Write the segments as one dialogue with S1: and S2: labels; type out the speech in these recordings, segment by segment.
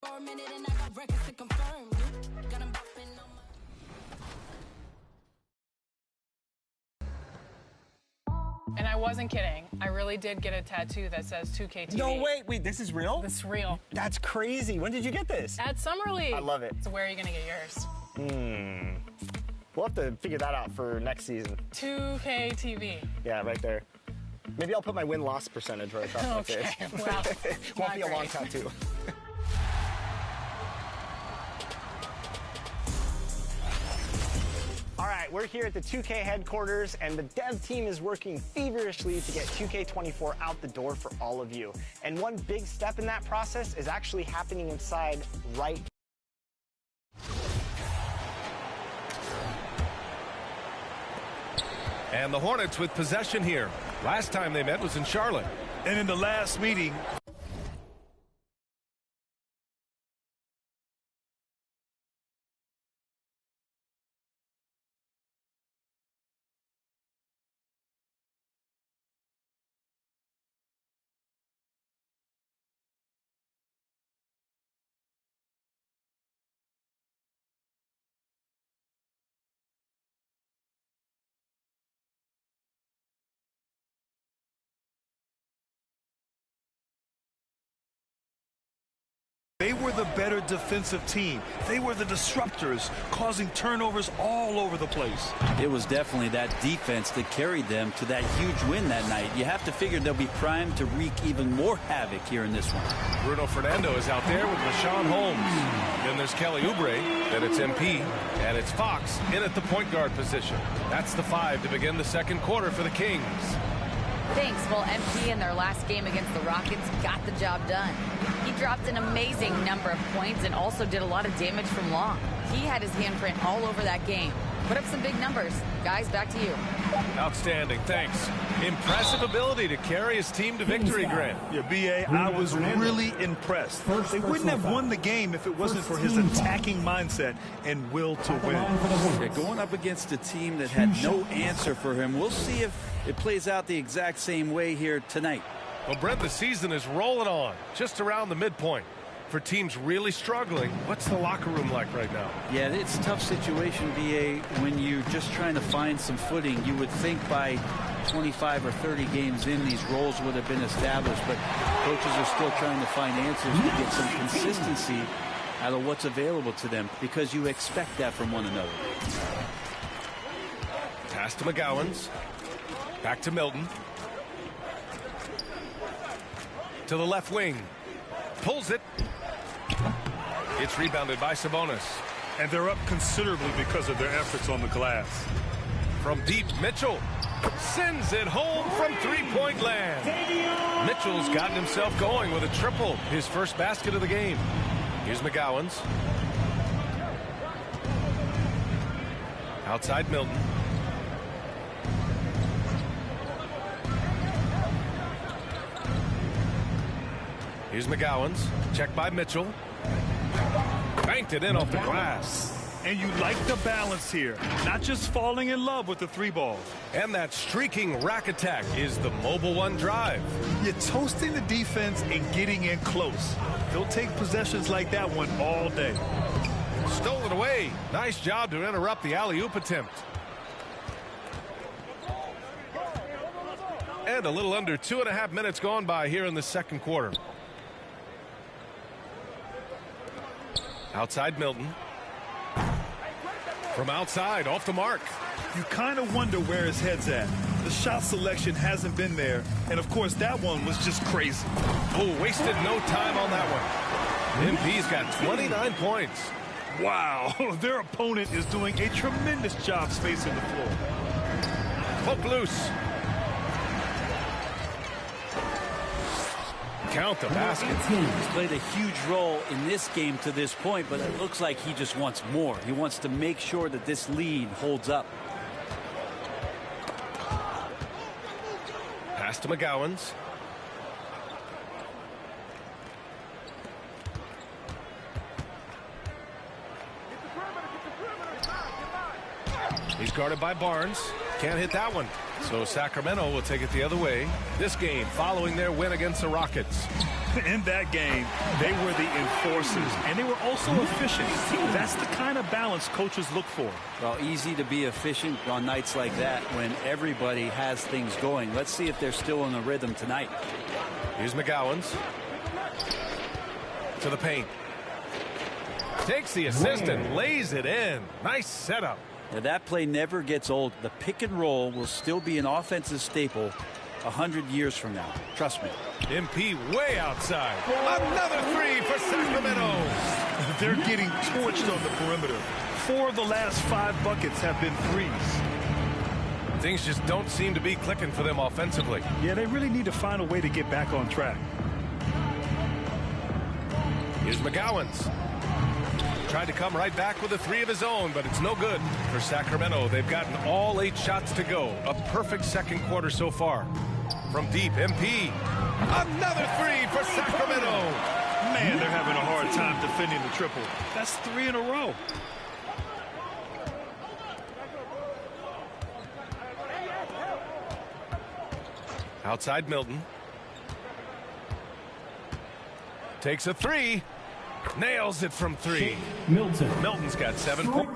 S1: For a minute and I got records to confirm. Got 'em bopping on my...
S2: And I wasn't kidding. I really did get a tattoo that says 2K TV.
S3: No, wait, this is real?
S2: It's real.
S3: That's crazy. When did you get this?
S2: At Summer League.
S3: I love it.
S2: So where are you going to get yours?
S3: We'll have to figure that out for next season.
S2: 2K TV.
S3: Yeah, right there. Maybe I'll put my win-loss percentage right across my face.
S2: Okay, well,
S3: Won't be a long tattoo. All right, we're here at the 2K headquarters, and the dev team is working feverishly to get 2K24 out the door for all of you. And one big step in that process is actually happening inside right now.
S4: And the Hornets with possession here. Last time they met was in Charlotte.
S5: And in the last meeting, they were the better defensive team. They were the disruptors, causing turnovers all over the place.
S6: It was definitely that defense that carried them to that huge win that night. You have to figure they'll be primed to wreak even more havoc here in this one.
S4: Bruno Fernando is out there with Rashawn Holmes. Then there's Kelly Oubre. Then it's MP. And it's Fox in at the point guard position. That's the 5 to begin the second quarter for the Kings.
S7: Thanks. Well, MP in their last game against the Rockets got the job done. He dropped an amazing number of points and also did a lot of damage from long. He had his handprint all over that game. Put up some big numbers. Guys, back to you.
S4: Outstanding. Thanks. Impressive ability to carry his team to victory, Grant.
S5: Yeah, B.A., I was really impressed. They wouldn't have won the game if it wasn't for his attacking mindset and will to win.
S6: Yeah, going up against a team that had no answer for him. We'll see if it plays out the exact same way here tonight.
S4: Well, Brent, the season is rolling on, just around the midpoint. For teams really struggling, what's the locker room like right now?
S6: Yeah, it's a tough situation, B.A., when you're just trying to find some footing. You would think by 25 or 30 games in, these roles would have been established, but coaches are still trying to find answers to get some consistency out of what's available to them, because you expect that from one another.
S4: Pass to McGowans. Back to Milton. To the left wing. Pulls it. It's rebounded by Sabonis.
S5: And they're up considerably because of their efforts on the glass.
S4: From deep, Mitchell sends it home from three-point land. Mitchell's gotten himself going with a triple, his first basket of the game. Here's McGowans. Outside Milton. Here's McGowans. Checked by Mitchell. Banked it in off the glass.
S5: And you like the balance here. Not just falling in love with the three ball.
S4: And that streaking rack attack is the mobile one drive.
S5: You're toasting the defense and getting in close. They'll take possessions like that one all day.
S4: Stole it away. Nice job to interrupt the alley-oop attempt. And a little under 2.5 minutes gone by here in the second quarter. Outside Milton. From outside, off the mark.
S5: You kind of wonder where his head's at. The shot selection hasn't been there. And, of course, that one was just crazy.
S4: Oh, wasted no time on that one. MP's got 29 points.
S5: Wow. Their opponent is doing a tremendous job spacing the floor.
S4: Poke loose. Count the basket.
S6: He's played a huge role in this game to this point, but it looks like he just wants more. He wants to make sure that this lead holds up.
S4: Pass to McGowans. He's guarded by Barnes. Can't hit that one. So Sacramento will take it the other way. This game following their win against the Rockets.
S5: In that game, they were the enforcers, and they were also efficient. That's the kind of balance coaches look for.
S6: Well, easy to be efficient on nights like that when everybody has things going. Let's see if they're still in the rhythm tonight.
S4: Here's McGowan's. To the paint. Takes the assist and lays it in. Nice setup.
S6: Now, that play never gets old. The pick and roll will still be an offensive staple 100 years from now. Trust me.
S4: MP way outside. Another three for Sacramento.
S5: They're getting torched on the perimeter. 4 of the last 5 buckets have been threes.
S4: Things just don't seem to be clicking for them offensively.
S5: Yeah, they really need to find a way to get back on track.
S4: Here's McGowan's. Tried to come right back with a 3 of his own, but it's no good. For Sacramento, they've gotten all 8 shots to go. A perfect second quarter so far. From deep, MP. Another 3 for Sacramento.
S5: Man, they're having a hard time defending the triple. That's 3 in a row.
S4: Outside Milton. Takes a 3. Nails it from 3. Milton's got 7 points.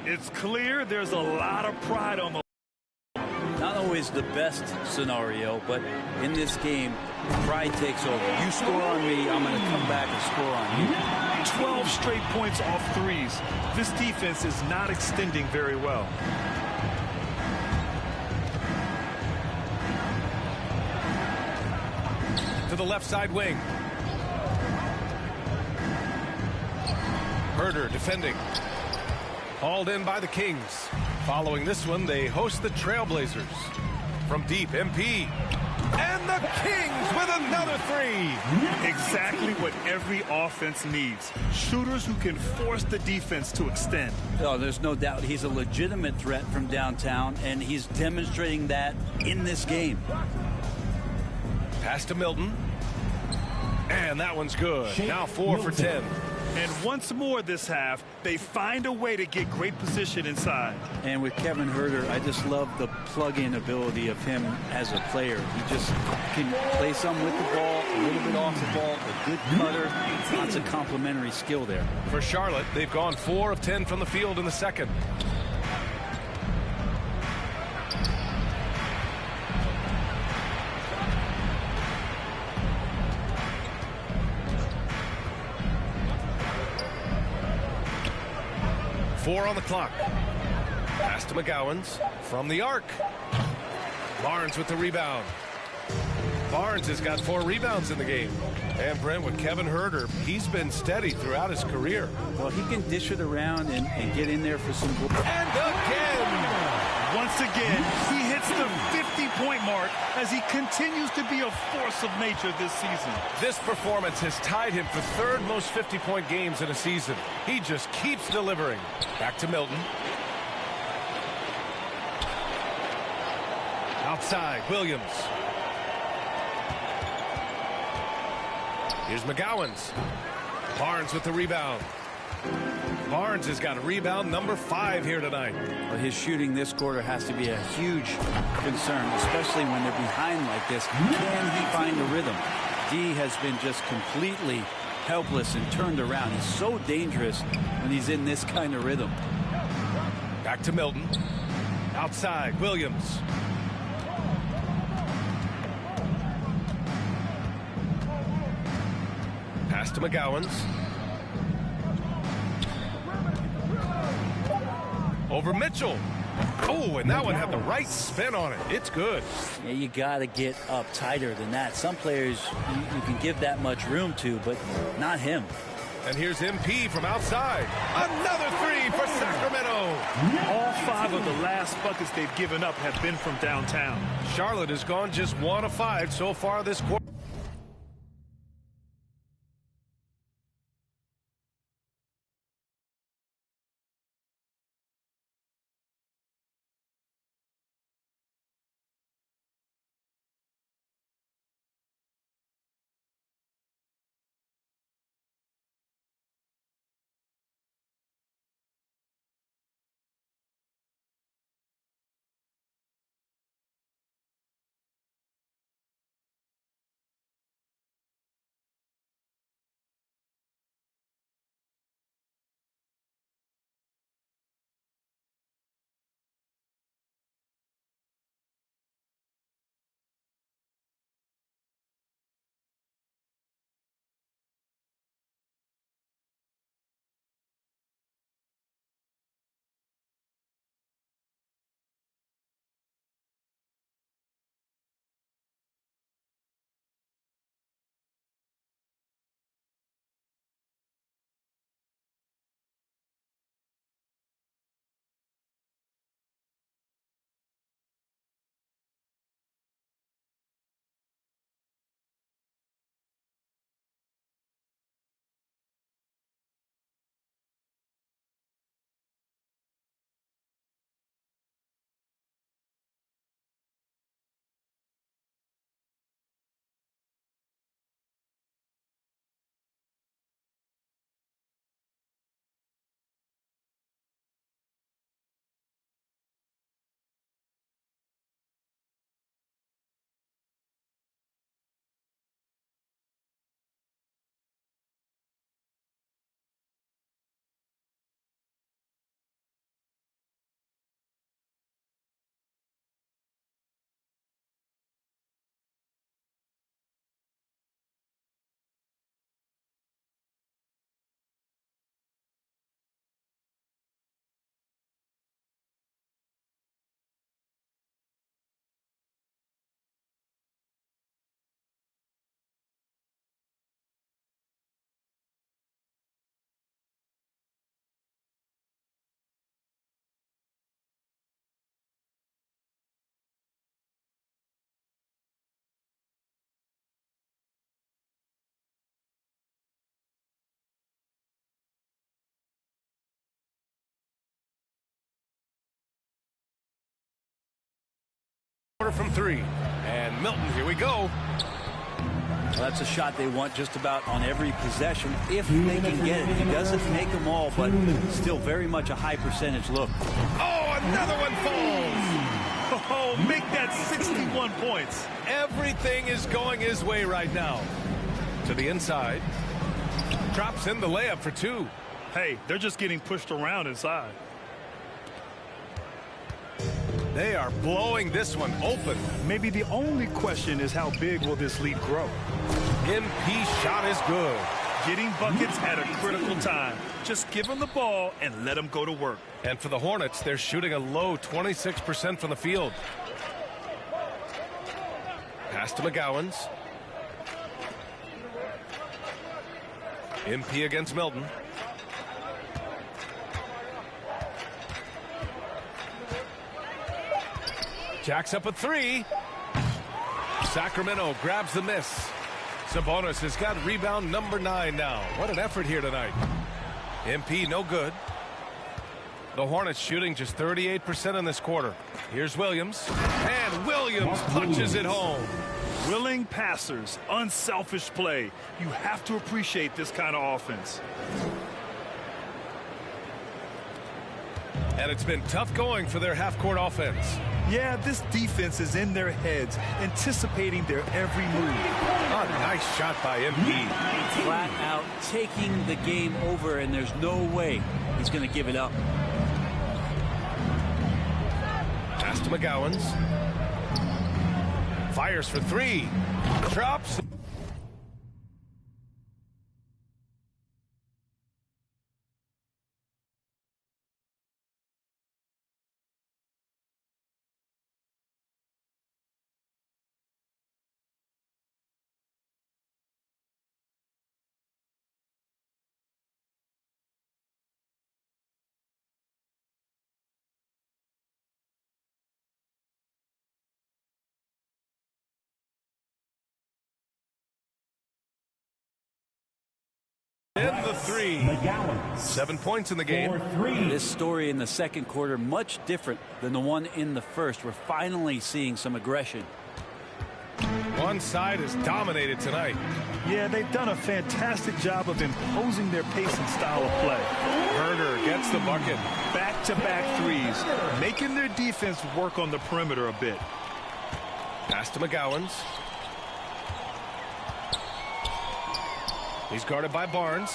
S5: It's clear there's a lot of pride on the
S6: Not always the best scenario, but in this game, pride takes over. You score on me, I'm going to come back and score on you.
S5: 12 straight points off threes. This defense is not extending very well.
S4: To the left side wing. Herder defending. Hauled in by the Kings. Following this one, they host the Trailblazers. From deep, MP. And the Kings with another 3.
S5: Exactly what every offense needs. Shooters who can force the defense to extend.
S6: Oh, there's no doubt he's a legitimate threat from downtown, and he's demonstrating that in this game.
S4: Pass to Milton. And that one's good. Now 4 for 10.
S5: And once more this half, they find a way to get great position inside.
S6: And with Kevin Herder, I just love the plug-in ability of him as a player. He just can play some with the ball, a little bit off the ball, a good cutter, lots of complementary skill there.
S4: For Charlotte, they've gone 4 of 10 from the field in the second. Four on the clock. Pass to McGowan's from the arc. Barnes with the rebound. Barnes has got 4 rebounds in the game. And Brent, with Kevin Herder, he's been steady throughout his career.
S6: Well, he can dish it around and get in there for some goals.
S4: And again!
S5: Once again, he hits the 50-point mark as he continues to be a force of nature this season.
S4: This performance has tied him for 3rd most 50-point games in a season. He just keeps delivering. Back to Milton. Outside, Williams. Here's McGowan's. Barnes with the rebound. Barnes has got rebound number 5 here tonight.
S6: Well, his shooting this quarter has to be a huge concern, especially when they're behind like this. Can he find the rhythm? D has been just completely helpless and turned around. He's so dangerous when he's in this kind of rhythm.
S4: Back to Milton. Outside, Williams. Pass to McGowans. Over Mitchell. Oh, and that one had the right spin on it. It's good.
S6: Yeah, you got to get up tighter than that. Some players you can give that much room to, but not him.
S4: And here's MP from outside. Another three for Sacramento.
S5: All 5 of the last buckets they've given up have been from downtown.
S4: Charlotte has gone just 1 of 5 so far this quarter. From 3. And Milton, here we go.
S6: Well, that's a shot they want just about on every possession if they can get it. He doesn't make them all, but still very much a high percentage look.
S4: Oh, another one falls.
S5: Oh, make that 61 points.
S4: Everything is going his way right now. To the inside. Drops in the layup for 2.
S5: Hey, they're just getting pushed around inside.
S4: They are blowing this one open.
S5: Maybe the only question is how big will this lead grow?
S4: MP shot is good.
S5: Getting buckets at a critical time. Just give them the ball and let them go to work.
S4: And for the Hornets, they're shooting a low 26% from the field. Pass to McGowans. MP against Milton. Jacks up a 3. Sacramento grabs the miss. Sabonis has got rebound number 9 now. What an effort here tonight. MP no good. The Hornets shooting just 38% in this quarter. Here's Williams. And Williams punches it home.
S5: Willing passers, unselfish play. You have to appreciate this kind of offense.
S4: And it's been tough going for their half-court offense.
S5: Yeah, this defense is in their heads, anticipating their every move.
S4: A nice shot by MP.
S6: Flat out taking the game over, and there's no way he's going to give it up.
S4: Pass to McGowans. Fires for 3. Drops. In the three. 7 points in the game.
S6: This story in the second quarter much different than the one in the first. We're finally seeing some aggression.
S4: One side is dominated tonight.
S5: Yeah, they've done a fantastic job of imposing their pace and style of play.
S4: Herder gets the bucket.
S5: Back-to-back threes, making their defense work on the perimeter a bit.
S4: Pass to McGowans. He's guarded by Barnes.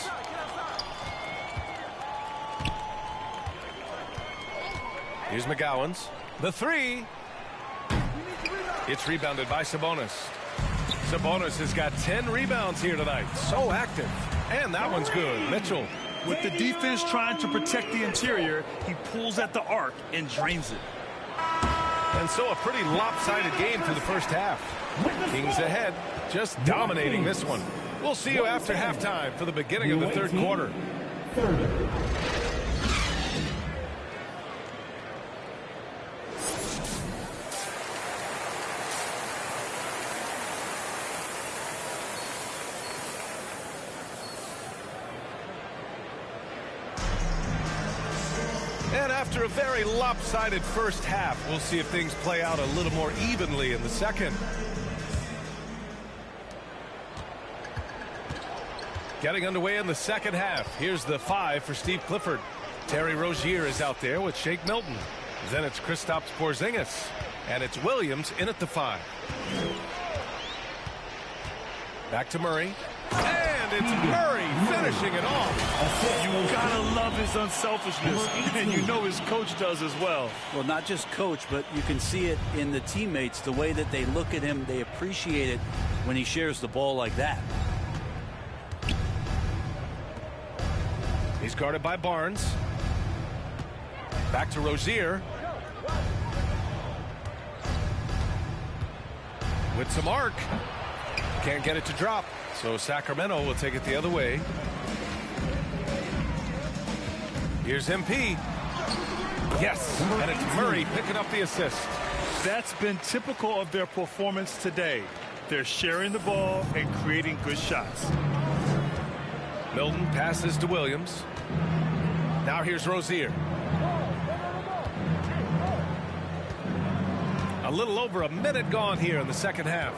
S4: Here's McGowans. The three. It's rebounded by Sabonis. Sabonis has got 10 rebounds here tonight. So active. And that one's good. Mitchell.
S5: With the defense trying to protect the interior, he pulls at the arc and drains it.
S4: And so a pretty lopsided game through the first half. Kings ahead, just dominating this one. We'll see you after halftime for the beginning of the third quarter. And after a very lopsided first half, we'll see if things play out a little more evenly in the second. Getting underway in the second half. Here's the 5 for Steve Clifford. Terry Rozier is out there with Shake Milton. Then it's Kristaps Porzingis. And it's Williams in at the 5. Back to Murray. And it's Murray finishing it off.
S5: You gotta love his unselfishness, and you know his coach does as well.
S6: Well, not just coach, but you can see it in the teammates, the way that they look at him. They appreciate it when he shares the ball like that.
S4: He's guarded by Barnes. Back to Rozier. With some arc. Can't get it to drop. So Sacramento will take it the other way. Here's MP. Yes, and it's Murray picking up the assist.
S5: That's been typical of their performance today. They're sharing the ball and creating good shots.
S4: Milton passes to Williams. Now here's Rozier. A little over a minute gone here in the second half.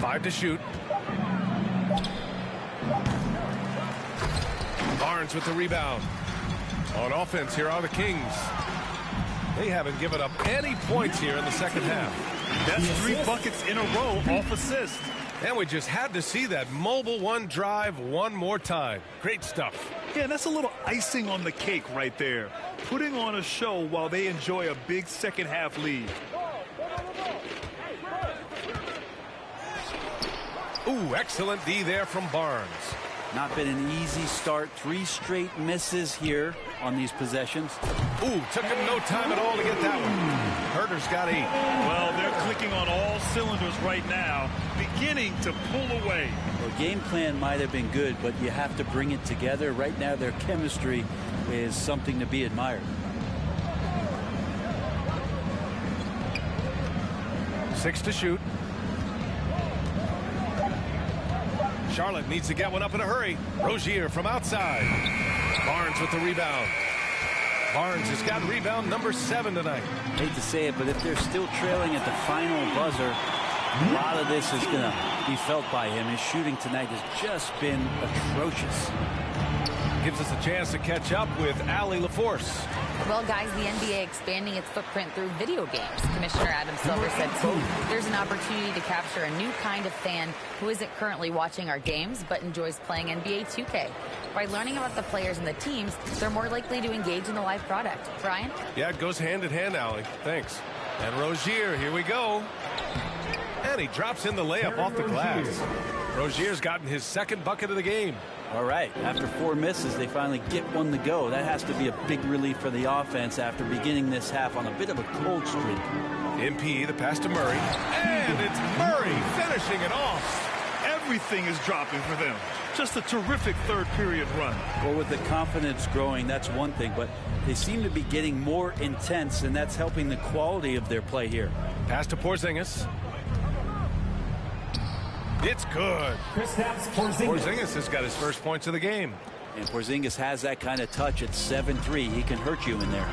S4: 5 to shoot. Barnes with the rebound. On offense, here are the Kings. They haven't given up any points here in the second half.
S5: That's 3 buckets in a row off assist.
S4: And we just had to see that mobile one drive one more time. Great stuff.
S5: Yeah, that's a little icing on the cake right there. Putting on a show while they enjoy a big second half lead.
S4: Ooh, excellent D there from Barnes.
S6: Not been an easy start. 3 straight misses here on these possessions.
S4: Ooh, took him no time at all to get that one. Herder's got 8.
S5: Well, they're clicking on all cylinders right now, beginning to pull away.
S6: Well, game plan might have been good, but you have to bring it together. Right now, their chemistry is something to be admired.
S4: 6 to shoot. Charlotte needs to get one up in a hurry. Rozier from outside. Barnes with the rebound. Barnes has got rebound number 7 tonight.
S6: Hate to say it, but if they're still trailing at the final buzzer, a lot of this is going to be felt by him. His shooting tonight has just been atrocious.
S4: Gives us a chance to catch up with Allie LaForce.
S7: Well, guys, the NBA expanding its footprint through video games. Commissioner Adam Silver said, quote, there's an opportunity to capture a new kind of fan who isn't currently watching our games but enjoys playing NBA 2K. By learning about the players and the teams, they're more likely to engage in the live product. Brian?
S4: Yeah, it goes hand in hand, Allie. Thanks. And Rozier, here we go. And he drops in the layup off the glass. Rozier's gotten his 2nd bucket of the game.
S6: All right, after 4 misses, they finally get one to go. That has to be a big relief for the offense after beginning this half on a bit of a cold streak.
S4: MP, the pass to Murray. And it's Murray finishing it off.
S5: Everything is dropping for them. Just a terrific third period run.
S6: Well, with the confidence growing, that's one thing, but they seem to be getting more intense, and that's helping the quality of their play here.
S4: Pass to Porzingis. It's good. Porzingis has got his first points of the game.
S6: And Porzingis has that kind of touch at 7'3". He can hurt you in there.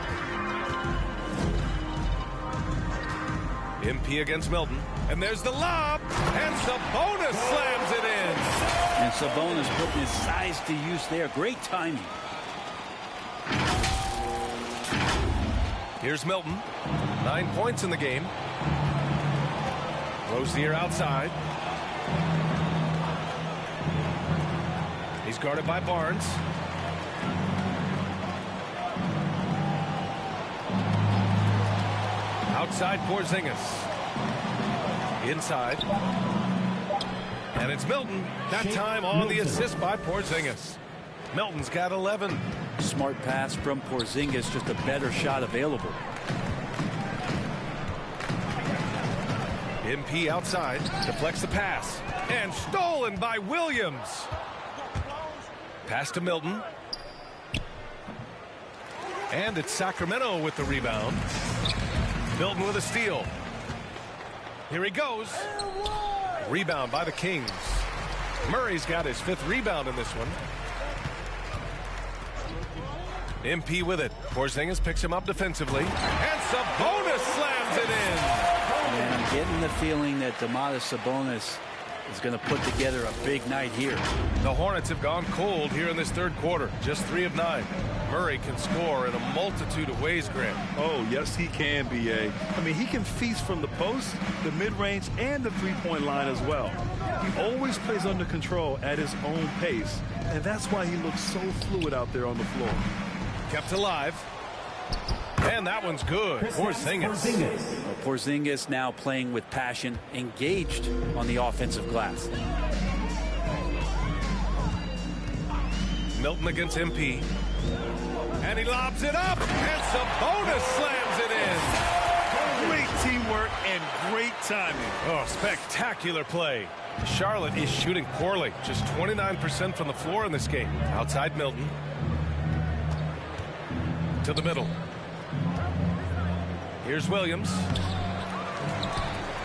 S4: MP against Milton. And there's the lob. And Sabonis slams it in.
S6: And Sabonis putting his size to use there. Great timing.
S4: Here's Milton. 9 points in the game. Rozier outside. He's guarded by Barnes. Outside Porzingis. Inside. And it's Milton. That time on the assist by Porzingis. Milton's got 11.
S6: Smart pass from Porzingis. Just a better shot available.
S4: MP outside. Deflects the pass. And stolen by Williams. Pass to Milton. And it's Sacramento with the rebound. Milton with a steal. Here he goes. Rebound by the Kings. Murray's got his 5th rebound in this one. MP with it. Porzingis picks him up defensively. And Sabonis slams it in.
S6: And I'm getting the feeling that Domantas Sabonis is going to put together a big night here.
S4: The Hornets have gone cold here in this 3rd quarter. Just 3 of 9. Murray can score in a multitude of ways, Grant.
S5: Oh, yes, he can, B.A. I mean, he can feast from the post, the mid-range, and the three-point line as well. He always plays under control at his own pace, and that's why he looks so fluid out there on the floor.
S4: Kept alive. And that one's good. Porzingis.
S6: Porzingis now playing with passion, engaged on the offensive glass.
S4: Milton against MP. And he lobs it up. And Sabonis slams it in.
S5: Great teamwork and great timing.
S4: Oh, spectacular play. Charlotte is shooting poorly. Just 29% from the floor in this game. Outside Milton. To the middle. Here's Williams.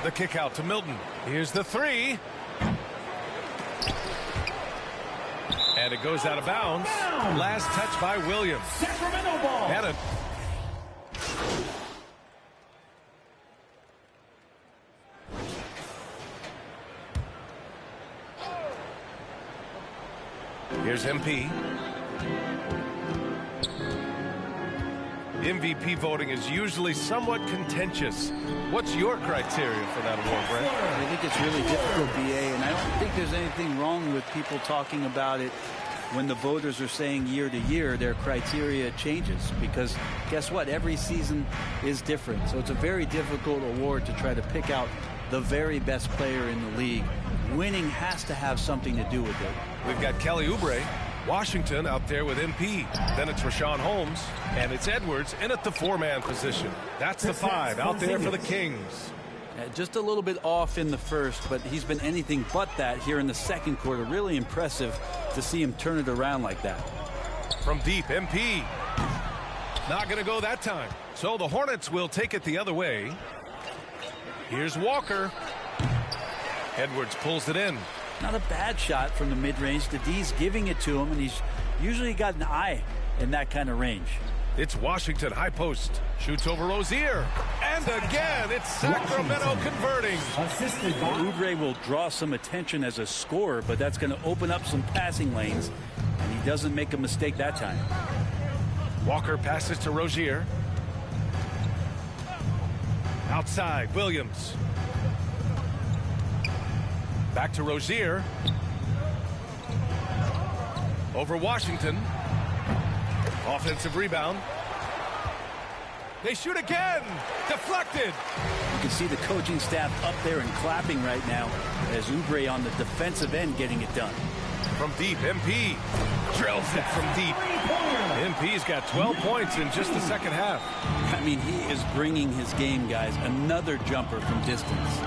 S4: The kick out to Milton. Here's the 3. And it goes out of bounds. Last touch by Williams.
S8: Sacramento ball.
S4: And it. Here's MP. MVP voting is usually somewhat contentious. What's your criteria for that award, Brent?
S6: I think it's really difficult, BA, and I don't think there's anything wrong with people talking about it when the voters are saying year to year their criteria changes, because guess what? Every season is different. So it's a very difficult award to try to pick out the very best player in the league. Winning has to have something to do with it.
S4: We've got Kelly Oubre. Washington out there with MP. Then it's Rashawn Holmes. And it's Edwards in at the 4-man position. That's the 5 out there for the Kings.
S6: Just a little bit off in the first, but he's been anything but that here in the 2nd quarter. Really impressive to see him turn it around like that.
S4: From deep, MP. Not going to go that time. So the Hornets will take it the other way. Here's Walker. Edwards pulls it in.
S6: Not a bad shot from the mid-range. The D's giving it to him, and he's usually got an eye in that kind of range.
S4: It's Washington, high post. Shoots over Rozier. And again, it's Sacramento converting.
S6: Oubre will draw some attention as a scorer, but that's going to open up some passing lanes, and he doesn't make a mistake that time.
S4: Walker passes to Rozier. Outside, Williams. Back to Rozier. Over Washington. Offensive rebound. They shoot again. Deflected.
S6: You can see the coaching staff up there and clapping right now as Oubre on the defensive end getting it done.
S4: From deep, MP drills it from deep. MP's got 12 points in just the 2nd half.
S6: I mean, he is bringing his game, guys. Another jumper from distance.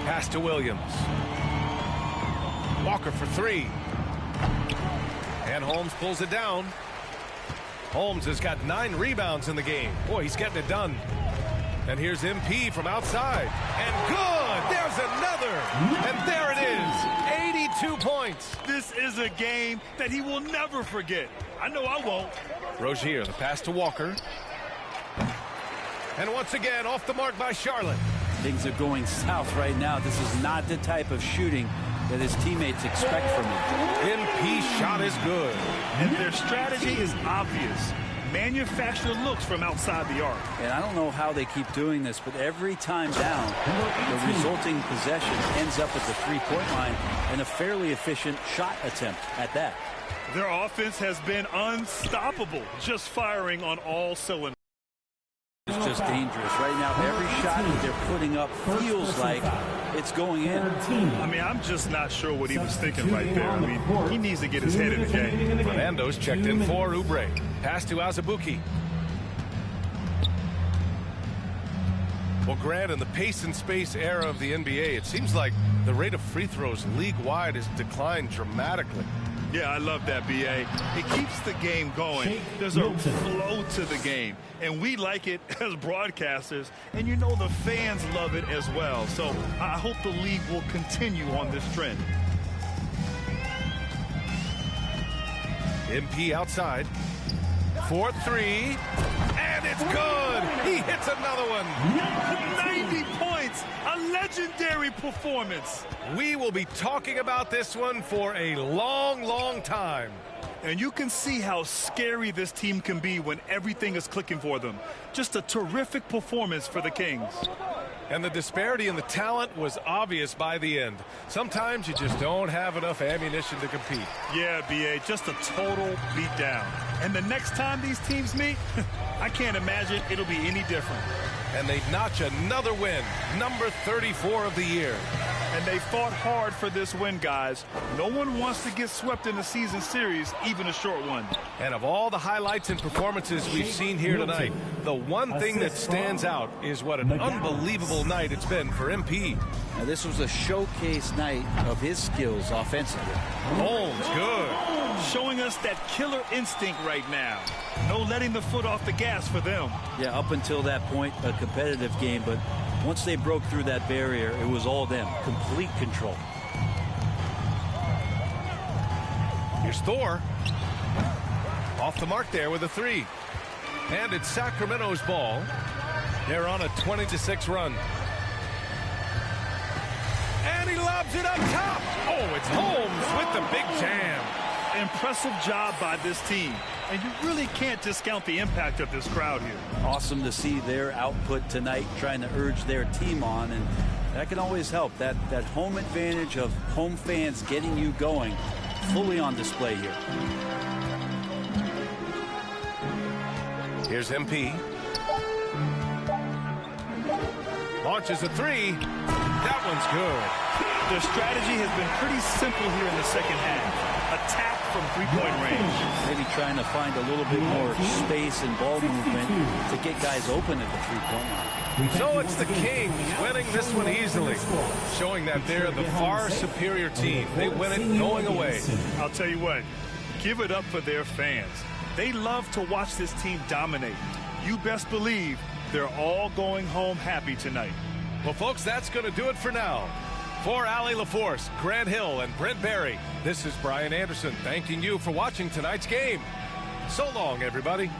S4: Pass to Williams. Walker for 3. And Holmes pulls it down. Holmes has got 9 rebounds in the game. Boy, he's getting it done. And here's MP from outside. And good! There's another! And there it is! 82 points!
S5: This is a game that he will never forget. I know I won't.
S4: Rozier, the pass to Walker. And once again, off the mark by Charlotte.
S6: Things are going south right now. This is not the type of shooting that his teammates expect from him.
S4: MP shot is good.
S5: And their strategy is obvious. Manufacture looks from outside the arc.
S6: And I don't know how they keep doing this, but every time down, the resulting possession ends up at the three-point line and a fairly efficient shot attempt at that.
S5: Their offense has been unstoppable, just firing on all cylinders.
S6: It's just dangerous. Right now, every shot that they're putting up feels like it's going in.
S5: I mean, I'm just not sure what he was thinking right there. I mean, he needs to get his head in the game.
S4: Fernando's checked in for Oubre. Pass to Azubuike. Well, Grant, in the pace and space era of the NBA, it seems like the rate of free throws league-wide has declined dramatically.
S5: Yeah, I love that, B.A. It keeps the game going. There's a flow to the game, and we like it as broadcasters, and you know the fans love it as well. So I hope the league will continue on this trend.
S4: MP outside. 4-3, and it's good. He hits another one.
S5: 90 points, a legendary performance.
S4: We will be talking about this one for a long, long time.
S5: And you can see how scary this team can be when everything is clicking for them. Just a terrific performance for the Kings.
S4: And the disparity in the talent was obvious by the end. Sometimes you just don't have enough ammunition to compete.
S5: Yeah, B.A., just a total beatdown. And the next time these teams meet, I can't imagine it'll be any different.
S4: And they notch another win, number 34 of the year.
S5: And they fought hard for this win, guys. No one wants to get swept in the season series, even a short one.
S4: And of all the highlights and performances we've seen here tonight, the one thing that stands out is what an unbelievable night it's been for MP.
S6: Now, this was a showcase night of his skills offensively.
S4: Holmes, good.
S5: Showing us that killer instinct right now. No letting the foot off the gas for them.
S6: Yeah, up until that point, a competitive game, but once they broke through that barrier, it was all them. Complete control.
S4: Here's Thor. Off the mark there with a three. And it's Sacramento's ball. They're on a 20-6 run. And he lobs it up top. Oh, it's Holmes with the big jam.
S5: Impressive job by this team. And you really can't discount the impact of this crowd here.
S6: Awesome to see their output tonight, trying to urge their team on, and that can always help. That home advantage of home fans getting you going, fully on display here.
S4: Here's MP. Launches a three. That one's good.
S5: Their strategy has been pretty simple here in the second half. Attack from three-point range.
S6: Maybe trying to find a little bit more space and ball movement to get guys open at the three-point line.
S4: So it's the Kings winning this one easily, showing that they're the far superior team. They win it going away.
S5: I'll tell you what, give it up for their fans. They love to watch this team dominate. You best believe they're all going home happy tonight.
S4: Well, folks, that's going to do it for now. For Allie LaForce, Grant Hill, and Brent Barry, this is Brian Anderson thanking you for watching tonight's game. So long, everybody.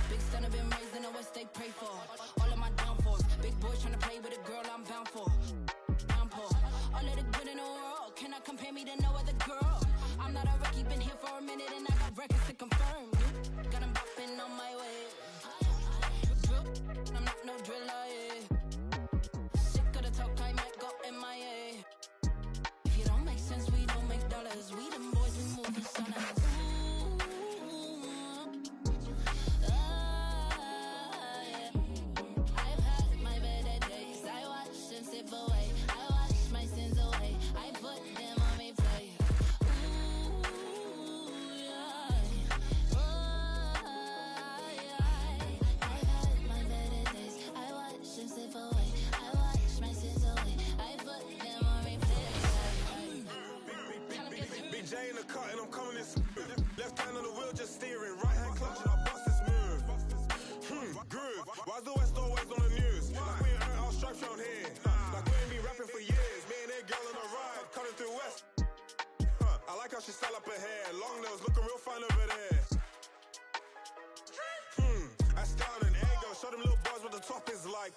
S1: Big son have been raised in the West, they pray for all of my downfalls. Big boys trying to play with a girl I'm bound for. Downpour, all of the good in the world cannot compare me to no other girl. I'm not a rookie, been here for a minute and I got records to confirm. Got them bopping on my way. Drill, I'm not no driller, yeah. Sick of the talk, I might go MIA. If you don't make sense, we don't make dollars. We them boys, we move in silence.
S8: Why's the West always on the news? Like we ain't earned our stripes around here. Like we ain't been rapping for years. Me and that girl on the ride, cutting through West. I like how she style up her hair. Long nails, looking real fine over there. That's down and ego. Show them little boys what the top is like.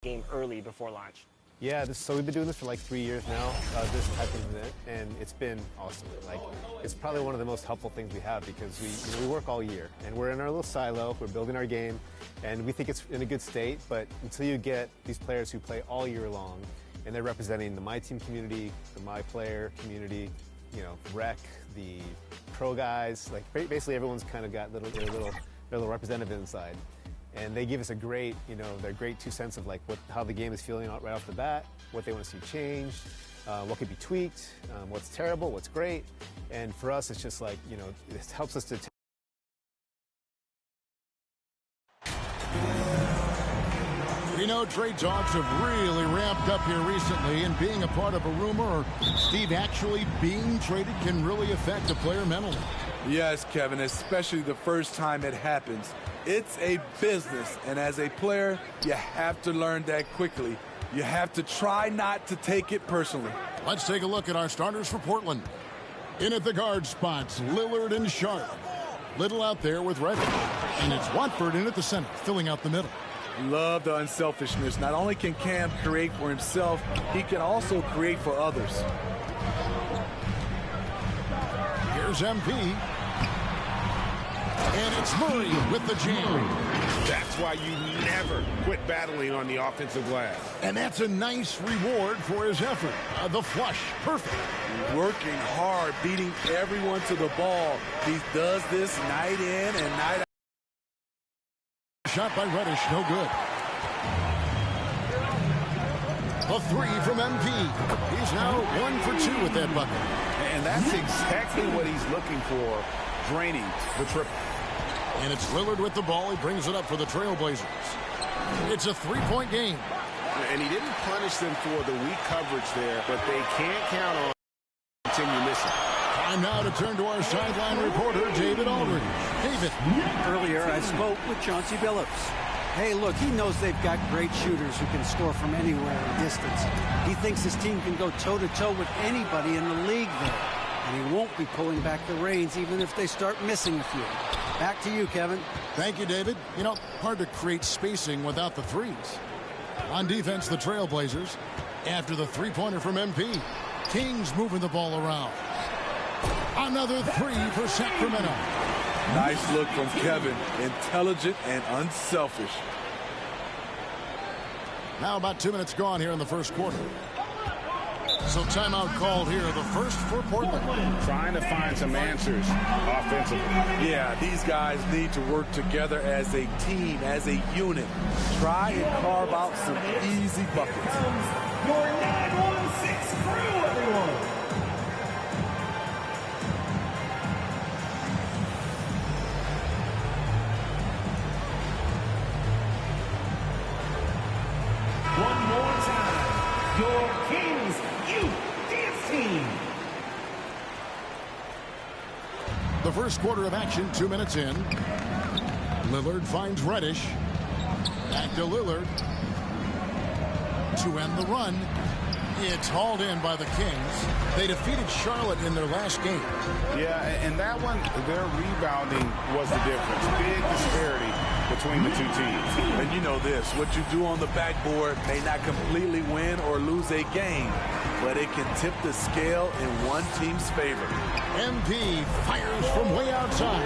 S3: Game early before launch.
S9: Yeah, so we've been doing this for like 3 years now, this type of event, and it's been awesome. Like, it's probably one of the most helpful things we have because we work all year, and we're in our little silo, we're building our game, and we think it's in a good state, but until you get these players who play all year long, and they're representing the My Team community, the My Player community, you know, rec, the pro guys, like basically everyone's kind of got their little representative inside. And they give us a great, you know, their great 2 cents of like how the game is feeling right off the bat, what they want to see changed, what could be tweaked, what's terrible, what's great. And for us, it's just like, you know, it helps us to.
S10: We know trade talks have really ramped up here recently, and being a part of a rumor or Steve actually being traded can really affect a player mentally.
S11: Yes, Kevin, especially the first time it happens. It's a business, and as a player, you have to learn that quickly. You have to try not to take it personally.
S10: Let's take a look at our starters for Portland. In at the guard spots, Lillard and Sharp. Little out there with Reddish. And it's Watford in at the center, filling out the middle.
S11: Love the unselfishness. Not only can Cam create for himself, he can also create for others.
S10: Here's MP. And it's Murray with the jam.
S12: That's why you never quit battling on the offensive glass.
S10: And that's a nice reward for his effort. The flush, perfect.
S11: Working hard, beating everyone to the ball. He does this night in and night out.
S10: Shot by Reddish, no good. A three from MP. He's now 1 for 2 with that bucket.
S12: And that's exactly what he's looking for, draining the triple.
S10: And it's Lillard with the ball. He brings it up for the Trailblazers. It's a 3-point game.
S12: And he didn't punish them for the weak coverage there, but they can't count on continue missing.
S10: Time now to turn to our sideline reporter, David Aldridge. David.
S13: Earlier, I spoke with Chauncey Billups. Hey, look, he knows they've got great shooters who can score from anywhere in distance. He thinks his team can go toe-to-toe with anybody in the league there. And he won't be pulling back the reins even if they start missing a few. Back to you, Kevin.
S10: Thank you, David. You know, hard to create spacing without the threes. On defense, the Trailblazers. After the three-pointer from MP, Kings moving the ball around. Another three for Sacramento.
S11: Nice look from Kevin. Intelligent and unselfish.
S10: Now about 2 minutes gone here in the first quarter. So timeout called here, the first for Portland.
S12: Trying to find some answers offensively.
S11: Yeah, these guys need to work together as a team, as a unit. Try and carve out some easy buckets.
S14: Your 916 crew, everyone. One more time, your Kings Youth Dance Team.
S10: The first quarter of action, 2 minutes in. Lillard finds Reddish. Back to Lillard. To end the run. It's hauled in by the Kings. They defeated Charlotte in their last game.
S12: Yeah, and that one, their rebounding was the difference. Big disparity between the two teams.
S11: And you know this, what you do on the backboard may not completely win or lose a game, but it can tip the scale in one team's favor.
S10: MP fires from way outside.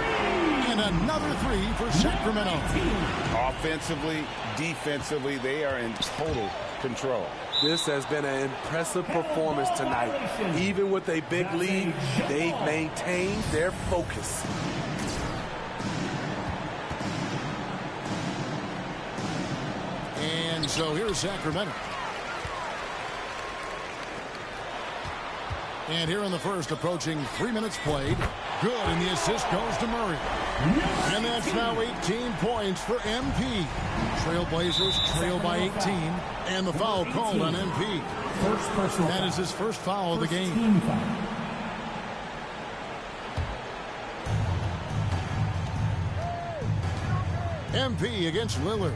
S10: And another three for Sacramento.
S12: Offensively, defensively, they are in total control.
S11: This has been an impressive performance tonight. Even with a big lead, they've maintained their focus.
S10: And so here's Sacramento. And here in the first, approaching 3 minutes played. Good, and the assist goes to Murray. And that's now 18 points for MP. Trailblazers trail by 18. And the foul called on MP. That is his first foul of the game. MP against Lillard.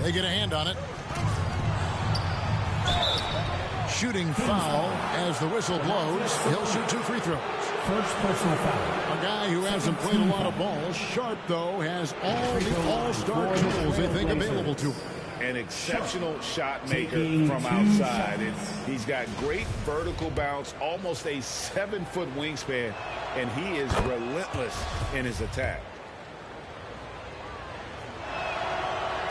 S10: They get a hand on it. Shooting foul as the whistle blows. He'll shoot 2 free throws.
S14: First personal foul.
S10: A guy who hasn't played a lot of ball. Sharp, though, has all the all-star tools they think available to him.
S12: An exceptional shot maker from outside. And he's got great vertical bounce, almost a 7-foot wingspan, and he is relentless in his attack.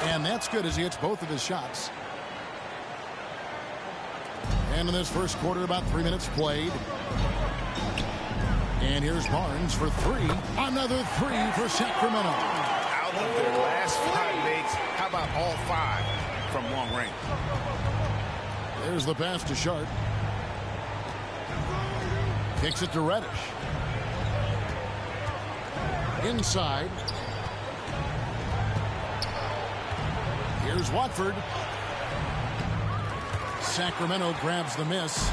S10: And that's good as he hits both of his shots. And in this first quarter, about 3 minutes played. And here's Barnes for 3. Another 3 for Sacramento.
S12: Out of their last 5 makes, how about all 5 from long range?
S10: There's the pass to Sharp. Kicks it to Reddish. Inside. Here's Watford. Sacramento grabs the miss.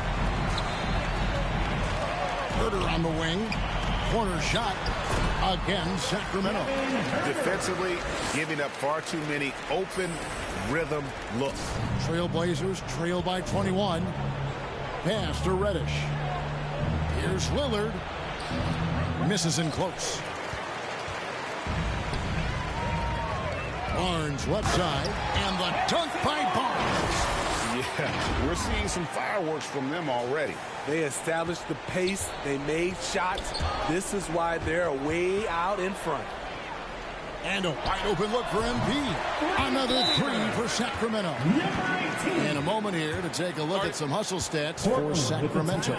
S10: Herter on the wing. Corner shot. Again, Sacramento.
S12: Defensively, giving up far too many open rhythm looks.
S10: Trailblazers trail by 21. Pass to Reddish. Here's Lillard. Misses in close. Barnes left side. And the dunk by Barnes.
S12: Yeah, we're seeing some fireworks from them already.
S11: They established the pace. They made shots. This is why they're way out in front.
S10: And a wide open look for MP. Another 3 for Sacramento. And a moment here to take a look at some hustle stats for Sacramento.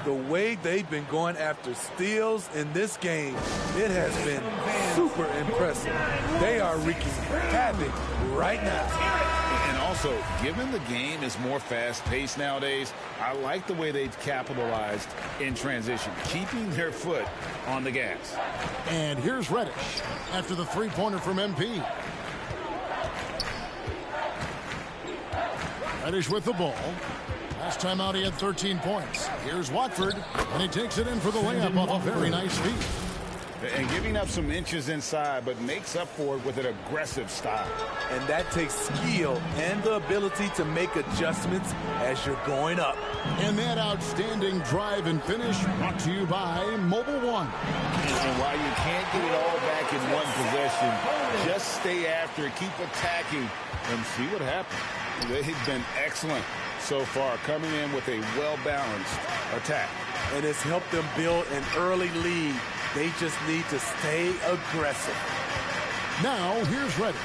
S11: The way they've been going after steals in this game, it has been super impressive. They are wreaking havoc right now.
S12: And also, given the game is more fast-paced nowadays, I like the way they've capitalized in transition, keeping their foot on the gas.
S10: And here's Reddish after the three-pointer from MP. Reddish with the ball. Last time out, he had 13 points. Here's Watford, and he takes it in for the layup off a very nice feed.
S12: And giving up some inches inside, but makes up for it with an aggressive style.
S11: And that takes skill and the ability to make adjustments as you're going up.
S10: And that outstanding drive and finish brought to you by Mobile One.
S12: And while you can't get it all back in one possession, just stay after it, keep attacking, and see what happens. They've been excellent so far, coming in with a well-balanced attack.
S11: And it's helped them build an early lead. They just need to stay aggressive.
S10: Now, here's Reddish.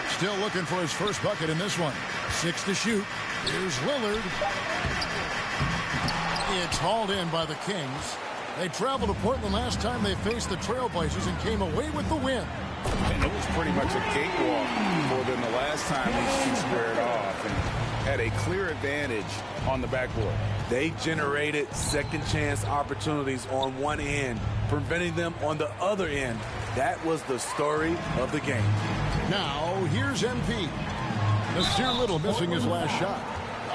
S10: Still looking for his first bucket in this one. 6 to shoot. Here's Lillard. It's hauled in by the Kings. They traveled to Portland last time they faced the Trailblazers and came away with the win.
S12: And it was pretty much a cakewalk for them the last time these two squared off and had a clear advantage on the backboard.
S11: They generated second chance opportunities on one end, preventing them on the other end. That was the story of the game.
S10: Now, here's MP. Nasir Little missing his last shot.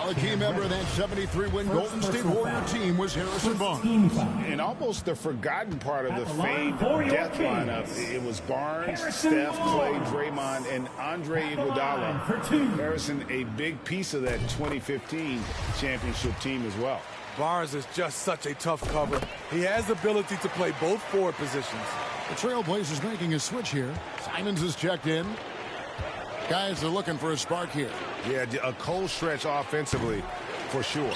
S10: A key member of that 73-win Golden State Warrior team was Harrison Barnes.
S12: And almost the forgotten part of the famed death lineup, it was Barnes, Steph, Clay, Draymond, and Andre Iguodala. Harrison, a big piece of that 2015 championship team as well.
S11: Barnes is just such a tough cover. He has the ability to play both forward positions.
S10: The Trailblazers making a switch here. Simons is checked in. Guys are looking for a spark here.
S12: Yeah, a cold stretch offensively for sure.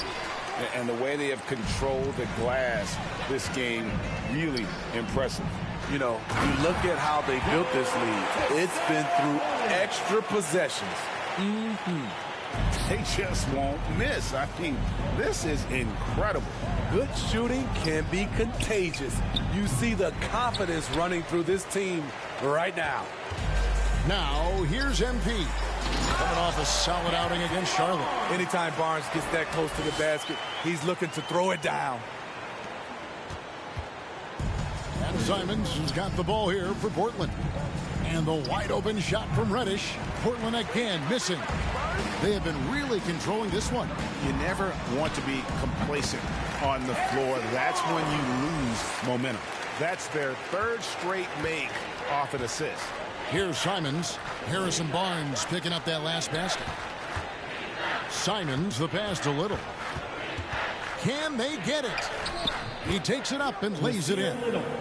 S12: And the way they have controlled the glass this game, really impressive.
S11: You know, you look at how they built this lead. It's been through extra possessions.
S12: They just won't miss. I mean, this is incredible.
S11: Good shooting can be contagious. You see the confidence running through this team right now.
S10: Now, here's MP. Coming off a solid outing against Charlotte.
S11: Anytime Barnes gets that close to the basket, he's looking to throw it down.
S10: And Simons has got the ball here for Portland. And the wide open shot from Reddish. Portland again missing. They have been really controlling this one.
S12: You never want to be complacent on the floor. That's when you lose momentum. That's their third straight make off an assist.
S10: Here's Simons. Harrison Barnes picking up that last basket. Simons the pass to Little. Can they get it? He takes it up and lays it in.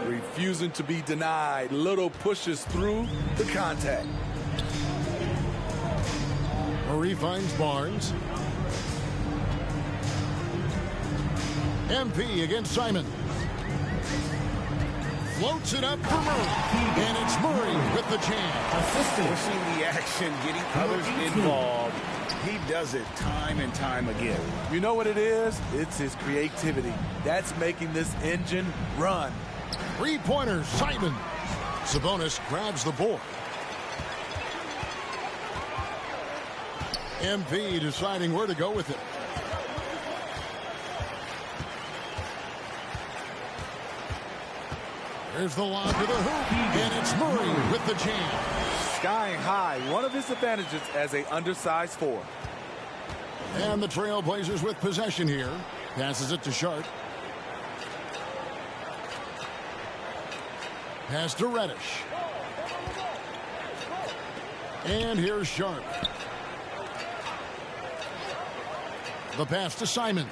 S11: Refusing to be denied. Little pushes through the contact.
S10: Murray finds Barnes. MP against Simons. Floats it up for Murray. And it's Murray with the jam.
S12: Pushing the action, getting others involved. He does it time and time again.
S11: You know what it is? It's his creativity. That's making this engine run.
S10: Three-pointer, Simons. Sabonis grabs the board. MP deciding where to go with it. There's the lob to the hoop, and it's Murray with the jam.
S11: Skying high, one of his advantages as a undersized four.
S10: And the Trailblazers with possession here. Passes it to Sharp. Pass to Reddish. And here's Sharp. The pass to Simons.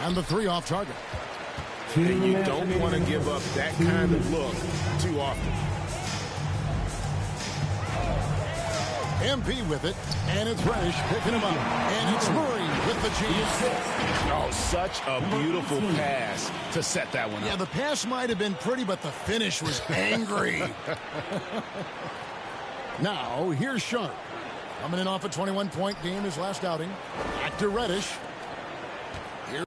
S10: And the three off target.
S12: And you don't want to give up that kind of look too often.
S10: MP with it, and it's Reddish picking him up. And it's Murray with the chance.
S12: Oh, such a beautiful pass to set that one up.
S10: Yeah, the pass might have been pretty, but the finish was angry. Now, here's Sharp. Coming in off a 21-point game his last outing. Back to Reddish. Here.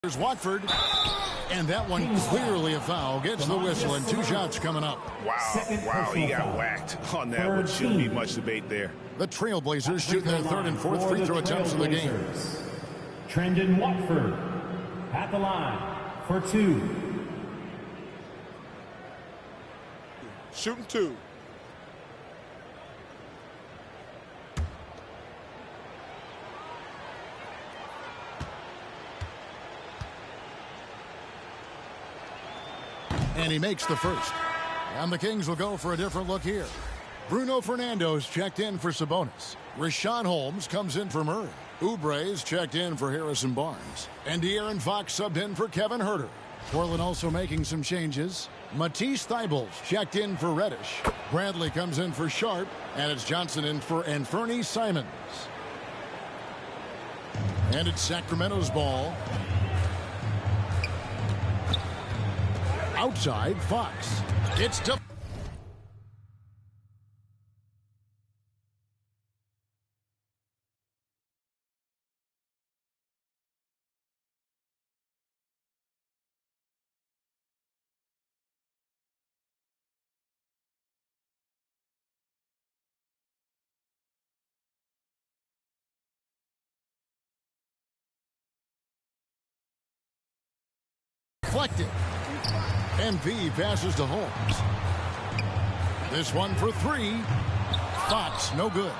S10: Here's Watford, and that one clearly a foul. Gets the whistle, and two shots coming up.
S12: Wow, he got whacked on that one. Shouldn't be much debate there.
S10: The Trailblazers shooting their third and fourth free throw attempts of the game.
S14: Trendon Watford at the line for two.
S11: Shooting two.
S10: And he makes the first. And the Kings will go for a different look here. Bruno Fernando's checked in for Sabonis. Rashawn Holmes comes in for Murray. Oubre's checked in for Harrison Barnes. And De'Aaron Fox subbed in for Kevin Huerter. Portland also making some changes. Matisse Thybulle's checked in for Reddish. Bradley comes in for Sharp. And it's Johnson in for Anfernee Simons. And it's Sacramento's ball. Outside, Fox. It's to... Deflected. MP passes to Holmes. This one for three. Fox, no good.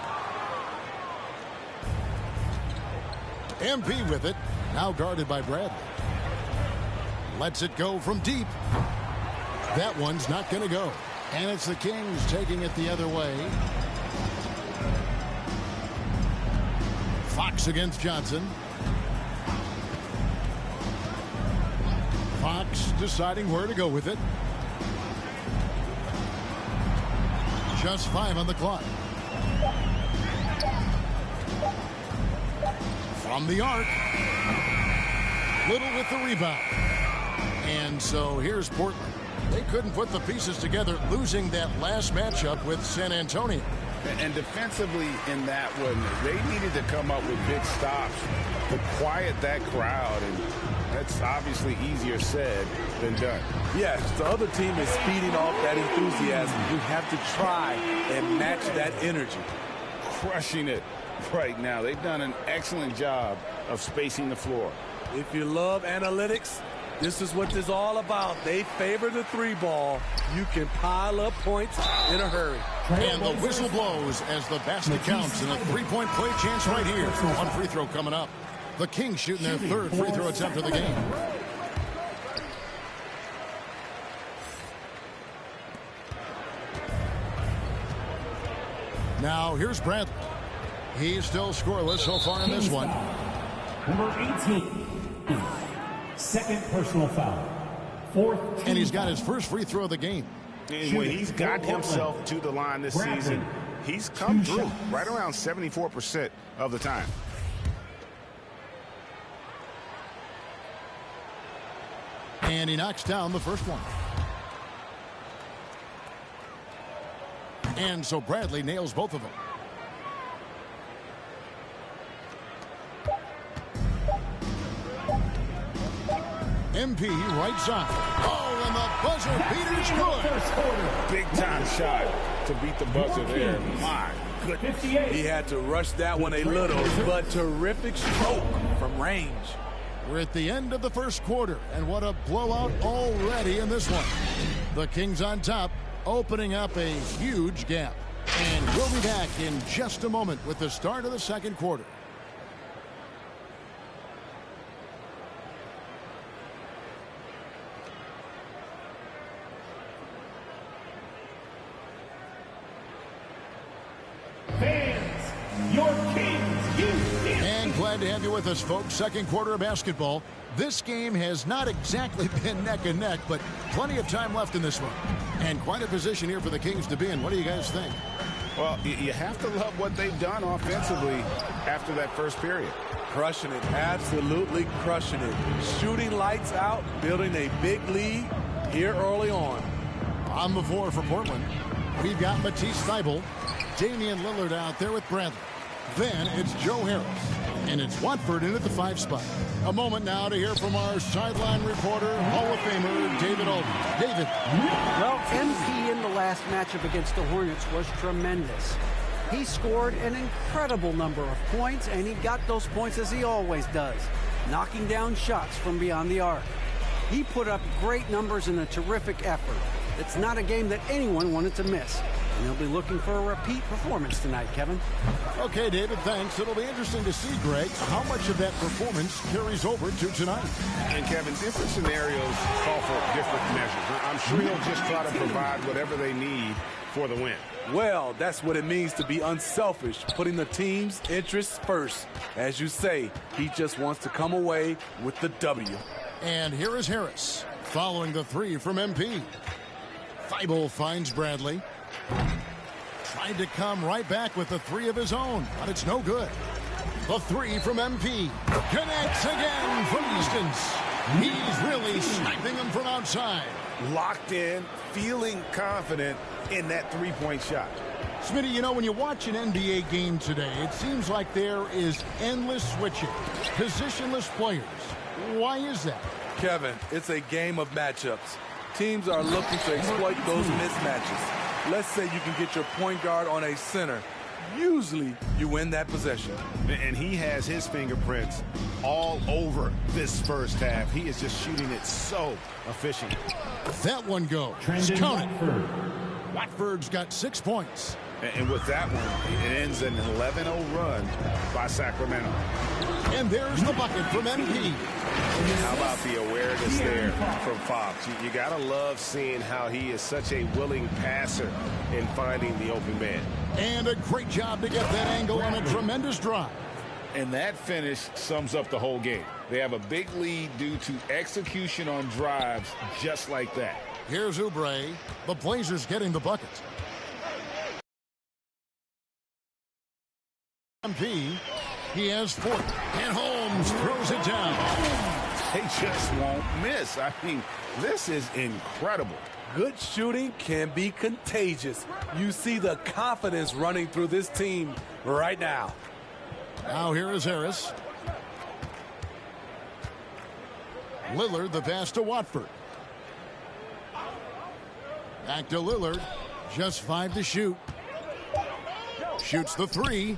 S10: MP with it. Now guarded by Bradley. Lets it go from deep. That one's not going to go. And it's the Kings taking it the other way. Fox against Johnson. Fox deciding where to go with it. Just 5 on the clock. From the arc. Little with the rebound. And so here's Portland. They couldn't put the pieces together, losing that last matchup with San Antonio.
S12: And defensively in that one, they needed to come up with big stops to quiet that crowd. And that's obviously easier said than done.
S11: Yes, the other team is feeding off that enthusiasm. You have to try and match that energy.
S12: Crushing it right now. They've done an excellent job of spacing the floor.
S11: If you love analytics, this is what this is all about. They favor the 3-ball. You can pile up points in a hurry.
S10: And the whistle blows as the basket counts, and a 3-point play chance right here. One free throw coming up. The Kings shooting their 3rd free throw attempt of the game. Now here's Bradley. He's still scoreless so far in this one.
S14: Number 18. Second personal foul. 4th.
S10: And he's got his first free throw of the game.
S12: And when he's got himself to the line this season, he's come through right around 74% of the time.
S10: And he knocks down the first one. And so Bradley nails both of them. MP right side. Oh, and the buzzer beater's good.
S12: Big time shot to beat the buzzer there. My goodness.
S11: He had to rush that one a little, but terrific stroke from range.
S10: We're at the end of the first quarter, and what a blowout already in this one. The Kings on top, opening up a huge gap. And we'll be back in just a moment with the start of the second quarter.
S14: Fans, your Kings, you.
S10: And glad to have you with us, folks. Second quarter of basketball. This game has not exactly been neck and neck, but plenty of time left in this one. And quite a position here for the Kings to be in. What do you guys think?
S12: Well, you have to love what they've done offensively after that first period.
S11: Crushing it, absolutely crushing it. Shooting lights out, building a big lead here early on.
S10: On the floor for Portland, we've got Matisse Thybulle, Damian Lillard out there with Bradley. Then it's Joe Harris, and it's Watford in at the 5 spot. A moment now to hear from our sideline reporter, Hall of Famer David Alden. David.
S13: Well, MP in the last matchup against the Hornets was tremendous. He scored an incredible number of points, and he got those points as he always does, knocking down shots from beyond the arc. He put up great numbers in a terrific effort. It's not a game that anyone wanted to miss. And he'll be looking for a repeat performance tonight, Kevin.
S10: Okay, David, thanks. It'll be interesting to see, Greg, how much of that performance carries over to tonight.
S12: And, Kevin, different scenarios call for different measures. I'm sure he'll just try to provide whatever they need for the win.
S11: Well, that's what it means to be unselfish, putting the team's interests first. As you say, he just wants to come away with the W.
S10: And here is Harris, following the 3 from MP. Thybulle finds Bradley. Tried to come right back with the 3 of his own, but it's no good. The 3 from MP. Connects again from distance. He's really sniping them from outside.
S12: Locked in, feeling confident in that 3-point shot.
S10: Smitty, you know, when you watch an NBA game today, it seems like there is endless switching, positionless players. Why is that?
S11: Kevin, it's a game of matchups. Teams are looking to exploit those mismatches. Let's say you can get your point guard on a center. Usually, you win that possession.
S12: And he has his fingerprints all over this first half. He is just shooting it so efficient.
S10: That one goes. Count it. Watford's got 6 points.
S12: And with that one, it ends an 11-0 run by Sacramento.
S10: And there's the bucket from MP.
S12: How about the awareness there from Fox? You got to love seeing how he is such a willing passer in finding the open man.
S10: And a great job to get that angle on a tremendous drive.
S12: And that finish sums up the whole game. They have a big lead due to execution on drives just like that.
S10: Here's Oubre. The Blazers getting the bucket. MP, he has 40, and Holmes throws it down.
S12: They just won't miss. I mean, this is incredible.
S11: Good shooting can be contagious. You see the confidence running through this team right now.
S10: Now here is Harris. Lillard, the pass to Watford. Back to Lillard. Just 5 to shoot. Shoots the 3.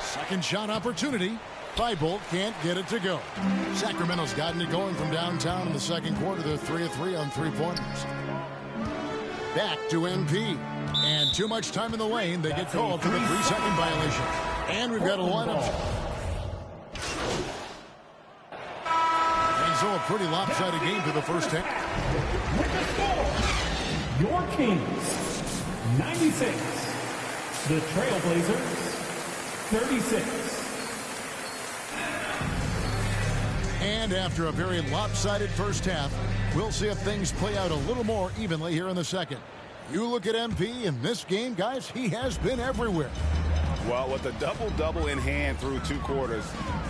S10: Second shot opportunity. Thibault can't get it to go. Sacramento's gotten it going from downtown in the second quarter. They're 3 of 3 on three-pointers. Back to MP. And too much time in the lane. They get called for the 3-second violation. And we've got a lineup. And so a pretty lopsided game for the first 10.
S14: With the score, your Kings, 96. The Trailblazers, 36.
S10: And after a very lopsided first half, we'll see if things play out a little more evenly here in the second. You look at MP in this game, guys, he has been everywhere.
S12: Well, with a double-double in hand through 2 quarters,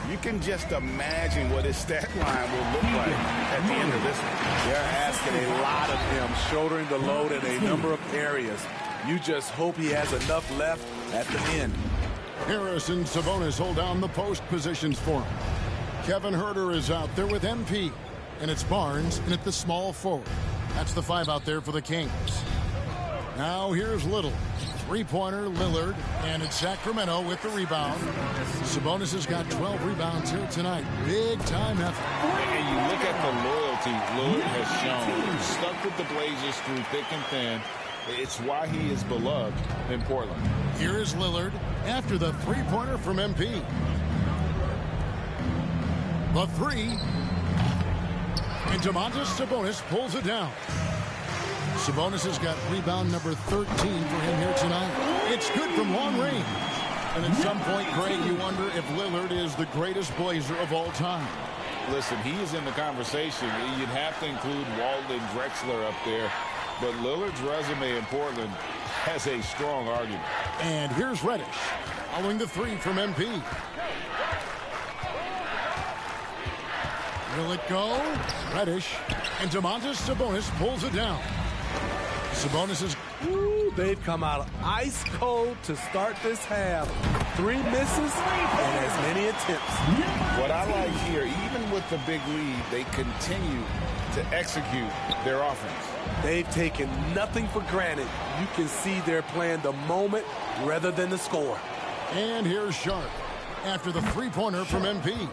S12: you can just imagine what his stat line will look like at the end of this one.
S11: They're asking a lot of him, shouldering the load in a number of areas. You just hope he has enough left at the end.
S10: Harris and Sabonis hold down the post positions for him. Kevin Huerter is out there with MP. And it's Barnes in at the small forward. That's the 5 out there for the Kings. Now here's Little. 3-pointer, Lillard, and it's Sacramento with the rebound. Sabonis has got 12 rebounds here tonight. Big-time effort.
S12: And you look at the loyalty Lillard has shown. He's stuck with the Blazers through thick and thin. It's why he is beloved in Portland.
S10: Here is Lillard after the 3-pointer from MP. The 3. And Domantas Sabonis pulls it down. Sabonis has got rebound number 13 for him here tonight. It's good from long range. And at some point, Greg, you wonder if Lillard is the greatest Blazer of all time.
S12: Listen, he is in the conversation. You'd have to include Walton and Drexler up there. But Lillard's resume in Portland has a strong argument.
S10: And here's Reddish following the 3 from MP. Will it go? Reddish. And Domantas Sabonis pulls it down. Sabonis is...
S11: Ooh, they've come out ice cold to start this half. 3 misses and as many attempts.
S12: What I like here, even with the big lead, they continue to execute their offense.
S11: They've taken nothing for granted. You can see they're playing the moment rather than the score.
S10: And here's Sharp after the 3-pointer from MP.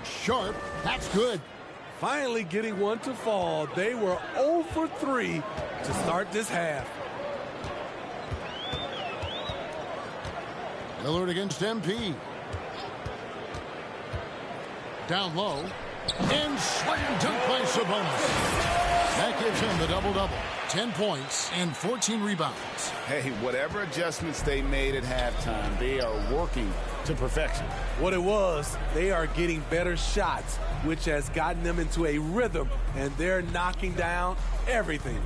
S10: Sharp, that's good.
S11: Finally getting one to fall. They were 0 for 3 to start this half.
S10: Lillard against MP. Down low. And slam dunk by Sabonis. That gives him the double-double. 10 points and 14 rebounds.
S12: Hey, whatever adjustments they made at halftime, they are working to perfection.
S11: What it was, they are getting better shots, which has gotten them into a rhythm, and they're knocking down everything.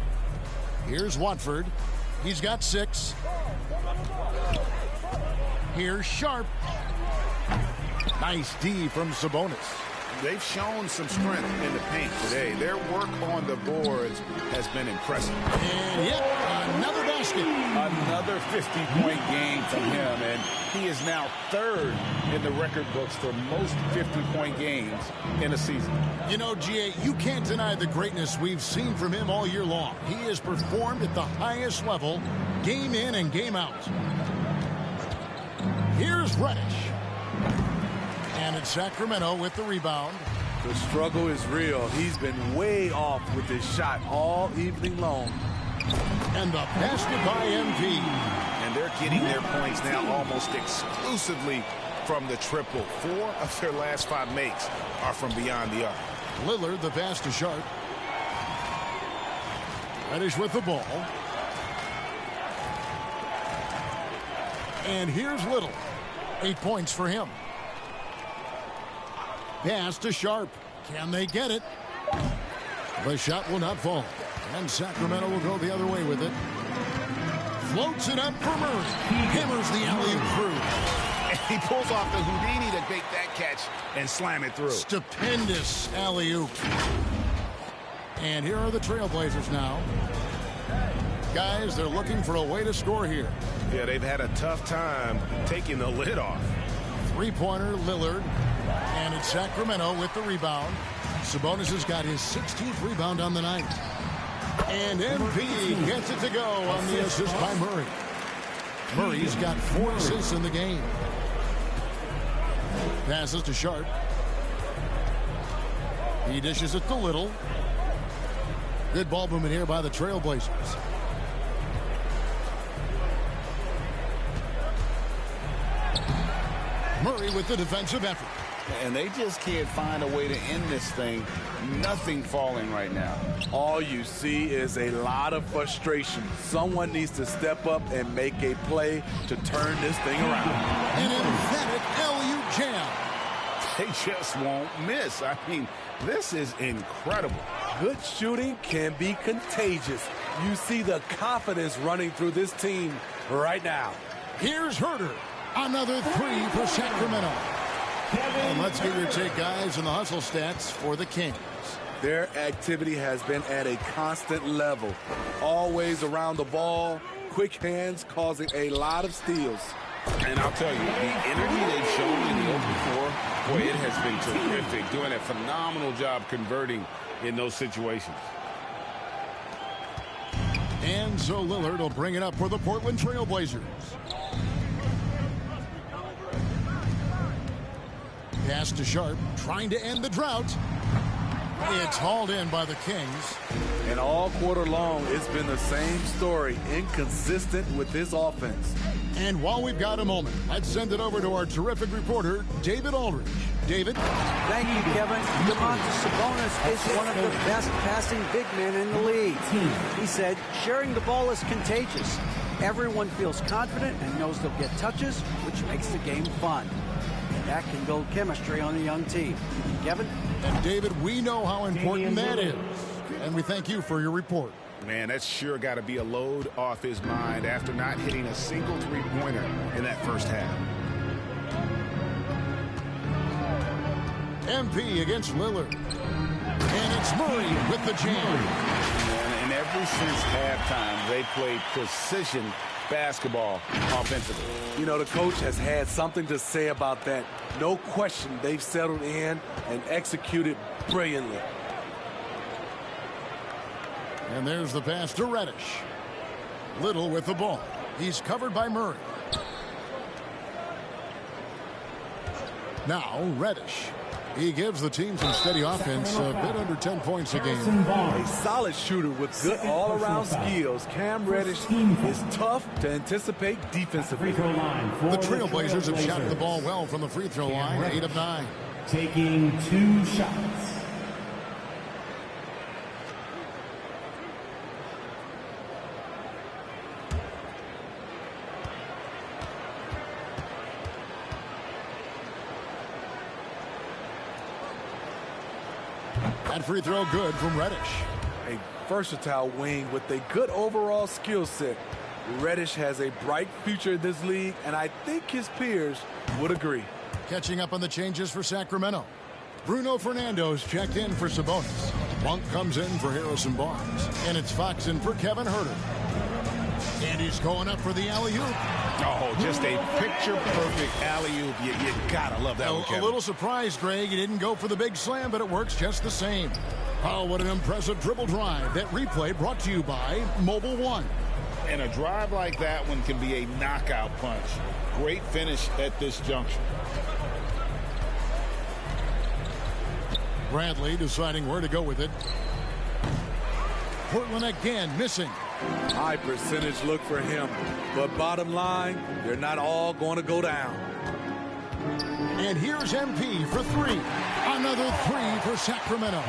S10: Here's Watford. He's got 6. Here's Sharp. Nice D from Sabonis.
S12: They've shown some strength in the paint today. Their work on the boards has been impressive.
S10: And yet, another basket.
S12: Another 50-point game from him, and he is now 3rd in the record books for most 50-point games in a season.
S10: You know, G.A., you can't deny the greatness we've seen from him all year long. He has performed at the highest level, game in and game out. Here's Reddish. And it's Sacramento with the rebound.
S11: The struggle is real. He's been way off with his shot all evening long.
S10: And the basket by MP.
S12: And they're getting their points now almost exclusively from the triple. 4 of their last 5 makes are from beyond the arc.
S10: Lillard, the pass to Sharp. Reddish with the ball. And here's Little. 8 points for him. Pass to Sharp. Can they get it? The shot will not fall. And Sacramento will go the other way with it. Floats it up for Murray. Hammers the alley-oop through.
S12: And he pulls off the Houdini to make that catch and slam it through.
S10: Stupendous alley-oop. And here are the Trailblazers now. Guys, they're looking for a way to score here.
S12: Yeah, they've had a tough time taking the lid off.
S10: Three-pointer, Lillard. And it's Sacramento with the rebound. Sabonis has got his 16th rebound on the night. And MP gets it to go on the assist by Murray. Murray's got 4 assists in the game. Passes to Sharp. He dishes it to Little. Good ball movement here by the Trailblazers. Murray with the defensive effort.
S12: And they just can't find a way to end this thing. Nothing falling right now.
S11: All you see is a lot of frustration. Someone needs to step up and make a play to turn this thing around.
S10: An emphatic LU jam.
S12: They just won't miss. I mean, this is incredible.
S11: Good shooting can be contagious. You see the confidence running through this team right now.
S10: Here's Herter. Another 3 for Sacramento. And let's get your take, guys, on the hustle stats for the Kings.
S11: Their activity has been at a constant level. Always around the ball, quick hands causing a lot of steals.
S12: And I'll tell you, the energy they've shown in the open floor, boy, it has been terrific. Doing a phenomenal job converting in those situations.
S10: And so Lillard will bring it up for the Portland Trailblazers. Pass to Sharp, trying to end the drought. It's hauled in by the Kings.
S11: And all quarter long, it's been the same story, inconsistent with his offense.
S10: And while we've got a moment, let's send it over to our terrific reporter, David Aldridge. David?
S13: Thank you, Kevin. Domantas Sabonis is one of the best passing big men in the league. He said, sharing the ball is contagious. Everyone feels confident and knows they'll get touches, which makes the game fun. That can build chemistry on a young team. Kevin?
S10: And David, we know how important that is. And we thank you for your report.
S12: Man, that's sure got to be a load off his mind after not hitting a single three-pointer in that first half.
S10: MP against Lillard. And it's Murray with the jam.
S12: And ever since halftime, they played precision basketball offensively.
S11: You know, the coach has had something to say about that. No question, they've settled in and executed brilliantly.
S10: And there's the pass to Reddish. Little with the ball. He's covered by Murray. Now Reddish. He gives the team some steady offense, a bit under 10 points a game.
S11: A solid shooter with good all-around skills. Cam Reddish is tough to anticipate defensively.
S10: The Trailblazers have shot the ball well from the free throw line, 8 of 9.
S14: Taking 2 shots.
S10: That free throw good from Reddish.
S11: A versatile wing with a good overall skill set. Reddish has a bright future in this league, and I think his peers would agree.
S10: Catching up on the changes for Sacramento. Bruno Fernando's checked in for Sabonis. Monk comes in for Harrison Barnes. And it's Fox in for Kevin Herter. And he's going up for the alley-oop.
S12: Oh, just a picture-perfect alley-oop. You gotta love that one, Kevin.
S10: A little surprised, Greg. He didn't go for the big slam, but it works just the same. Oh, what an impressive dribble drive. That replay brought to you by Mobile One.
S12: And a drive like that one can be a knockout punch. Great finish at this juncture.
S10: Bradley deciding where to go with it. Portland again missing.
S11: High percentage look for him. But bottom line, they're not all going to go down.
S10: And here's MP for three. Another three for Sacramento.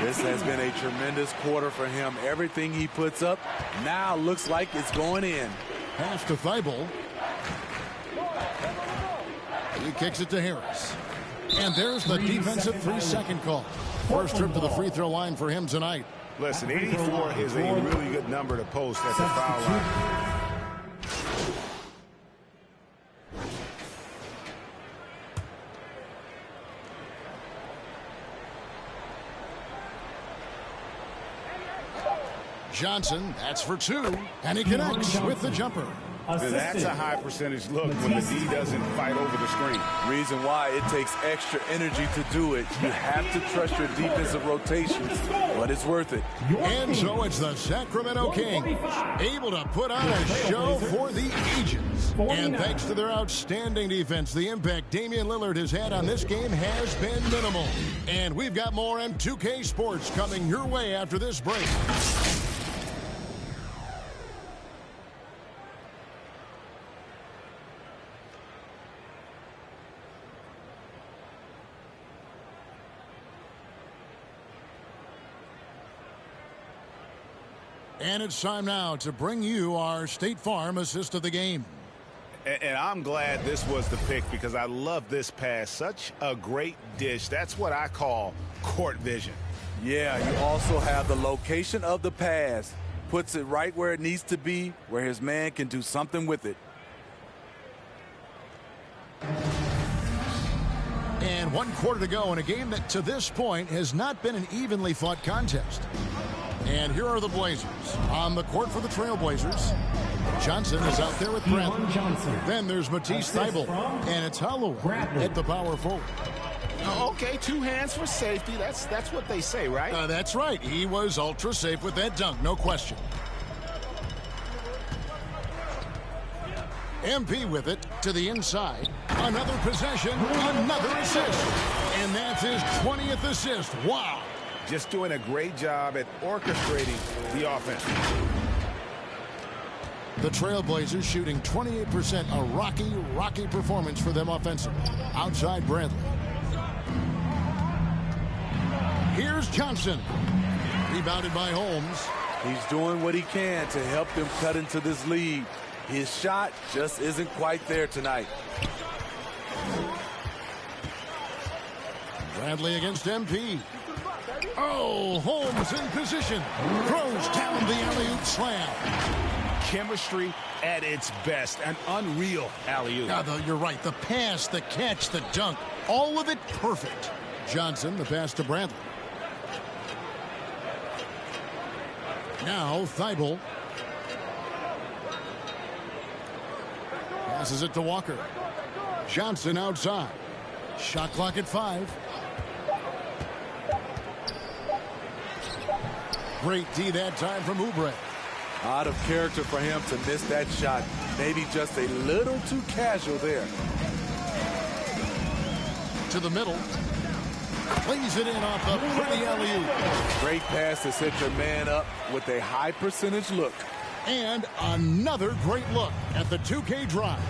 S11: This has been a tremendous quarter for him. Everything he puts up now looks like it's going in.
S10: Pass to Thibault. He kicks it to Harris. And there's the defensive 3-second call. First trip to the free throw line for him tonight.
S12: Listen, 84 is a really good number to post at the foul line.
S10: Johnson, that's for two, and he connects with the jumper.
S12: That's a high percentage look when the D doesn't fight over the screen.
S11: Reason why it takes extra energy to do it. You have to trust your defensive rotations, but it's worth it.
S10: And so it's the Sacramento Kings able to put on a show for the ages. And thanks to their outstanding defense, the impact Damian Lillard has had on this game has been minimal. And we've got more M2K Sports coming your way after this break. And it's time now to bring you our State Farm assist of the game.
S12: And I'm glad this was the pick because I love this pass. Such a great dish. That's what I call court vision.
S11: Yeah, you also have the location of the pass. Puts it right where it needs to be, where his man can do something with it.
S10: And 1 quarter to go in a game that to this point has not been an evenly fought contest. And here are the Blazers. On the court for the Trailblazers, Johnson is out there with Bradley. Then there's Matisse Thybulle, and it's Holloway at the power forward.
S12: Okay, 2 hands for safety. That's what they say, right?
S10: That's right. He was ultra safe with that dunk, no question. MP with it to the inside. Another possession, another assist. And that's his 20th assist. Wow.
S12: Just doing a great job at orchestrating the offense.
S10: The Trailblazers shooting 28%, a rocky performance for them offensively. Outside Bradley. Here's Johnson. Rebounded by Holmes.
S11: He's doing what he can to help them cut into this lead. His shot just isn't quite there tonight.
S10: Bradley against MP. Oh, Holmes in position. Throws down the alley-oop slam.
S12: Chemistry at its best. An unreal alley-oop.
S10: You're right. The pass, the catch, the dunk. All of it perfect. Johnson, the pass to Bradley. Now, Thybulle. Passes it to Walker. Johnson outside. Shot clock at 5. Great D that time from Oubre.
S11: Out of character for him to miss that shot. Maybe just a little too casual there.
S10: To the middle. Plays it in off the pretty alley-oop.
S11: Great pass to set your man up with a high percentage look.
S10: And another great look at the 2K drive.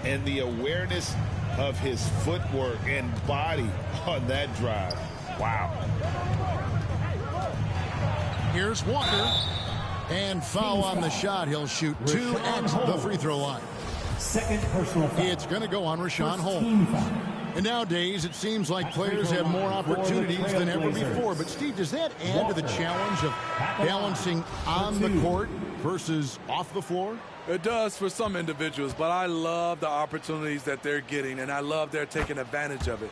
S12: And the awareness of his footwork and body on that drive. Wow.
S10: Here's Walker. And foul on the shot. He'll shoot 2 at the free throw line.
S14: Second personal foul.
S10: It's going to go on Rashawn Holmes. And nowadays, it seems like players have more opportunities than ever before. But, Steve, does that add to the challenge of balancing on the court versus off the floor?
S11: It does for some individuals, but I love the opportunities that they're getting, and I love they're taking advantage of it.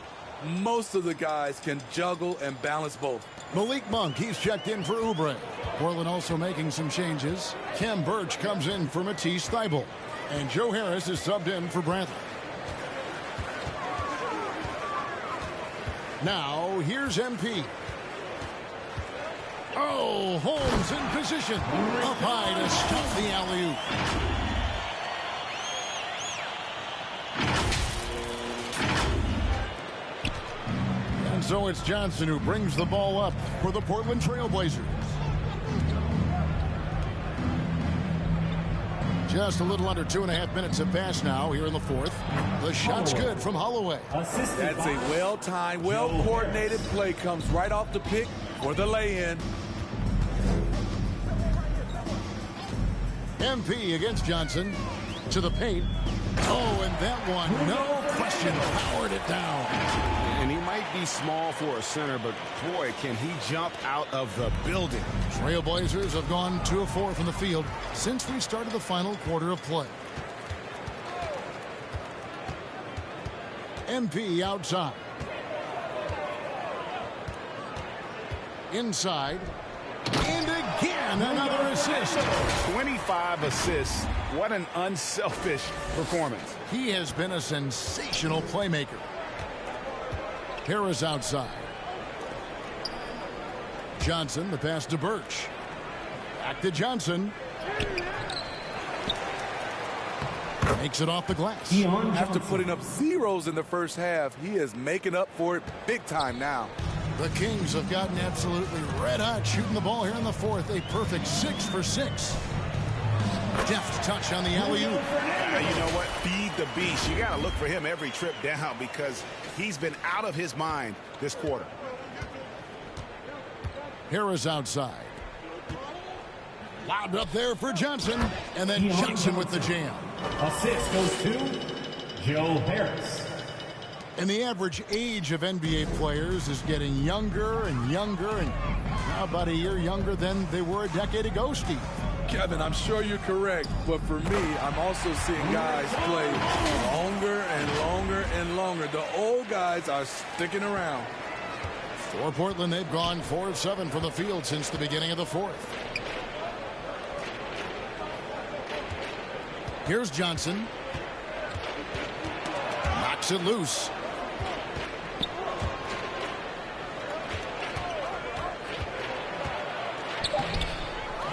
S11: Most of the guys can juggle and balance both.
S10: Malik Monk, he's checked in for Oubre. Portland also making some changes. Kem Birch comes in for Matisse Thybulle. And Joe Harris is subbed in for Bradley. Now, here's MP. Oh, Holmes in position. Up high to stop the alley-oop. And so it's Johnson who brings the ball up for the Portland Trailblazers. Just a little under 2.5 minutes have passed now here in the fourth. The shot's good from Holloway.
S11: That's a well-timed, well-coordinated play. Comes right off the pick for the lay-in.
S10: MP against Johnson. To the paint. Oh, and that one, no question, powered it down.
S12: And he might be small for a center, but boy, can he jump out of the building.
S10: Trailblazers have gone 2 of 4 from the field since we started the final quarter of play. MP outside. Inside. And again, another assist.
S12: 25 assists. What an unselfish performance.
S10: He has been a sensational playmaker. Harris outside. Johnson, the pass to Birch. Back to Johnson. Makes it off the glass.
S11: After putting up zeros in the first half, he is making up for it big time now.
S10: The Kings have gotten absolutely red hot shooting the ball here in the fourth. A perfect 6 for 6. Deft touch on the alley-oop.
S12: You know what? Feed the beast. You got to look for him every trip down because he's been out of his mind this quarter.
S10: Harris outside. Lobbed up there for Johnson. And then Johnson with the jam.
S14: Assist goes to Joe Harris.
S10: And the average age of NBA players is getting younger and younger, and now about a year younger than they were a decade ago, Steve.
S11: Kevin, I'm sure you're correct, but for me, I'm also seeing guys play longer and longer and longer. The old guys are sticking around.
S10: For Portland, they've gone 4 of 7 from the field since the beginning of the fourth. Here's Johnson. Knocks it loose.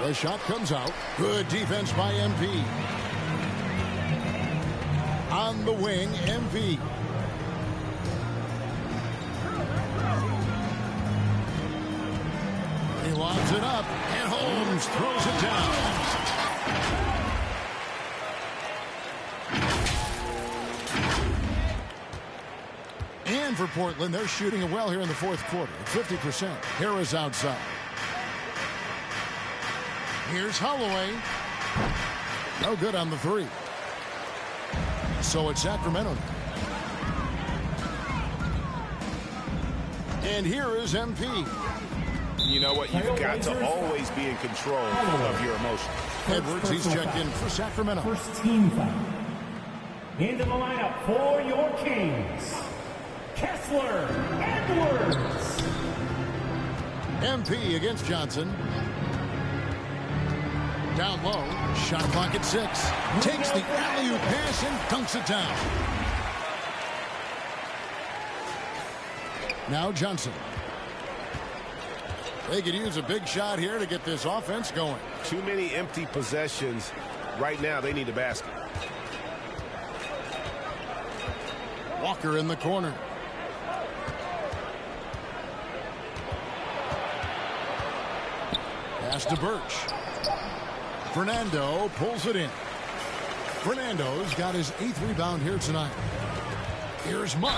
S10: The shot comes out. Good defense by MP. On the wing, MP. He lobs it up, and Holmes throws it down. And for Portland, they're shooting it well here in the fourth quarter. 50%. Harris outside. Here's Holloway. No good on the 3. So it's Sacramento. And here is MP.
S12: You know what? You've got to always be in control of your emotions.
S10: Edwards, he's checked in for Sacramento.
S14: First team foul. Into the lineup for your Kings, Kessler Edwards.
S10: MP against Johnson. Down low, shot clock at 6. Takes the alley-oop pass and dunks it down. Now Johnson. They could use a big shot here to get this offense going.
S12: Too many empty possessions. Right now, they need a basket.
S10: Walker in the corner. Pass to Birch. Fernando pulls it in. Fernando's got his 8th rebound here tonight. Here's Monk.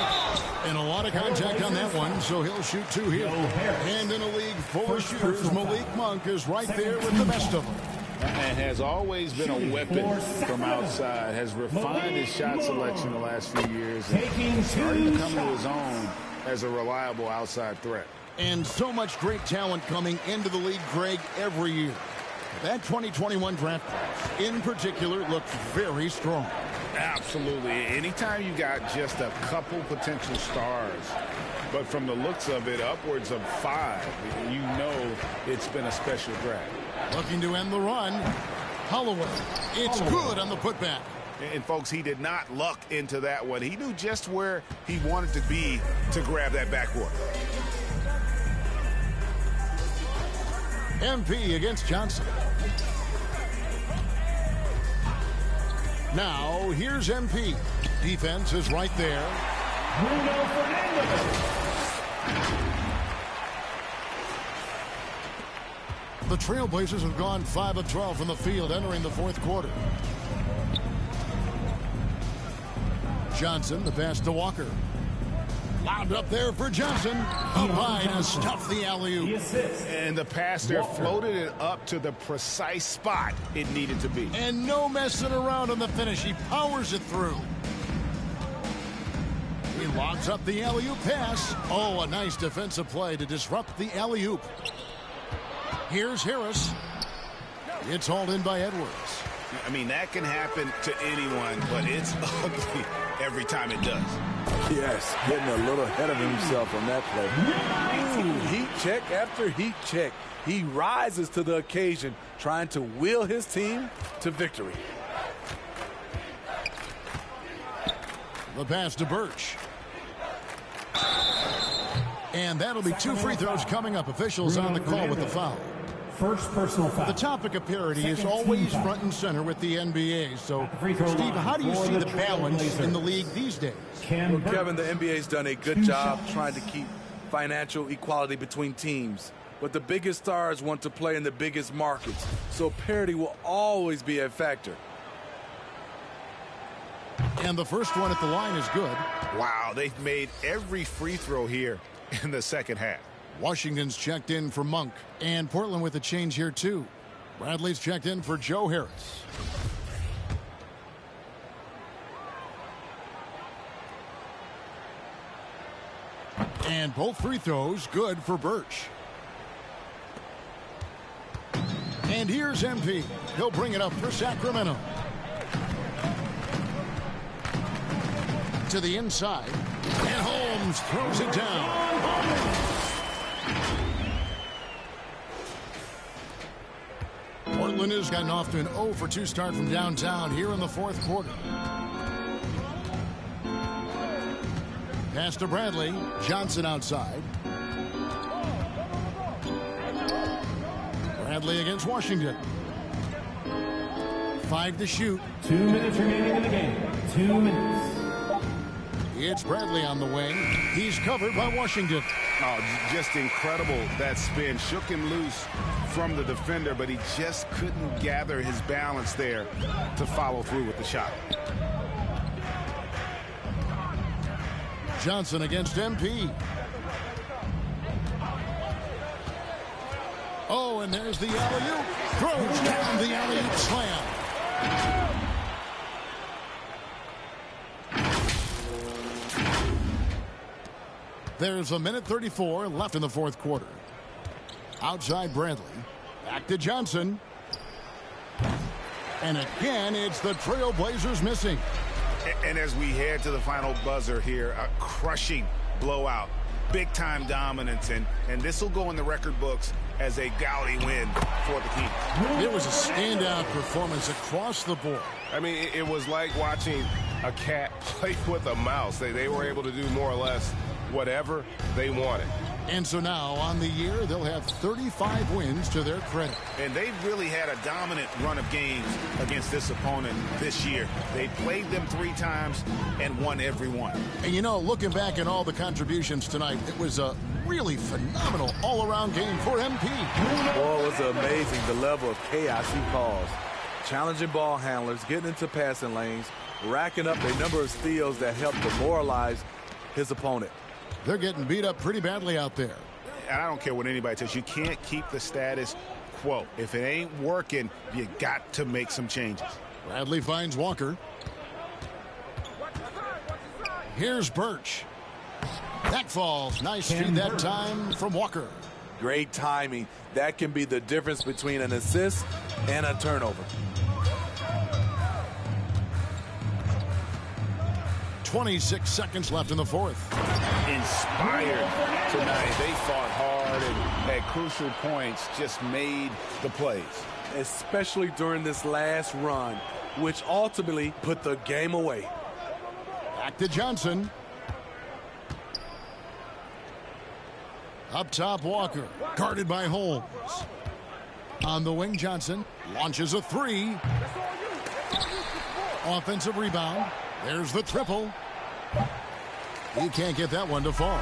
S10: And a lot of contact on that one, so he'll shoot 2 here. And in a league full of shooters, Malik Monk is right there with the best of them.
S12: That man has always been a weapon from outside, has refined his shot selection the last few years, and starting to come to his own as a reliable outside threat.
S10: And so much great talent coming into the league, Greg, every year. That 2021 draft class, in particular, looks very strong.
S12: Absolutely. Anytime you got just a couple potential stars, but from the looks of it, upwards of 5, you know it's been a special draft.
S10: Looking to end the run. Holloway. It's good on the putback.
S12: And, folks, he did not luck into that one. He knew just where he wanted to be to grab that backboard.
S10: MP against Johnson. Now, here's MP. Defense is right there.
S14: Bruno Fernando.
S10: The Trailblazers have gone 5 of 12 from the field entering the fourth quarter. Johnson, the pass to Walker. Lobbed up there for Johnson. Up high to stuff the alley-oop.
S12: And the pass there floated it up to the precise spot it needed to be.
S10: And no messing around on the finish. He powers it through. He lobs up the alley-oop pass. Oh, a nice defensive play to disrupt the alley-oop. Here's Harris. It's hauled in by Edwards.
S12: I mean, that can happen to anyone, but it's ugly every time it does.
S11: Yes, getting a little ahead of himself on that play. Ooh, heat check after heat check. He rises to the occasion, trying to will his team to victory.
S10: The pass to Birch. And that'll be 2 free throws coming up. Officials on the call with the foul.
S14: First personal foul.
S10: The topic of parity is always front and center with the NBA. So, Steve, how do you see the balance in the league these days?
S11: Well, Kevin, the NBA's done a good job trying to keep financial equality between teams. But the biggest stars want to play in the biggest markets. So parity will always be a factor.
S10: And the first one at the line is good.
S12: Wow, they've made every free throw here in the second half.
S10: Washington's checked in for Monk. And Portland with a change here, too. Bradley's checked in for Joe Harris. And both free throws good for Birch. And here's MP. He'll bring it up for Sacramento. To the inside. And Holmes throws it down. Portland has gotten off to an 0 for 2 start from downtown here in the fourth quarter. Pass to Bradley. Johnson outside. Bradley against Washington. 5 to shoot.
S14: 2 minutes remaining in the game. 2 minutes.
S10: It's Bradley on the wing. He's covered by Washington.
S12: Oh, just incredible. That spin shook him loose from the defender, but he just couldn't gather his balance there to follow through with the shot.
S10: Johnson against MP. Oh, and there's the alley-oop. Throws down the alley-oop slam. There's a minute 34 left in the fourth quarter. Outside Bradley. Back to Johnson. And again, it's the Trailblazers missing.
S12: And as we head to the final buzzer here, a crushing blowout. Big-time dominance, and this will go in the record books as a gaudy win for the Kings.
S10: It was a standout performance across the board.
S4: I mean, it was like watching a cat play with a mouse. They were able to do more or less whatever they wanted.
S10: And so now, on the year, they'll have 35 wins to their credit.
S12: And they've really had a dominant run of games against this opponent this year. They played them 3 times and won every one.
S10: And, you know, looking back at all the contributions tonight, it was a really phenomenal all-around game for MP.
S11: Oh, it was amazing, the level of chaos he caused. Challenging ball handlers, getting into passing lanes, racking up a number of steals that helped demoralize his opponent.
S10: They're getting beat up pretty badly out there.
S12: And I don't care what anybody says. You can't keep the status quo. If it ain't working, you got to make some changes.
S10: Bradley finds Walker. Here's Birch. That falls. Nice feed that time from Walker.
S11: Great timing. That can be the difference between an assist and a turnover.
S10: 26 seconds left in the fourth.
S12: Inspired tonight. They fought hard and at crucial points just made the plays.
S11: Especially during this last run, which ultimately put the game away.
S10: Back to Johnson. Up top, Walker. Guarded by Holmes. On the wing, Johnson launches a 3. Offensive rebound. There's the triple. He can't get that one to fall.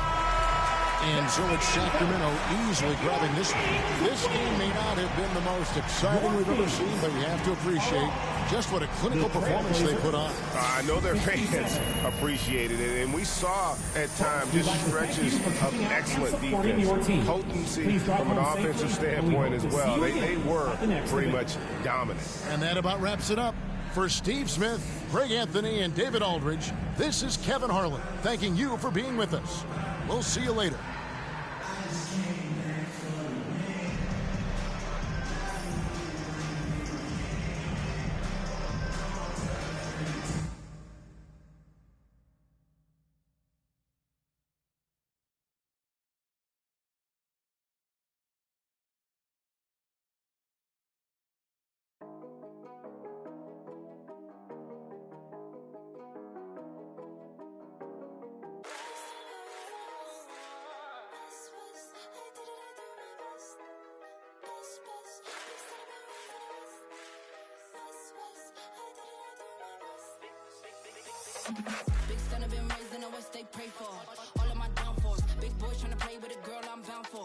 S10: And so it's Sacramento easily grabbing this one. This game may not have been the most exciting we've ever seen, but you have to appreciate just what a clinical performance they put on.
S12: I know their fans appreciated it, and we saw at times just stretches of excellent defense, potency from an offensive standpoint as well. They were pretty much dominant.
S10: And that about wraps it up. For Steve Smith, Greg Anthony, and David Aldridge, this is Kevin Harlan thanking you for being with us. We'll see you later.
S1: Big son have been raised in the West, they pray for all of my downfalls. Big boys trying to play with a girl I'm bound for.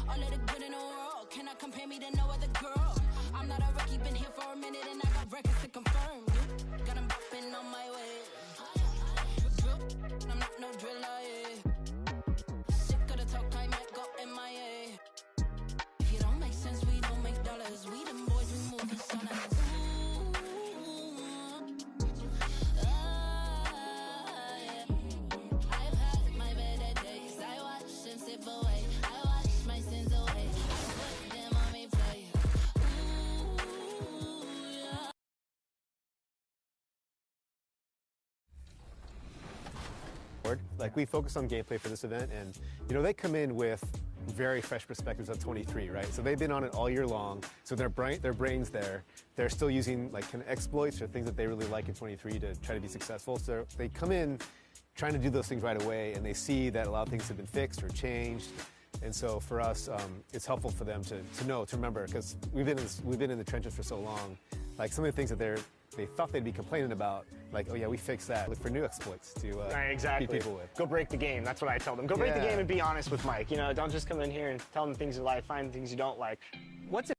S1: All of the good in the world cannot compare me to no other girl. I'm not a rookie, been here for a minute and I got records to confirm. Got them bopping on my way. I'm not no driller, yeah. Sick of the talk, I might go MIA. If you don't make sense, we don't make dollars. We them boys, we moving silence.
S9: Like, we focus on gameplay for this event, and you know, they come in with very fresh perspectives of 23, right? So they've been on it all year long, so their brains there, they're still using like kind of exploits or things that they really like in 23 to try to be successful. So they come in trying to do those things right away, and they see that a lot of things have been fixed or changed. And so for us, it's helpful for them to know, to remember, because we've been in the trenches for so long. Like, some of the things that they thought they'd be complaining about, like, oh yeah, we fixed that. Look for new exploits to
S3: exactly.
S9: beat people with.
S3: Go break the game. That's what I tell them. Go break the game and be honest with Mike. You know, don't just come in here and tell them things you like, find things you don't like. What's it?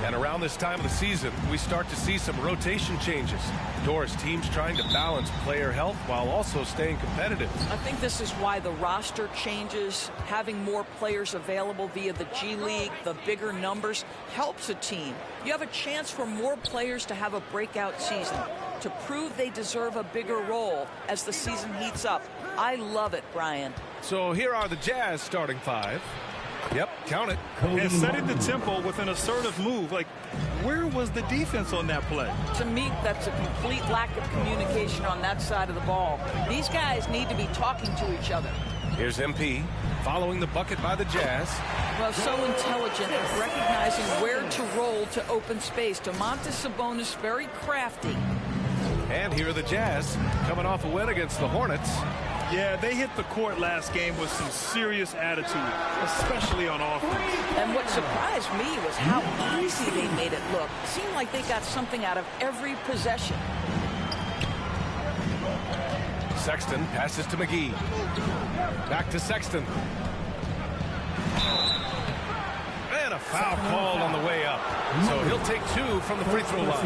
S4: And around this time of the season, we start to see some rotation changes. Doris, teams trying to balance player health while also staying competitive.
S15: I think this is why the roster changes, having more players available via the G League, the bigger numbers, helps a team. You have a chance for more players to have a breakout season, to prove they deserve a bigger role as the season heats up. I love it, Brian.
S4: So here are the Jazz starting five. Yep, count it.
S5: And setting the tempo with an assertive move. Like, where was the defense on that play?
S15: To me, that's a complete lack of communication on that side of the ball. These guys need to be talking to each other.
S4: Here's MP following the bucket by the Jazz.
S15: Well, so intelligent at recognizing where to roll to open space. Domantas Sabonis, very crafty.
S4: And here are the Jazz coming off a win against the Hornets.
S5: Yeah, they hit the court last game with some serious attitude, especially on offense.
S15: And what surprised me was how easy they made it look. Seemed like they got something out of every possession.
S4: Sexton passes to McGee. Back to Sexton. And a foul called on the way up. So he'll take two from the free throw line.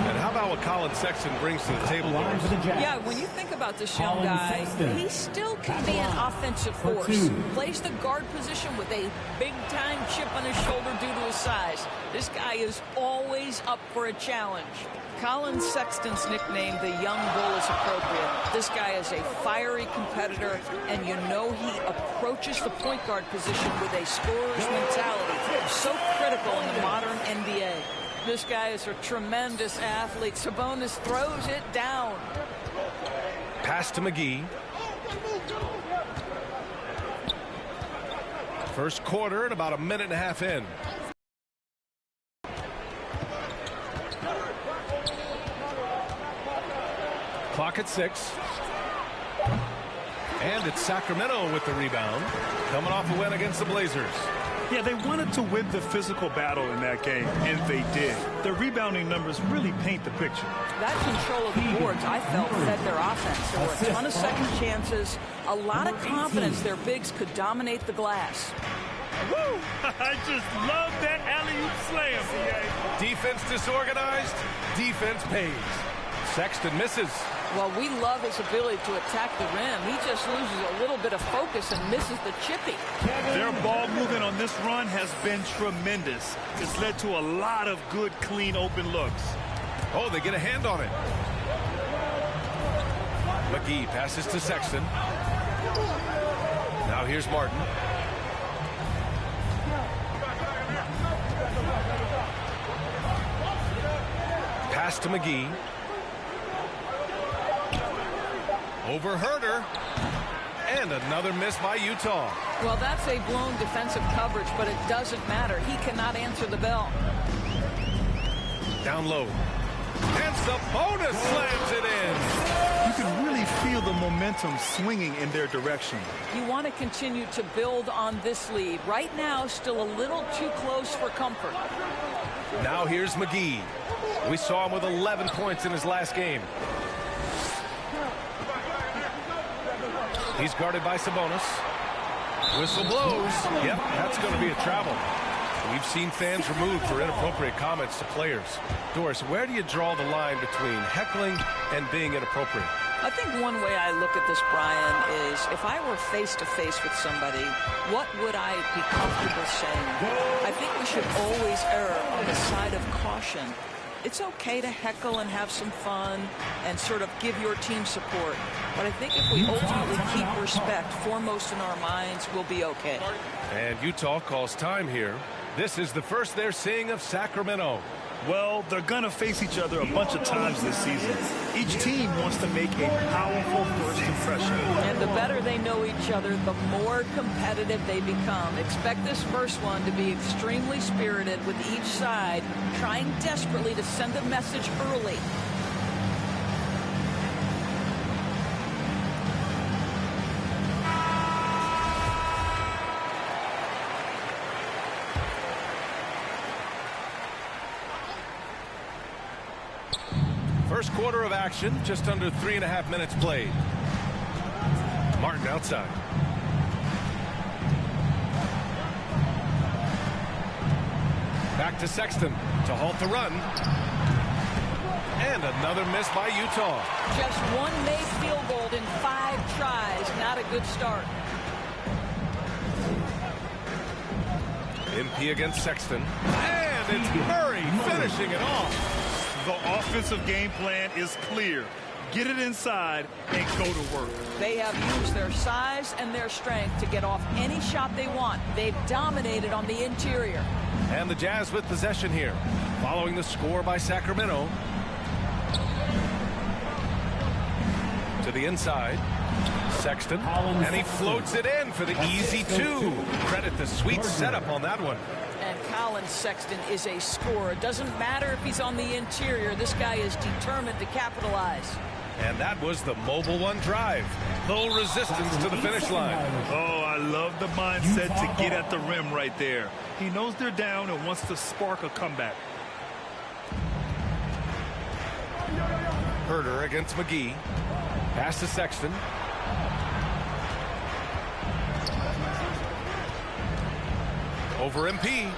S4: And how about what Colin Sexton brings to the table?
S15: Yeah, when you think about this young guy, he still can be an offensive force. Plays the guard position with a big-time chip on his shoulder due to his size. This guy is always up for a challenge. Colin Sexton's nickname, the Young Bull, is appropriate. This guy is a fiery competitor, and you know he approaches the point guard position with a scorer's mentality. So critical in the modern NBA. This guy is a tremendous athlete. Sabonis throws it down.
S4: Pass to McGee. First quarter and about a minute and a half in. Clock at 6. And it's Sacramento with the rebound, coming off a win against the Blazers.
S5: Yeah, they wanted to win the physical battle in that game, and they did. Their rebounding numbers really paint the picture.
S15: That control of the boards, I felt, fed their offense. There were a ton of second chances, a lot of confidence their bigs could dominate the glass.
S5: Woo! I just love that alley-oop slam, CA.
S4: Defense disorganized, defense pays. Sexton misses.
S15: Well, we love his ability to attack the rim. He just loses a little bit of focus and misses the chippy.
S5: Their ball movement on this run has been tremendous. It's led to a lot of good, clean, open looks.
S4: Oh, they get a hand on it. McGee passes to Sexton. Now here's Martin. Pass to McGee. Over Herder. And another miss by Utah.
S15: Well, that's a blown defensive coverage, but it doesn't matter. He cannot answer the bell.
S4: Down low. And Sabonis slams it in.
S5: You can really feel the momentum swinging in their direction.
S15: You want to continue to build on this lead. Right now, still a little too close for comfort.
S4: Now here's McGee. We saw him with 11 points in his last game. He's guarded by Sabonis. Whistle blows. Yep, that's going to be a travel. We've seen fans removed for inappropriate comments to players. Doris, where do you draw the line between heckling and being inappropriate?
S15: I think one way I look at this, Brian, is if I were face-to-face with somebody, what would I be comfortable saying? I think we should always err on the side of caution. It's okay to heckle and have some fun and sort of give your team support. But I think if we ultimately keep respect foremost in our minds, we'll be okay.
S4: And Utah calls time here. This is the first they're seeing of Sacramento.
S5: Well, they're going to face each other a bunch of times this season. Each team wants to make a powerful first impression.
S15: And the better they know each other, the more competitive they become. Expect this first one to be extremely spirited, with each side trying desperately to send a message early.
S4: First quarter of action, just under 3.5 minutes played. Martin outside. Back to Sexton to halt the run. And another miss by Utah.
S15: Just one made field goal in 5 tries. Not a good start.
S4: MP against Sexton. And it's Murray finishing it off.
S5: The offensive game plan is clear. Get it inside and go to work.
S15: They have used their size and their strength to get off any shot they want. They've dominated on the interior.
S4: And the Jazz with possession here, following the score by Sacramento. To the inside. Sexton. And he floats it in for the easy 2. Credit the sweet setup on that one.
S15: And Colin Sexton is a scorer. It doesn't matter if he's on the interior. This guy is determined to capitalize.
S4: And that was the Mobile One drive. Little resistance to the finish line.
S5: Oh, I love the mindset to get at the rim right there. He knows they're down and wants to spark a comeback.
S4: Herder against McGee. Pass to Sexton. Over MP.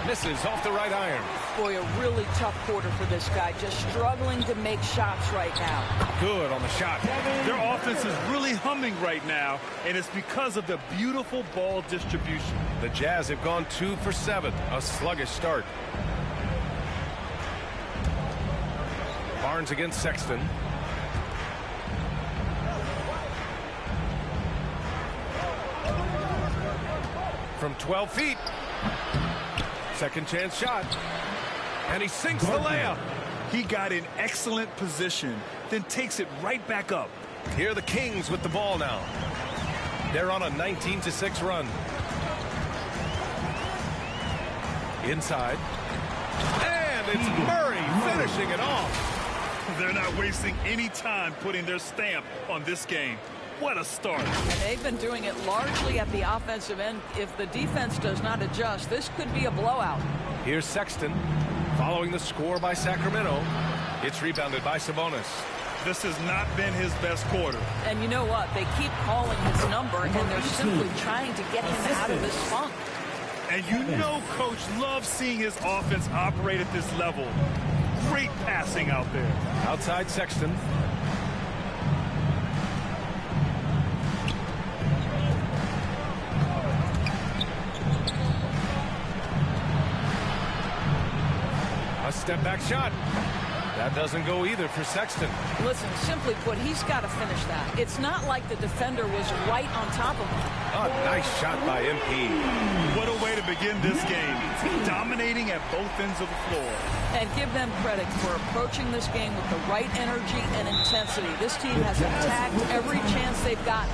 S4: Misses off the right iron.
S15: Boy, a really tough quarter for this guy. Just struggling to make shots right now.
S4: Good on the shot.
S5: Their offense is really humming right now, and it's because of the beautiful ball distribution.
S4: The Jazz have gone 2 for 7. A sluggish start. Barnes against Sexton. From 12 feet. Second chance shot. And he sinks the layup.
S5: He got in excellent position, then takes it right back up.
S4: Here are the Kings with the ball now. They're on a 19-6 run. Inside. And it's Murray finishing it off.
S5: They're not wasting any time putting their stamp on this game. What a start.
S15: And they've been doing it largely at the offensive end. If the defense does not adjust, this could be a blowout.
S4: Here's Sexton following the score by Sacramento. It's rebounded by Sabonis.
S5: This has not been his best quarter.
S15: And you know what? They keep calling his number, and they're simply trying to get him out of this funk.
S5: And you know Coach loves seeing his offense operate at this level. Great passing out there.
S4: Outside Sexton. A step back shot. That doesn't go either for Sexton.
S15: Listen, simply put, he's got to finish that. It's not like the defender was right on top of him.
S4: A nice shot by MP.
S5: What a way to begin this game. Dominating at both ends of the floor.
S15: And give them credit for approaching this game with the right energy and intensity. This team has attacked every chance they've gotten.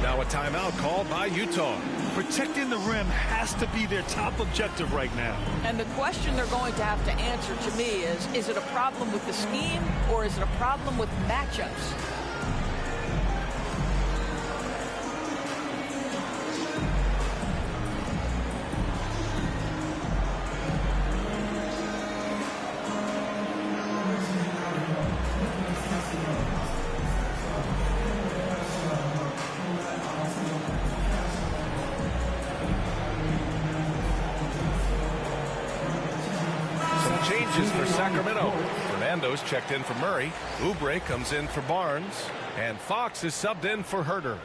S4: Now a timeout called by Utah.
S5: Protecting the rim has to be their top objective right now.
S15: And the question they're going to have to answer to me is it a problem with the scheme or is it a problem with matchups?
S4: Changes for Sacramento. Fernando's checked in for Murray. Oubre comes in for Barnes. And Fox is subbed in for Herter.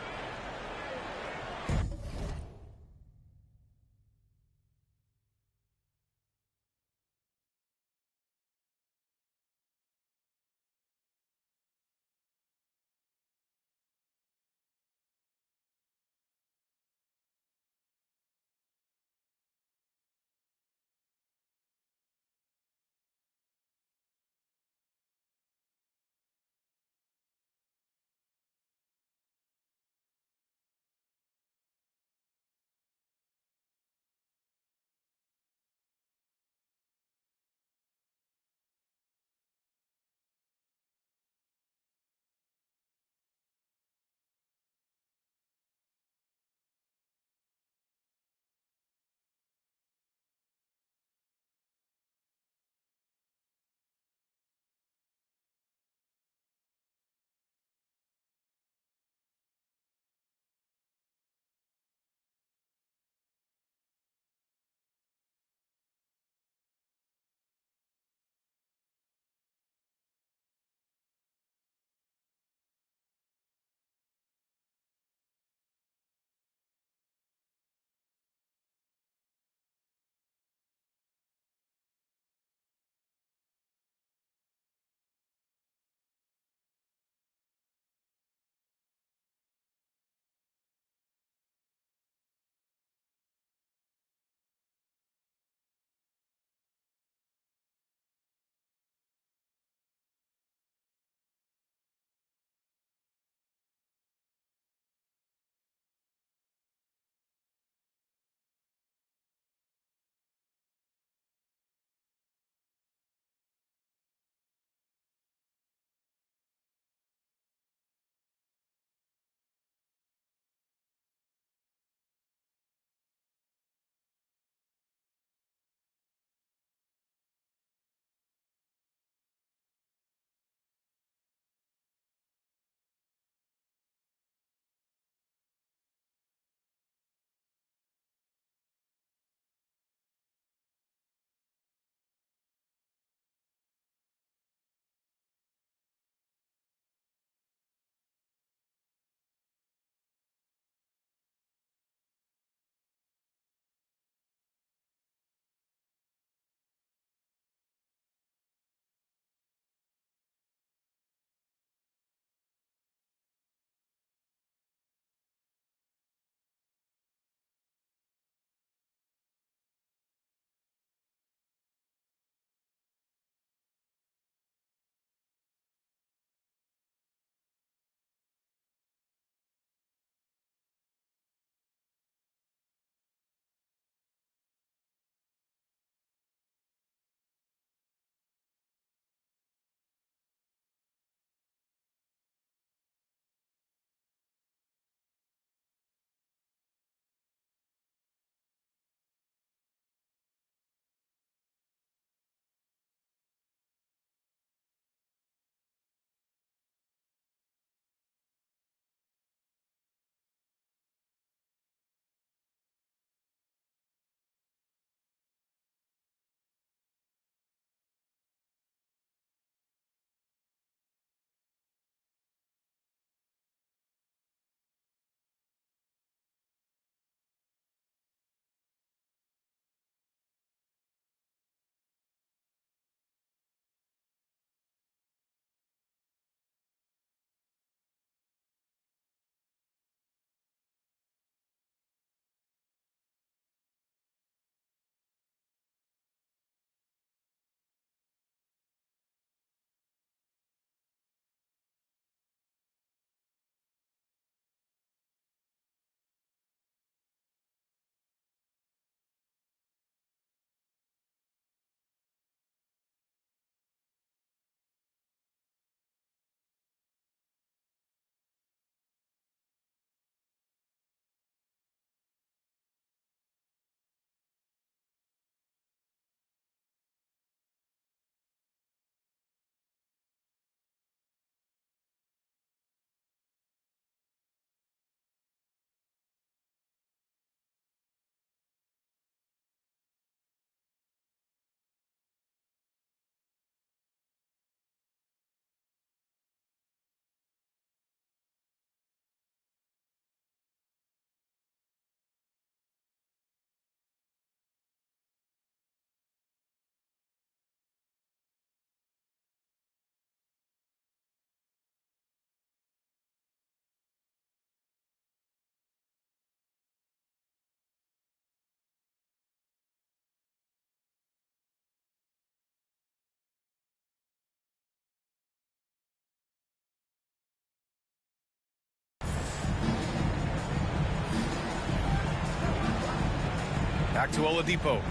S4: Back to Oladipo.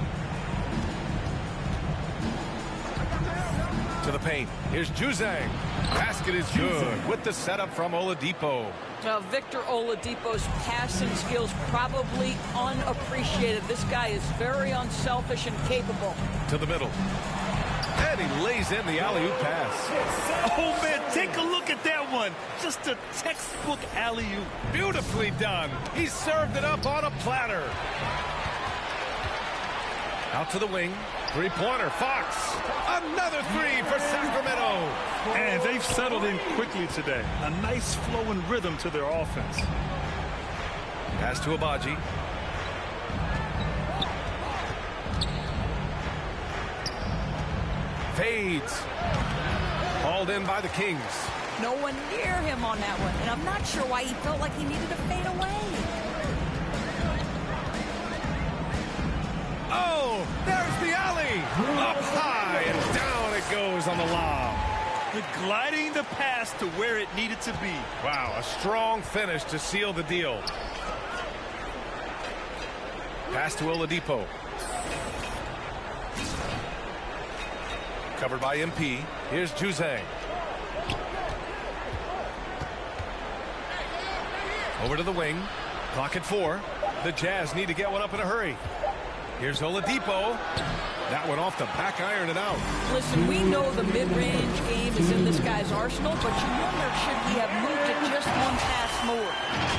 S4: To the paint. Here's Juzang. Basket is good with the setup from Oladipo.
S15: Victor Oladipo's passing skills probably unappreciated. This guy is very unselfish and capable.
S4: To the middle. And he lays in the alley-oop pass.
S5: Oh, man, take a look at that one. Just a textbook alley-oop.
S4: Beautifully done. He served it up on a platter. Out to the wing. Three-pointer, Fox. Another three for Sacramento.
S5: And they've settled in quickly today. A nice flowing rhythm to their offense.
S4: Pass to Abaji. Fades. Hauled in by the Kings.
S15: No one near him on that one. And I'm not sure why he felt like he needed to fade away.
S4: Oh, there's the alley. Up high and down it goes on the lob.
S5: Gliding the pass to where it needed to be.
S4: Wow, a strong finish to seal the deal. Pass to Oladipo. Covered by MP. Here's Juzang. Over to the wing. Clock at 4. The Jazz need to get one up in a hurry. Here's Oladipo. That one off the back iron and out.
S15: Listen, we know the mid-range game is in this guy's arsenal, but you wonder should he have moved it just one pass more.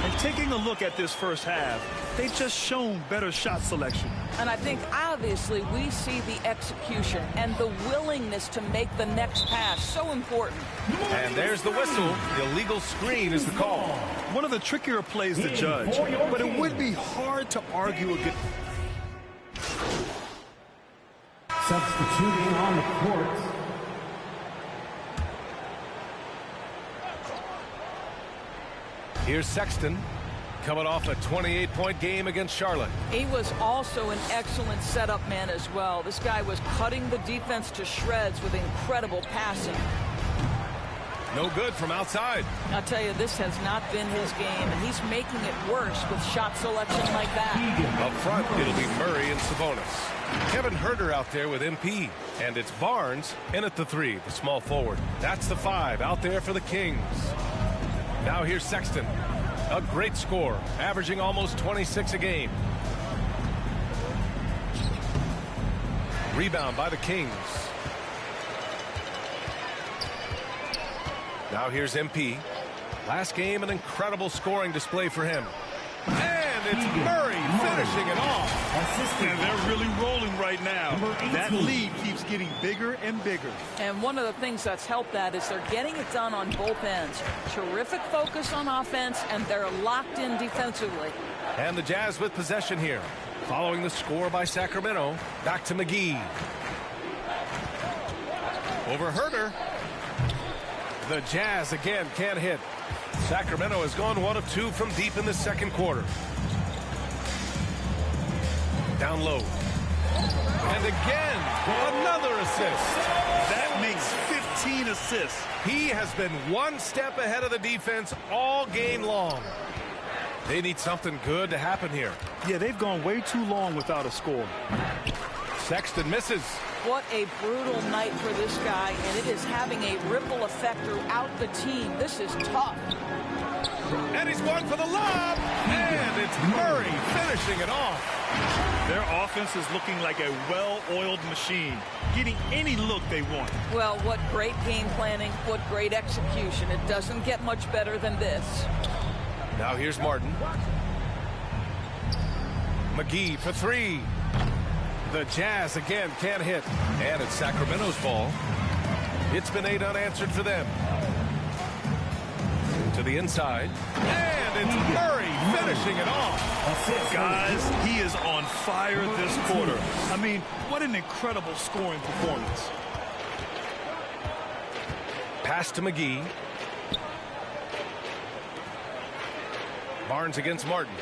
S5: And taking a look at this first half, they've just shown better shot selection.
S15: And I think obviously we see the execution and the willingness to make the next pass so important.
S4: And there's the whistle. The illegal screen is the call.
S5: One of the trickier plays to judge, but it would be hard to argue against.
S14: Substituting on the court.
S4: Here's Sexton, coming off a 28-point game against Charlotte.
S15: He was also an excellent setup man as well. This guy was cutting the defense to shreds with incredible passing.
S4: No good from outside.
S15: I'll tell you, this has not been his game, and he's making it worse with shot selection like that.
S4: Up front, it'll be Murray and Sabonis. Kevin Huerter out there with MP. And it's Barnes in at the 3, the small forward. That's the 5 out there for the Kings. Now here's Sexton. A great score, averaging almost 26 a game. Rebound by the Kings. Now here's MP. Last game, an incredible scoring display for him. And it's Murray finishing it off.
S5: And they're really rolling right now. That lead keeps getting bigger and bigger.
S15: And one of the things that's helped that is they're getting it done on both ends. Terrific focus on offense, and they're locked in defensively.
S4: And the Jazz with possession here. Following the score by Sacramento, back to McGee. Over Huerter. The Jazz again can't hit. Sacramento has gone 1 of 2 from deep in the second quarter. Down low. And again, another assist.
S5: That makes 15 assists.
S4: He has been one step ahead of the defense all game long. They need something good to happen here.
S5: Yeah, they've gone way too long without a score.
S4: Sexton misses.
S15: What a brutal night for this guy, and it is having a ripple effect throughout the team. This is tough.
S4: And he's going for the lob, and it's Murray finishing it off.
S5: Their offense is looking like a well-oiled machine, getting any look they want.
S15: Well, what great game planning, what great execution. It doesn't get much better than this.
S4: Now here's Martin. McGee for 3. The Jazz again can't hit. And it's Sacramento's ball. It's been 8 unanswered for them. To the inside. And it's Murray finishing it off.
S5: Guys, he is on fire this quarter. I mean, what an incredible scoring performance.
S4: Pass to McGee. Barnes against Martin.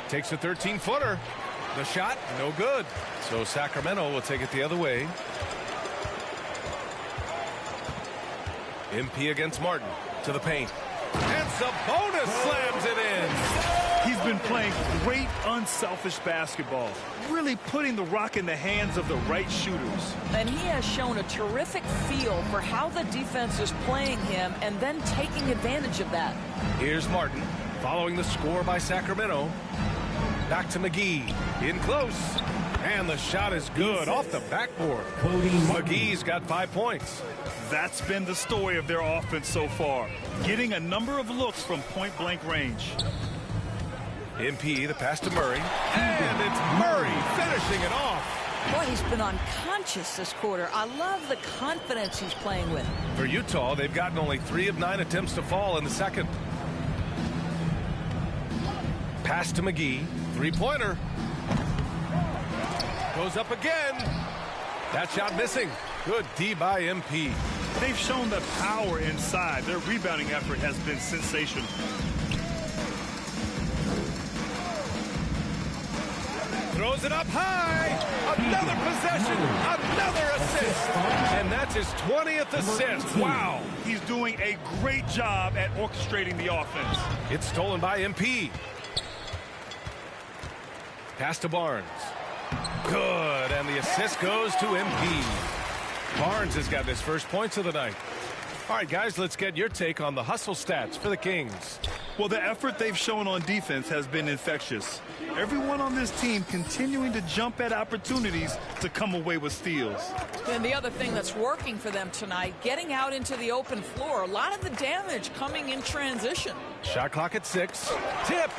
S4: Takes a 13-footer. The shot, no good. So Sacramento will take it the other way. MP against Martin. To the paint. And Sabonis slams it in.
S5: He's been playing great, unselfish basketball, really putting the rock in the hands of the right shooters.
S15: And he has shown a terrific feel for how the defense is playing him and then taking advantage of that.
S4: Here's Martin following the score by Sacramento. Back to McGee. In close. And the shot is good off the backboard. McGee's got 5 points.
S5: That's been the story of their offense so far, getting a number of looks from point-blank range.
S4: MP, the pass to Murray. And it's Murray finishing it off.
S15: Boy, he's been unconscious this quarter. I love the confidence he's playing with.
S4: For Utah, they've gotten only 3 of 9 attempts to fall in the second. Pass to McGee. Three-pointer. Goes up again. That shot missing. Good D by MP.
S5: They've shown the power inside. Their rebounding effort has been sensational.
S4: Throws it up high. Another possession. Another assist. And that's his 20th assist. Wow.
S5: He's doing a great job at orchestrating the offense.
S4: It's stolen by MP. Pass to Barnes. Good. And the assist goes to MP. Barnes has got his first points of the night. All right, guys, let's get your take on the hustle stats for the Kings.
S5: Well, the effort they've shown on defense has been infectious. Everyone on this team continuing to jump at opportunities to come away with steals.
S15: And the other thing that's working for them tonight, getting out into the open floor. A lot of the damage coming in transition.
S4: Shot clock at 6. Tipped.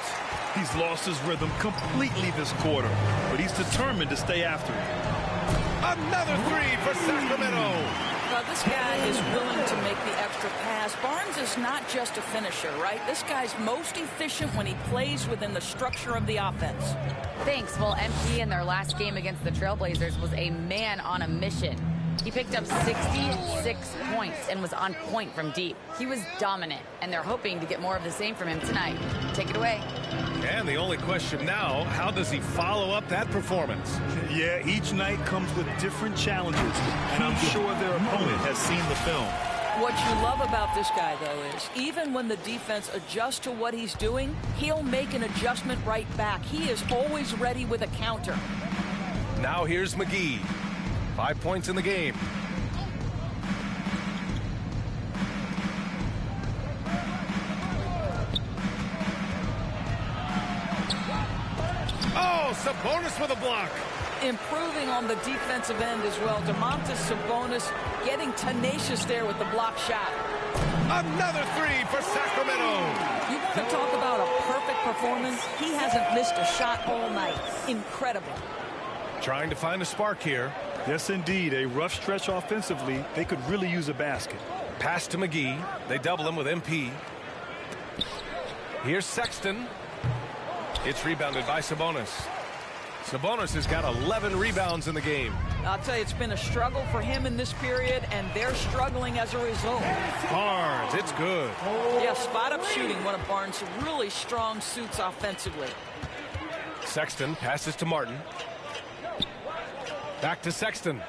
S5: He's lost his rhythm completely this quarter, but he's determined to stay after it.
S4: Another 3 for Sacramento.
S15: Well, this guy is willing to make the extra pass. Barnes is not just a finisher, right? This guy's most efficient when he plays within the structure of the offense.
S7: Thanks. Well, MP in their last game against the Trailblazers was a man on a mission. He picked up 66 points and was on point from deep. He was dominant, and they're hoping to get more of the same from him tonight. Take it away.
S4: And the only question now, how does he follow up that performance?
S5: Yeah, each night comes with different challenges, and I'm sure their opponent has seen the film.
S15: What you love about this guy, though, is even when the defense adjusts to what he's doing, he'll make an adjustment right back. He is always ready with a counter.
S4: Now here's McGee. 5 points in the game. Oh, Sabonis with a block.
S15: Improving on the defensive end as well. Domantas Sabonis getting tenacious there with the block shot.
S4: Another 3 for Sacramento.
S15: You want to talk about a perfect performance? He hasn't missed a shot all night. Incredible.
S4: Trying to find a spark here.
S5: Yes, indeed. A rough stretch offensively. They could really use a basket.
S4: Pass to McGee. They double him with MP. Here's Sexton. It's rebounded by Sabonis. Sabonis has got 11 rebounds in the game.
S15: I'll tell you, it's been a struggle for him in this period, and they're struggling as a result.
S4: Barnes, it's good.
S15: Yeah, spot-up shooting, one of Barnes' really strong suits offensively.
S4: Sexton passes to Martin. Back to Sexton.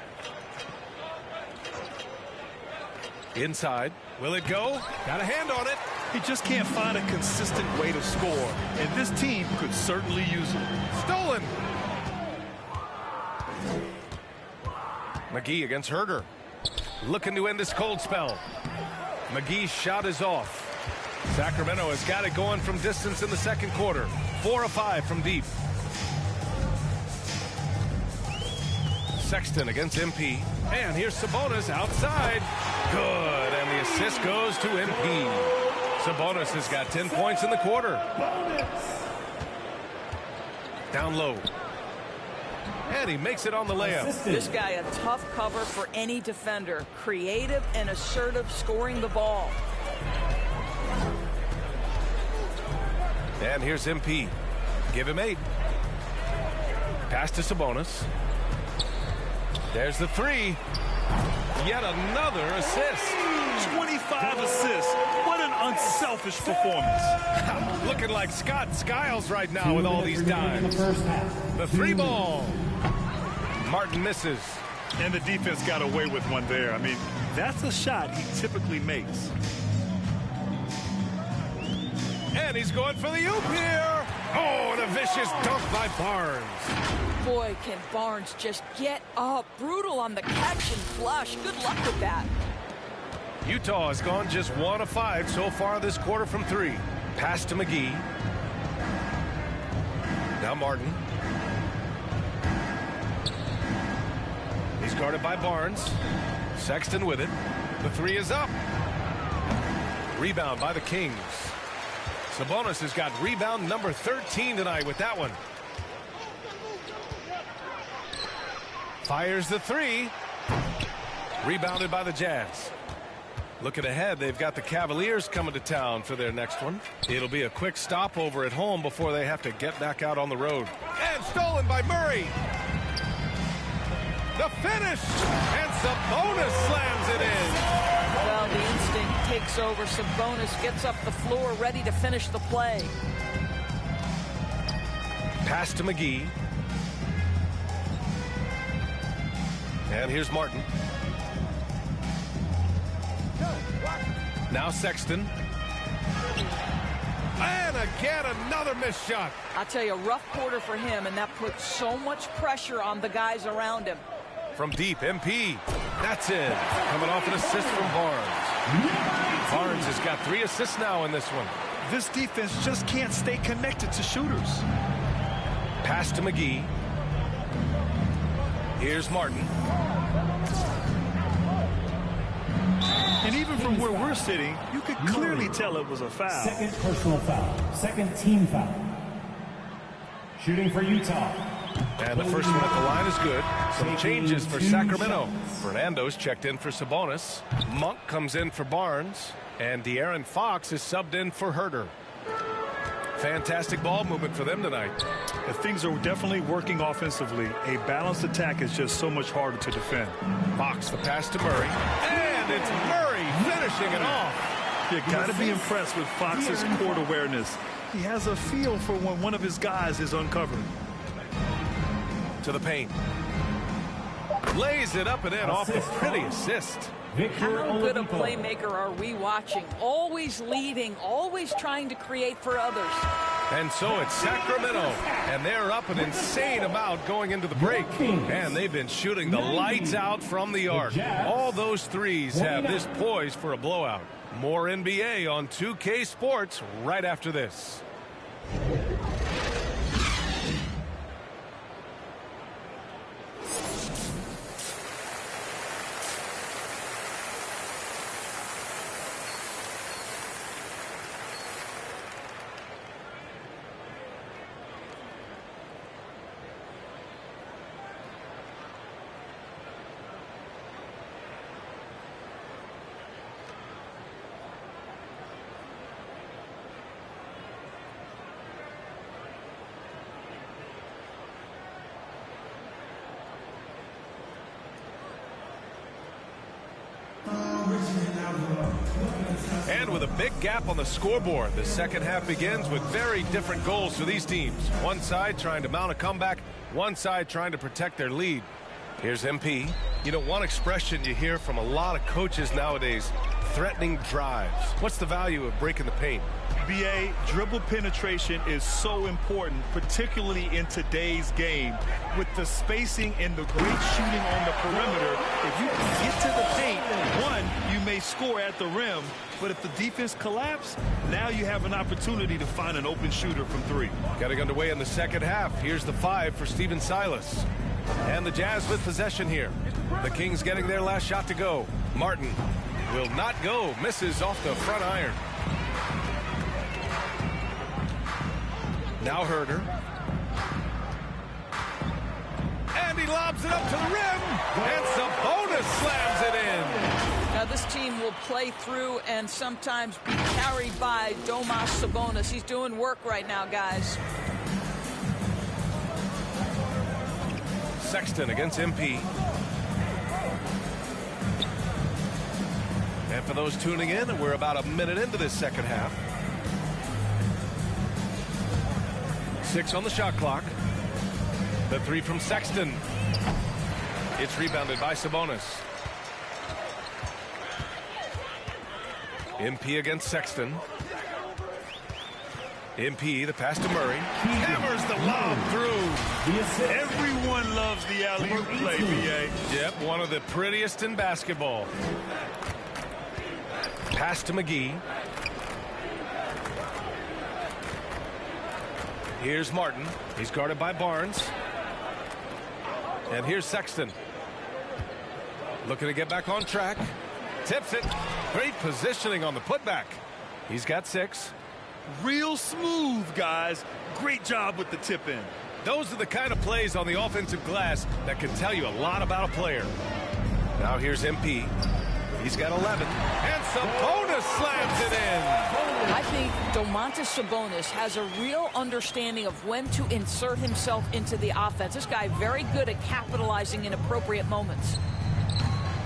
S4: Inside. Will it go? Got a hand on it.
S5: He just can't find a consistent way to score, and this team could certainly use it.
S4: Stolen. McGee against Herder. Looking to end this cold spell. McGee's shot is off. Sacramento has got it going from distance in the second quarter. 4 of 5 from deep. Sexton against MP. And here's Sabonis outside. Good. And the assist goes to MP. Sabonis has got 10 points in the quarter. Down low. And he makes it on the layup.
S15: This guy a tough cover for any defender. Creative and assertive scoring the ball.
S4: And here's MP. Give him 8. Pass to Sabonis. There's the 3. Yet another assist.
S5: 25 assists. What an unselfish performance.
S4: Looking like Scott Skiles right now with all these dimes. The 3 ball. Martin misses.
S5: And the defense got away with one there. I mean, that's a shot he typically makes.
S4: And he's going for the oop here. Oh, and a vicious dunk by Barnes.
S15: Boy, can Barnes just get up. Brutal on the catch and flush. Good luck with that.
S4: Utah has gone just 1 of 5 so far this quarter from 3. Pass to McGee. Now Martin. He's guarded by Barnes. Sexton with it. The 3 is up. Rebound by the Kings. Sabonis has got rebound number 13 tonight with that one. Fires the 3. Rebounded by the Jazz. Looking ahead, they've got the Cavaliers coming to town for their next one. It'll be a quick stopover at home before they have to get back out on the road. And stolen by Murray. The finish. And Sabonis slams it in.
S15: Well, the instinct takes over. Sabonis gets up the floor, ready to finish the play.
S4: Pass to McGee. And here's Martin. Now Sexton. And again, another missed shot.
S15: I'll tell you, a rough quarter for him, and that puts so much pressure on the guys around him.
S4: From deep, MP. That's in. Coming off an assist from Barnes. Barnes has got 3 assists now in this one.
S5: This defense just can't stay connected to shooters.
S4: Pass to McGee. Here's Martin.
S5: And even from where we're sitting, you could clearly tell it was a foul.
S14: Second personal foul. Second team foul. Shooting for Utah.
S4: And the first one at the line is good. Some changes for Sacramento. Fernando's checked in for Sabonis. Monk comes in for Barnes. And De'Aaron Fox is subbed in for Herter. Fantastic ball movement for them tonight.
S5: And things are definitely working offensively. A balanced attack is just so much harder to defend.
S4: Fox, the pass to Murray. And it's Murray finishing it off.
S5: You got to be impressed with Fox's court awareness. He has a feel for when one of his guys is uncovered.
S4: To the paint. Lays it up and in off a pretty assist.
S15: How good a playmaker are we watching? Always leading, always trying to create for others.
S4: And so it's Sacramento, and they're up an insane amount going into the break. And they've been shooting the lights out from the arc. All those threes have this poised for a blowout. More NBA on 2K Sports right after this. And with a big gap on the scoreboard, the second half begins with very different goals for these teams. One side trying to mount a comeback, one side trying to protect their lead. Here's MP. You know, one expression you hear from a lot of coaches nowadays, threatening drives. What's the value of breaking the paint?
S5: BA, dribble penetration is so important, particularly in today's game. With the spacing and the great shooting on the perimeter, if you can get to the paint, one, you may score at the rim, but if the defense collapses, now you have an opportunity to find an open shooter from 3.
S4: Getting underway in the second half. Here's the 5 for Stephen Silas. And the Jazz with possession here. The Kings getting their last shot to go. Martin will not go. Misses off the front iron. Now Herter. And he lobs it up to the rim. And Sabonis slams it in.
S15: Now this team will play through and sometimes be carried by Domas Sabonis. He's doing work right now, guys.
S4: Sexton against MP. And for those tuning in, we're about a minute into this second half. 6 on the shot clock. The 3 from Sexton. It's rebounded by Sabonis. MP against Sexton. MP, the pass to Murray. Hammers the lob through.
S5: Everyone loves the alley-oop play, B.A.
S4: Yep, one of the prettiest in basketball. Pass to McGee. Here's Martin. He's guarded by Barnes. And here's Sexton. Looking to get back on track. Tips it. Great positioning on the putback. He's got 6.
S5: Real smooth, guys. Great job with the tip in.
S4: Those are the kind of plays on the offensive glass that can tell you a lot about a player. Now here's MP. He's got 11. And Sabonis slams it in.
S15: I think Domantas Sabonis has a real understanding of when to insert himself into the offense. This guy very good at capitalizing in appropriate moments.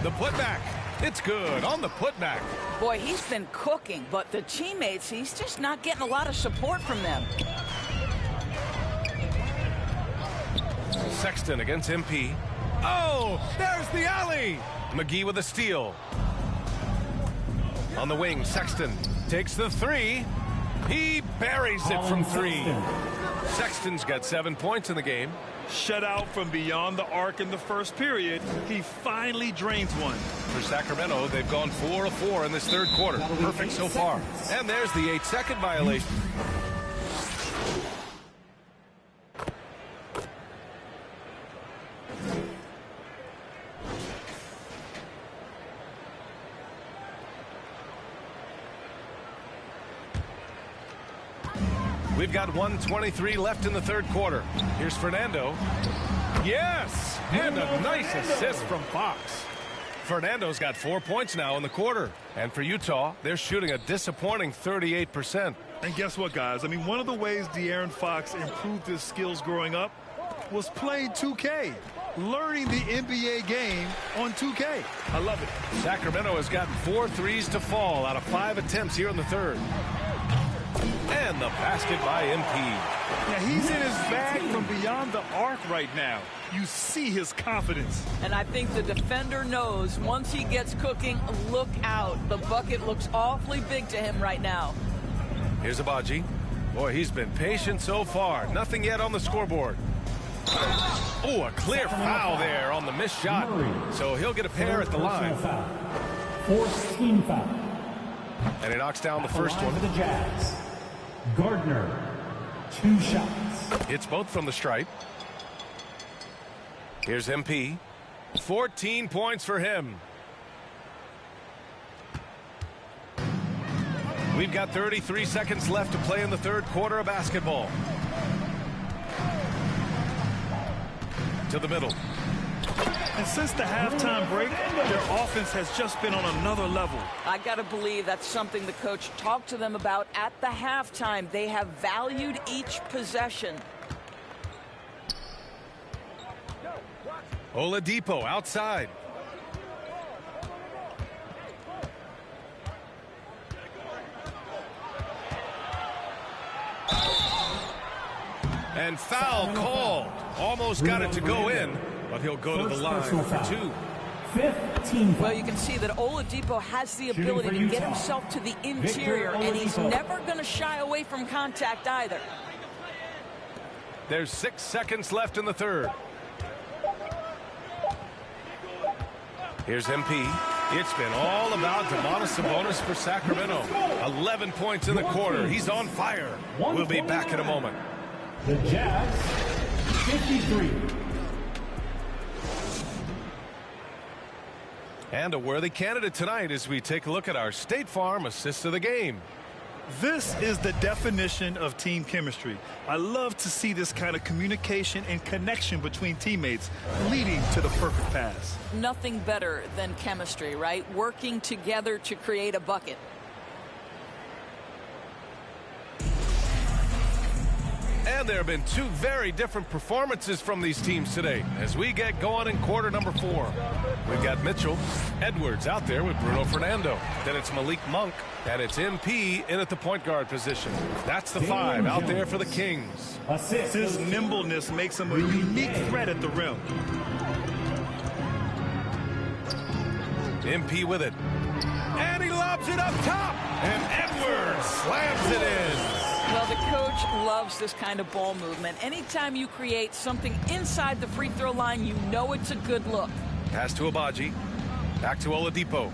S4: The putback. It's good on the putback.
S15: Boy, he's been cooking, but the teammates, he's just not getting a lot of support from them.
S4: Sexton against MP. Oh, there's the alley. McGee with a steal. On the wing, Sexton takes the 3. He buries it from 3. Sexton's got 7 points in the game.
S5: Shut out from beyond the arc in the first period. He finally drains one.
S4: For Sacramento, they've gone 4 of 4 in this third quarter. Perfect so far. And there's the 8-second violation. We've got 1:23 left in the third quarter. Here's Fernando. Yes! And a nice assist from Fox. Fernando's got 4 points now in the quarter. And for Utah, they're shooting a disappointing 38%.
S5: And guess what, guys? I mean, one of the ways De'Aaron Fox improved his skills growing up was playing 2K. Learning the NBA game on 2K. I love it.
S4: Sacramento has gotten 4 threes to fall out of 5 attempts here in the third. And the basket by MP.
S5: Yeah, he's in his bag from beyond the arc right now. You see his confidence.
S15: And I think the defender knows once he gets cooking, look out. The bucket looks awfully big to him right now.
S4: Here's Abaji. Boy, he's been patient so far. Nothing yet on the scoreboard. Oh, a clear foul there on the missed shot. So he'll get a pair at the line.
S14: Fourth team foul.
S4: And he knocks down the first one.
S14: For the Jazz. Gardner, 2 shots.
S4: Hits both from the stripe. Here's MP. 14 points for him. We've got 33 seconds left to play in the third quarter of basketball. To the middle.
S5: And since the halftime break, their offense has just been on another level.
S15: I got to believe that's something the coach talked to them about at the halftime. They have valued each possession.
S4: Oladipo outside. And foul called. Almost got it to go in, but he'll go to the line for 2.
S14: Fifth team foul.
S15: Well, you can see that Oladipo has the ability to get himself to the interior, and he's never going to shy away from contact either.
S4: There's 6 seconds left in the third. Here's MP. It's been all about Domantas Sabonis for Sacramento. 11 points in the quarter. He's on fire. We'll be back in a moment.
S14: The Jazz, 53.
S4: And a worthy candidate tonight as we take a look at our State Farm assist of the game.
S5: This is the definition of team chemistry. I love to see this kind of communication and connection between teammates leading to the perfect pass.
S15: Nothing better than chemistry, right? Working together to create a bucket.
S4: And there have been 2 very different performances from these teams today as we get going in quarter number 4. We've got Mitchell, Edwards out there with Bruno Fernando. Then it's Malik Monk, and it's MP in at the point guard position. That's the 5 out there for the Kings.
S5: His nimbleness makes him a unique threat at the rim.
S4: MP with it. And he lobs it up top. And Edwards slams it in.
S15: Well, the coach loves this kind of ball movement. Anytime you create something inside the free throw line, you know it's a good look.
S4: Pass to Abaji. Back to Oladipo.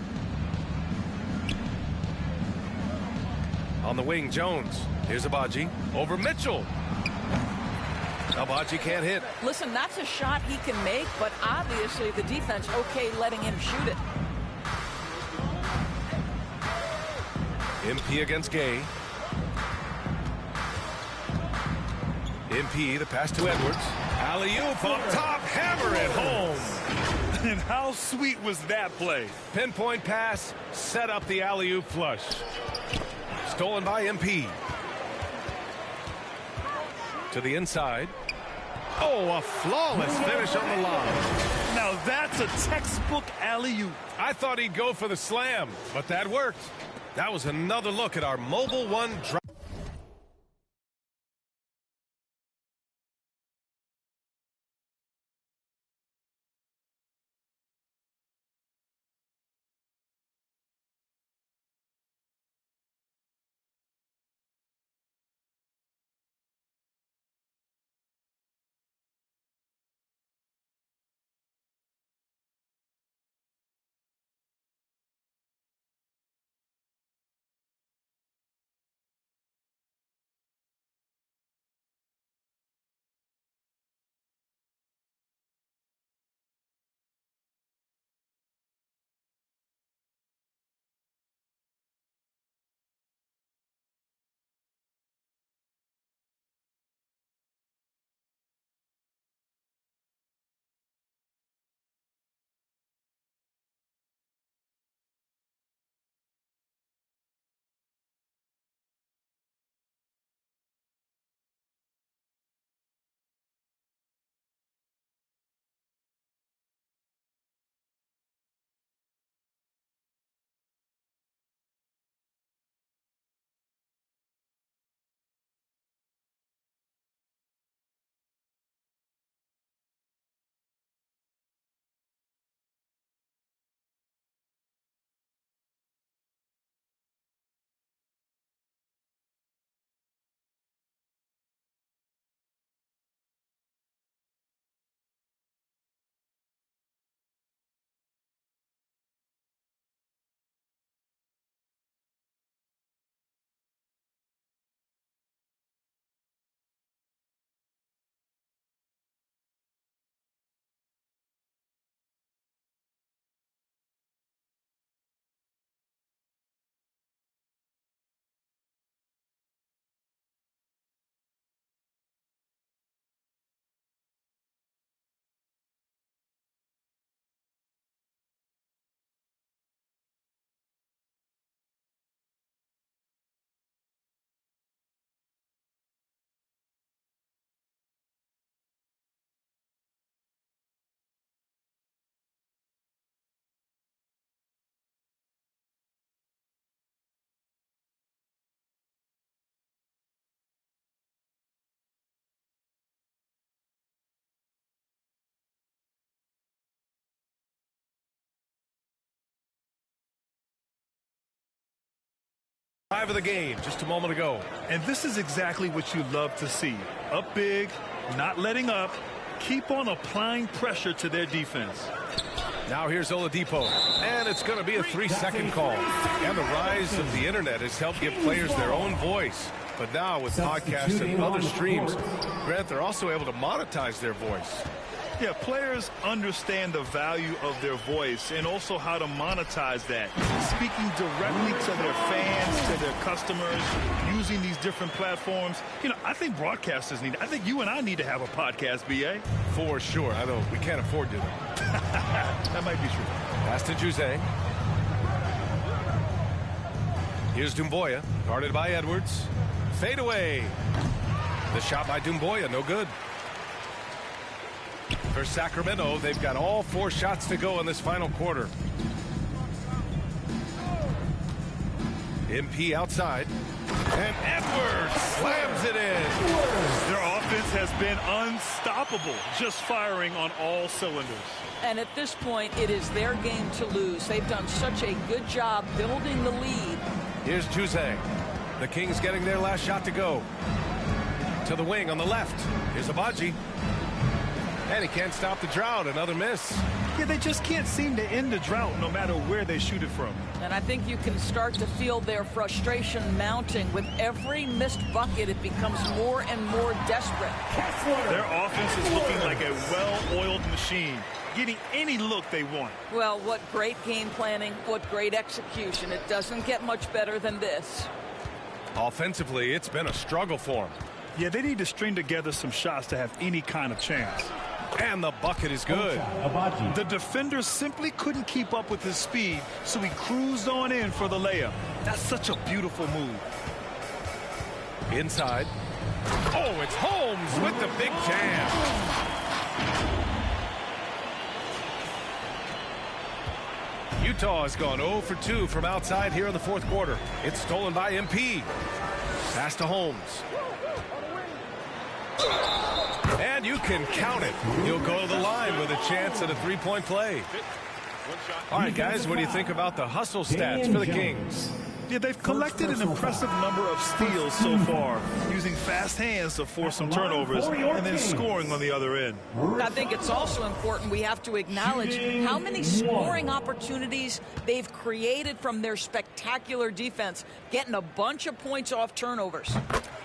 S4: On the wing, Jones. Here's Abaji. Over Mitchell. Abaji can't hit.
S15: Listen, that's a shot he can make, but obviously the defense okay letting him shoot it.
S4: MP against Gay. MP, the pass to Edwards. Alley-oop up top, hammer it home.
S5: And how sweet was that play?
S4: Pinpoint pass, set up the alley-oop flush. Stolen by MP. To the inside. Oh, a flawless finish on the line.
S5: Now that's a textbook alley-oop.
S4: I thought he'd go for the slam, but that worked. That was another look at our Mobile One drive. Drive of the game just a moment ago.
S5: And this is exactly what you love to see. Up big, not letting up, keep on applying pressure to their defense.
S4: Now here's Oladipo, and it's going to be a 3-second call. And the rise of the internet has helped give players their own voice. But now with podcasts and other streams, Grant, they're also able to monetize their voice.
S5: Yeah, players understand the value of their voice and also how to monetize that. Speaking directly to their fans, to their customers, using these different platforms. You know, I think broadcasters need, I think you and I need to have a podcast, B.A.
S4: For sure. I know we can't afford to.
S5: That might be true.
S4: Pass to Jose. Here's Doumbouya, guarded by Edwards. Fade away. The shot by Doumbouya, no good. For Sacramento, they've got all 4 shots to go in this final quarter. MP outside. And Edwards slams it in.
S5: Their offense has been unstoppable, just firing on all cylinders.
S15: And at this point, it is their game to lose. They've done such a good job building the lead.
S4: Here's Jose. The Kings getting their last shot to go. To the wing on the left. Here's Abaji. And he can't stop the drought. Another miss.
S5: Yeah, they just can't seem to end the drought no matter where they shoot it from.
S15: And I think you can start to feel their frustration mounting. With every missed bucket, it becomes more and more desperate.
S5: Their offense is looking like a well-oiled machine, getting any look they want.
S15: Well, what great game planning, what great execution. It doesn't get much better than this.
S4: Offensively, it's been a struggle for them.
S5: Yeah, they need to string together some shots to have any kind of chance.
S4: And the bucket is good.
S5: The defender simply couldn't keep up with his speed, so he cruised on in for the layup. That's such a beautiful move.
S4: Inside. Oh, it's Holmes with the big jam. Utah has gone 0 for 2 from outside here in the fourth quarter. It's stolen by MP. Pass to Holmes. And you can count it. You'll go to the line with a chance at a three-point play. All right, guys, what do you think about the hustle stats for the Kings?
S5: Yeah, they've collected an impressive number of steals so far, using fast hands to force some turnovers and then scoring on the other end.
S15: I think it's also important we have to acknowledge how many scoring opportunities they've created from their spectacular defense, getting a bunch of points off turnovers.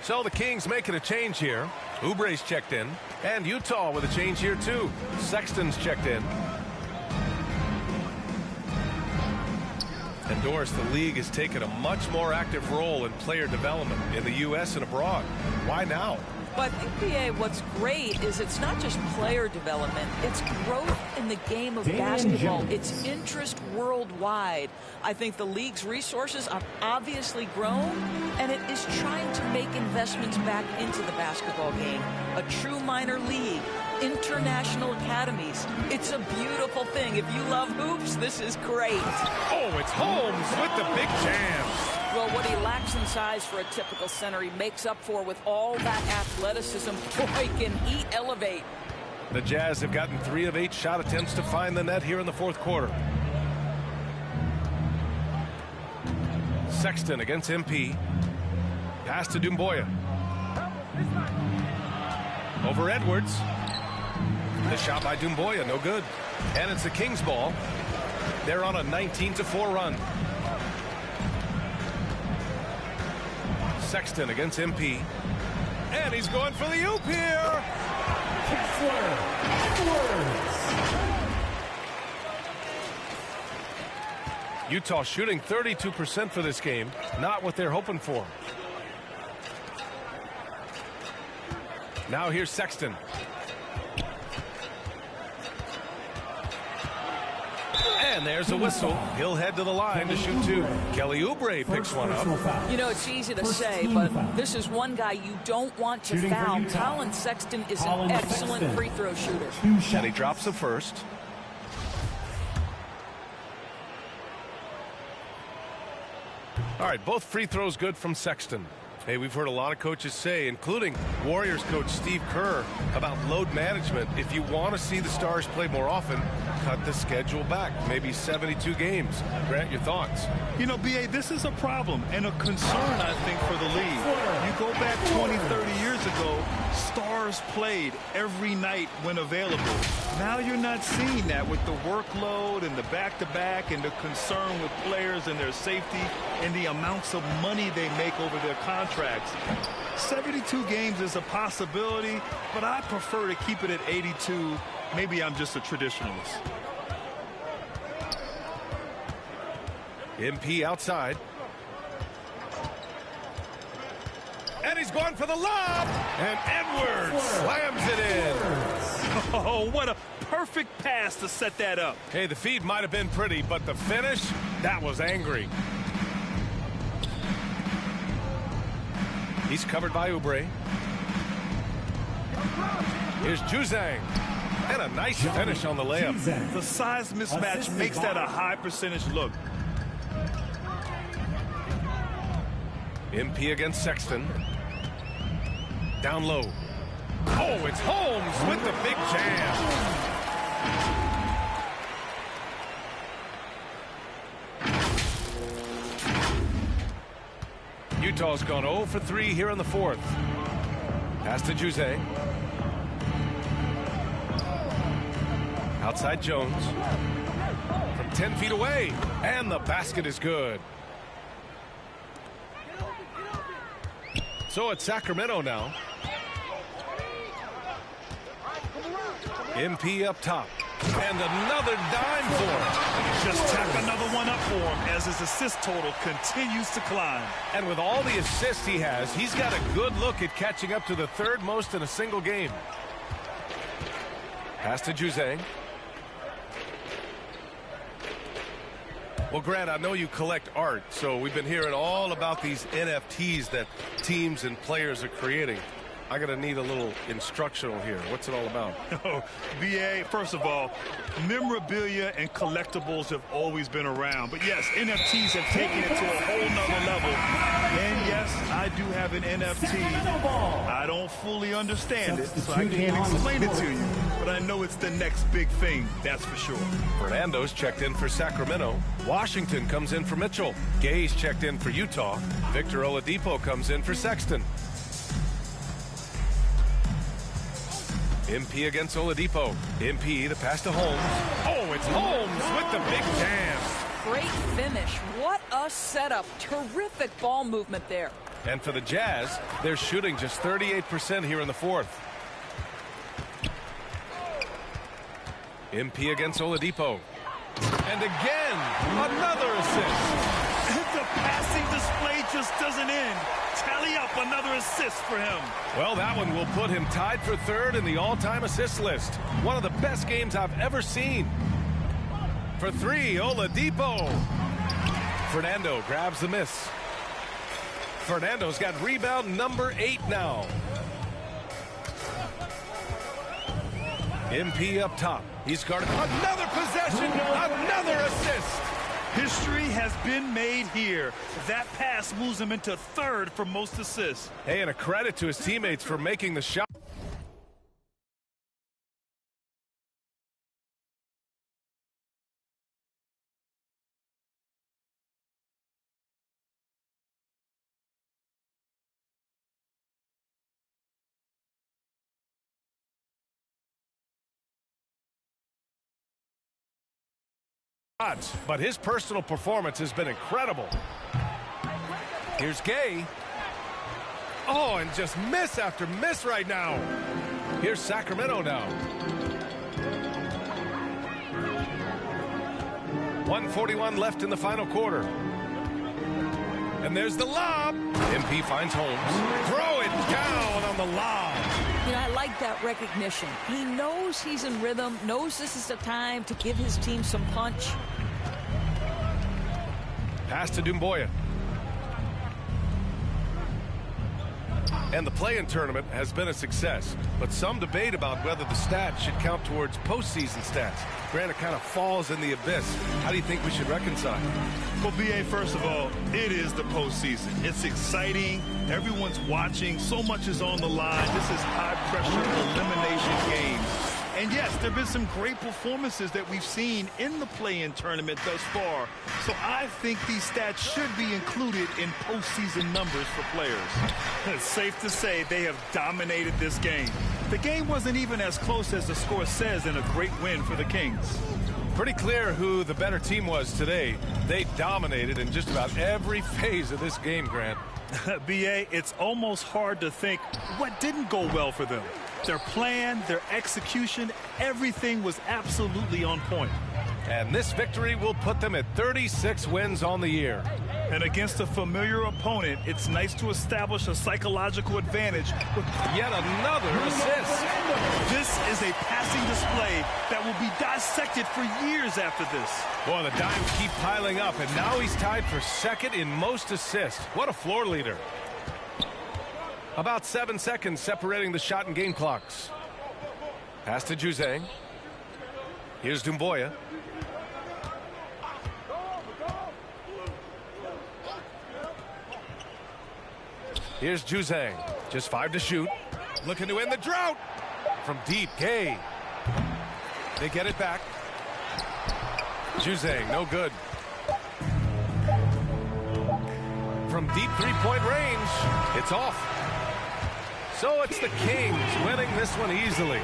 S4: So the Kings making a change here. Oubre's checked in, and Utah with a change here too. Sexton's checked in. And Doris, the league has taken a much more active role in player development in the U.S. and abroad. Why now?
S15: Well, I think, BA, what's great is it's not just player development. It's growth in the game of basketball. It's interest worldwide. I think the league's resources have obviously grown, and it is trying to make investments back into the basketball game. A true minor league. International academies. It's a beautiful thing. If you love hoops, this is great.
S4: Oh, it's Holmes with the big jam.
S15: Well, what he lacks in size for a typical center, he makes up for with all that athleticism. Boy, can he elevate.
S4: The Jazz have gotten 3 of 8 shot attempts to find the net here in the fourth quarter. Sexton against MP. Pass to Doumbouya. Over Edwards. The shot by Doumbouya, no good. And it's the Kings ball. They're on a 19-4 run. Sexton against MP. And he's going for the oop here. Utah shooting 32% for this game. Not what they're hoping for. Now here's Sexton. And there's a whistle. He'll head to the line to shoot 2. Kelly Oubre picks one up.
S15: You know, it's easy to say, but this is one guy you don't want to foul. Colin Sexton is an excellent free throw shooter.
S4: And he drops the first. All right, both free throws good from Sexton. Hey, we've heard a lot of coaches say, including Warriors coach Steve Kerr, about load management. If you want to see the Stars play more often, cut the schedule back, maybe 72 games. Grant, your thoughts?
S5: You know, BA, this is a problem and a concern, I think, for the league. You go back 20, 30 years ago, Stars played every night when available. Now you're not seeing that with the workload and the back-to-back and the concern with players and their safety and the amounts of money they make over their contracts. 72 games is a possibility, but I prefer to keep it at 82. Maybe I'm just a traditionalist.
S4: MP outside. And he's going for the lob. And Edwards slams it in.
S5: Oh, what a perfect pass to set that up.
S4: Hey, the feed might have been pretty, but the finish, that was angry. He's covered by Oubre. Here's Juzang. And a nice finish on the layup.
S5: The size mismatch makes that a high percentage look.
S4: MP against Sexton. Down low. Oh, it's Holmes with the big jam. Utah's gone 0 for 3 here in the fourth. Pass to Juzang. Outside Jones. From 10 feet away. And the basket is good. So it's Sacramento now. MP up top. And another dime for him.
S5: Just tack another one up for him as his assist total continues to climb.
S4: And with all the assists he has, he's got a good look at catching up to the third most in a single game. Pass to Juzang. Well, Grant, I know you collect art, so we've been hearing all about these NFTs that teams and players are creating. I'm going to need a little instructional here. What's it all about?
S5: Oh, BA, first of all, memorabilia and collectibles have always been around. But yes, NFTs have taken it to a whole nother level. And yes, I do have an NFT. I don't fully understand it, so I can't explain it to you. But I know it's the next big thing, that's for sure.
S4: Fernando's checked in for Sacramento. Washington comes in for Mitchell. Gay's checked in for Utah. Victor Oladipo comes in for Sexton. MP against Oladipo. MP, the pass to Holmes. Oh, it's Holmes with the big jam.
S15: Great finish. What a setup. Terrific ball movement there.
S4: And for the Jazz, they're shooting just 38% here in the fourth. MP against Oladipo. And again, another assist.
S5: The passing display just doesn't end. Tally up another assist for him.
S4: Well, that one will put him tied for third in the all-time assist list. One of the best games I've ever seen. For three, Oladipo. Fernando grabs the miss. Fernando's got rebound number 8 now. MP up top. He's guarded. Another possession, another assist.
S5: History has been made here. That pass moves him into third for most assists.
S4: Hey, and a credit to his teammates for making the shot. But his personal performance has been incredible. Here's Gay. Oh, and just miss after miss right now. Here's Sacramento now. 1:41 left in the final quarter. And there's the lob. MP finds Holmes. Throw it down on the lob.
S15: You know, I like that recognition. He knows he's in rhythm, knows this is the time to give his team some punch.
S4: Pass to Doumbouya. And the play-in tournament has been a success, but some debate about whether the stats should count towards postseason stats. Grant, it kind of falls in the abyss. How do you think we should reconcile?
S5: Well, BA, first of all, it is the postseason. It's exciting. Everyone's watching. So much is on the line. This is high-pressure elimination game. And yes, there have been some great performances that we've seen in the play-in tournament thus far. So I think these stats should be included in postseason numbers for players. It's safe to say they have dominated this game. The game wasn't even as close as the score says in a great win for the Kings.
S4: Pretty clear who the better team was today. They dominated in just about every phase of this game, Grant.
S5: BA, it's almost hard to think what didn't go well for them. Their plan, their execution, everything was absolutely on point.
S4: And this victory will put them at 36 wins on the year.
S5: And against a familiar opponent, it's nice to establish a psychological advantage with
S4: yet another assist.
S5: This is a passing display that will be dissected for years after this.
S4: Boy, the dimes keep piling up, and now he's tied for second in most assists. What a floor leader. About 7 seconds separating the shot and game clocks. Pass to Juzang. Here's Doumbouya. Here's Juzang. Just 5 to shoot. Looking to end the drought. From deep, Gay. They get it back. Juzang, no good. from deep three-point range. It's off. So it's the Kings winning this one easily.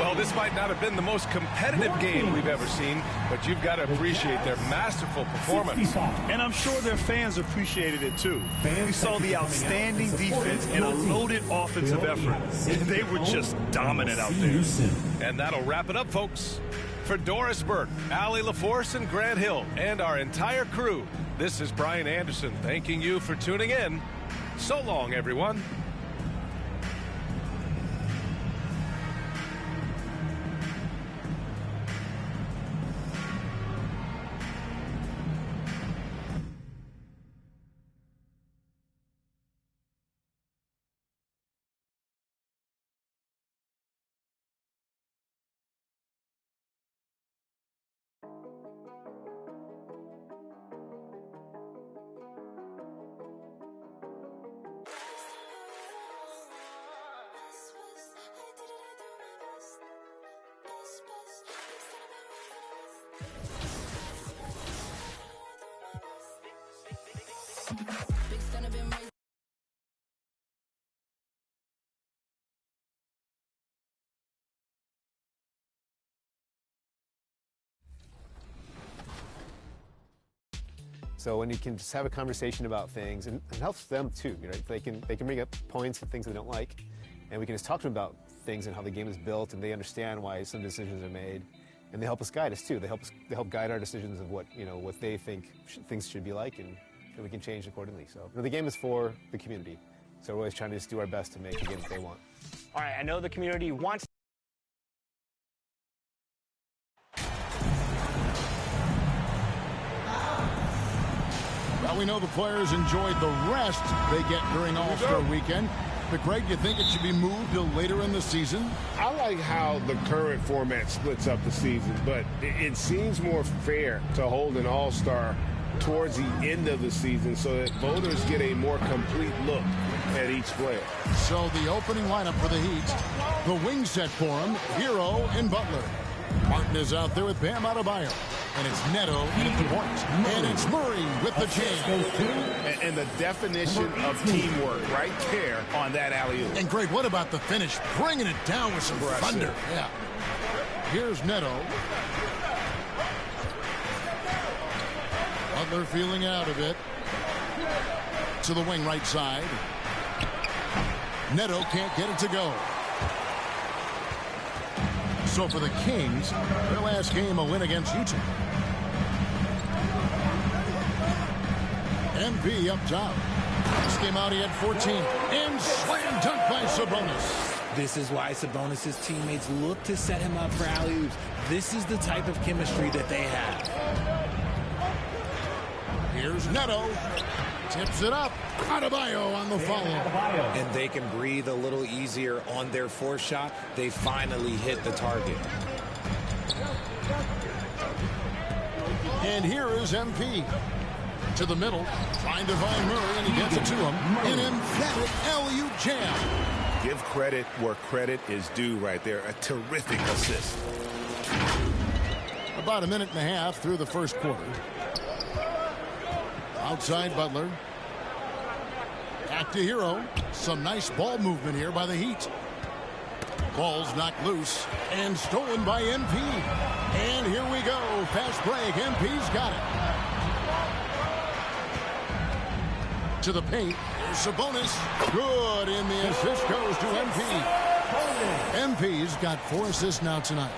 S4: Well, this might not have been the most competitive game we've ever seen, but you've got to appreciate their masterful performance.
S5: And I'm sure their fans appreciated it too. We saw the outstanding defense and a loaded offensive effort. And they were just dominant out there.
S4: And that'll wrap it up, folks. For Doris Burke, Allie LaForce, and Grant Hill, and our entire crew, this is Brian Anderson thanking you for tuning in. So long, everyone.
S1: Big son have been raised.
S9: So when you can just have a conversation about things, and it helps them too, right? They can bring up points and things they don't like, and we can just talk to them about things and how the game is built, and they understand why some decisions are made, and they help us guide us too. They help guide our decisions of what they think things should be like, and we can change accordingly. So the game is for the community, so we're always trying to just do our best to make the game that they want.
S3: All right, I know the community wants.
S10: Well, we know the players enjoyed the rest they get during All-Star Weekend. But, Greg, you think it should be moved till later in the season?
S12: I like how the current format splits up the season, but it seems more fair to hold an All-Star towards the end of the season so that voters get a more complete look at each player.
S10: So the opening lineup for the Heat, the wing set for him, Hero and Butler. Martin is out there with Bam Adebayo. And it's Neto at the point. And it's Murray with the jam.
S12: And the definition of teamwork right there on that alley-oop.
S10: And, Greg, what about the finish? Bringing it down with some thunder. Yeah. Here's Neto. Butler feeling out of it. To the wing right side. Neto can't get it to go. So for the Kings, their last game a win against Utah. MP up top. This game out, he had 14. And slam dunk by Sabonis.
S16: This is why Sabonis' teammates look to set him up for alley-oops. This is the type of chemistry that they have.
S10: Here's Neto. Tips it up. Adebayo on the follow.
S16: And they can breathe a little easier on their fourth shot. They finally hit the target.
S10: And here is MP. To the middle. Trying to find Murray, and he gets it to him. An emphatic alley-oop jam.
S12: Give credit where credit is due right there. A terrific assist.
S10: About a minute and a half through the first quarter. Outside Butler. Back to Hero. Some nice ball movement here by the Heat. Ball's knocked loose and stolen by MP. And here we go. Fast break. MP's got it. To the paint. Here's Sabonis. Good. And the assist goes to MP. MP's got 4 assists now tonight.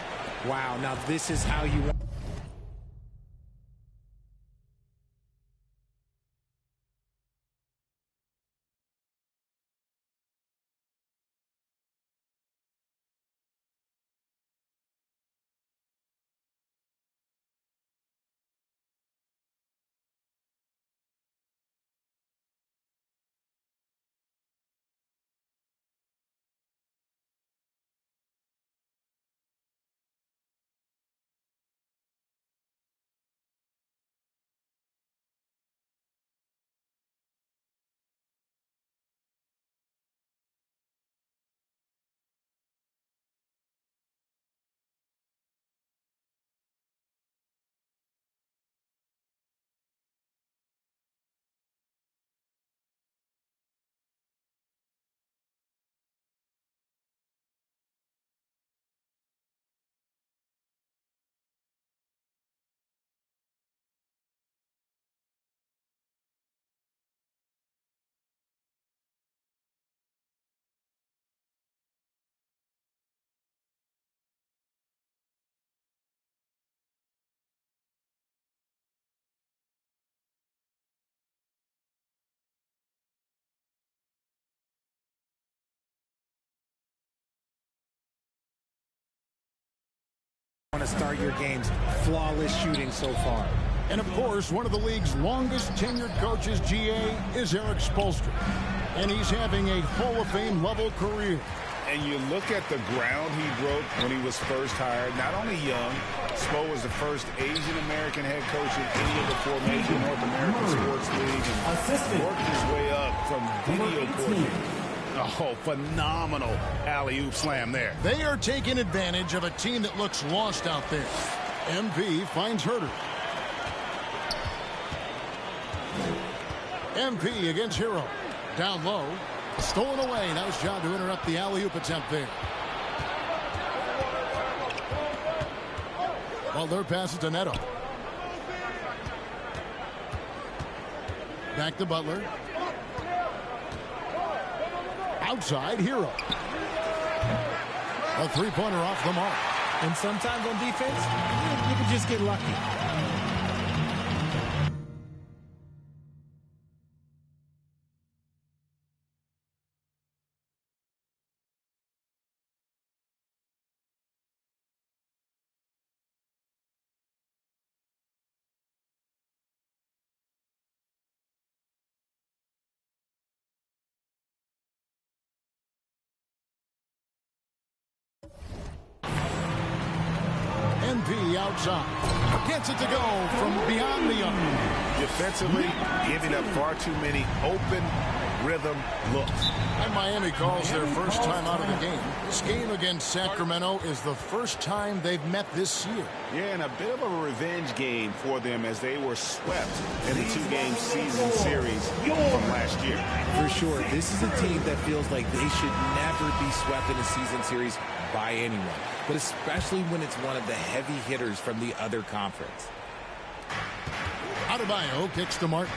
S16: Wow. Now this is how you want. Want to start your games. Flawless shooting so far.
S10: And of course, one of the league's longest tenured coaches, GA, is Eric Spoelstra. And he's having a Hall of Fame level career.
S12: And you look at the ground he broke when he was first hired. Not only young, Spo was the first Asian-American head coach in any of the four major North American sports leagues. And worked his way up from video coordinator. Oh, phenomenal alley-oop slam there.
S10: They are taking advantage of a team that looks lost out there. MP finds Herter. MP against Hero. Down low. Stolen away. Nice job to interrupt the alley-oop attempt there. Butler passes to Neto. Back to Butler. Outside, Hero. A three-pointer off the mark.
S16: And sometimes on defense, you can just get lucky.
S10: MP outside. Gets it to go from beyond the arc.
S12: Defensively, giving up far too many open rhythm looks.
S10: And Miami calls their first time out of the game. This game against Sacramento is the first time they've met this year.
S12: Yeah, and a bit of a revenge game for them as they were swept in the two-game season series from last year.
S16: For sure, this is a team that feels like they should never be swept in a season series by anyone, but especially when it's one of the heavy hitters from the other conference.
S10: Adebayo kicks to Martin.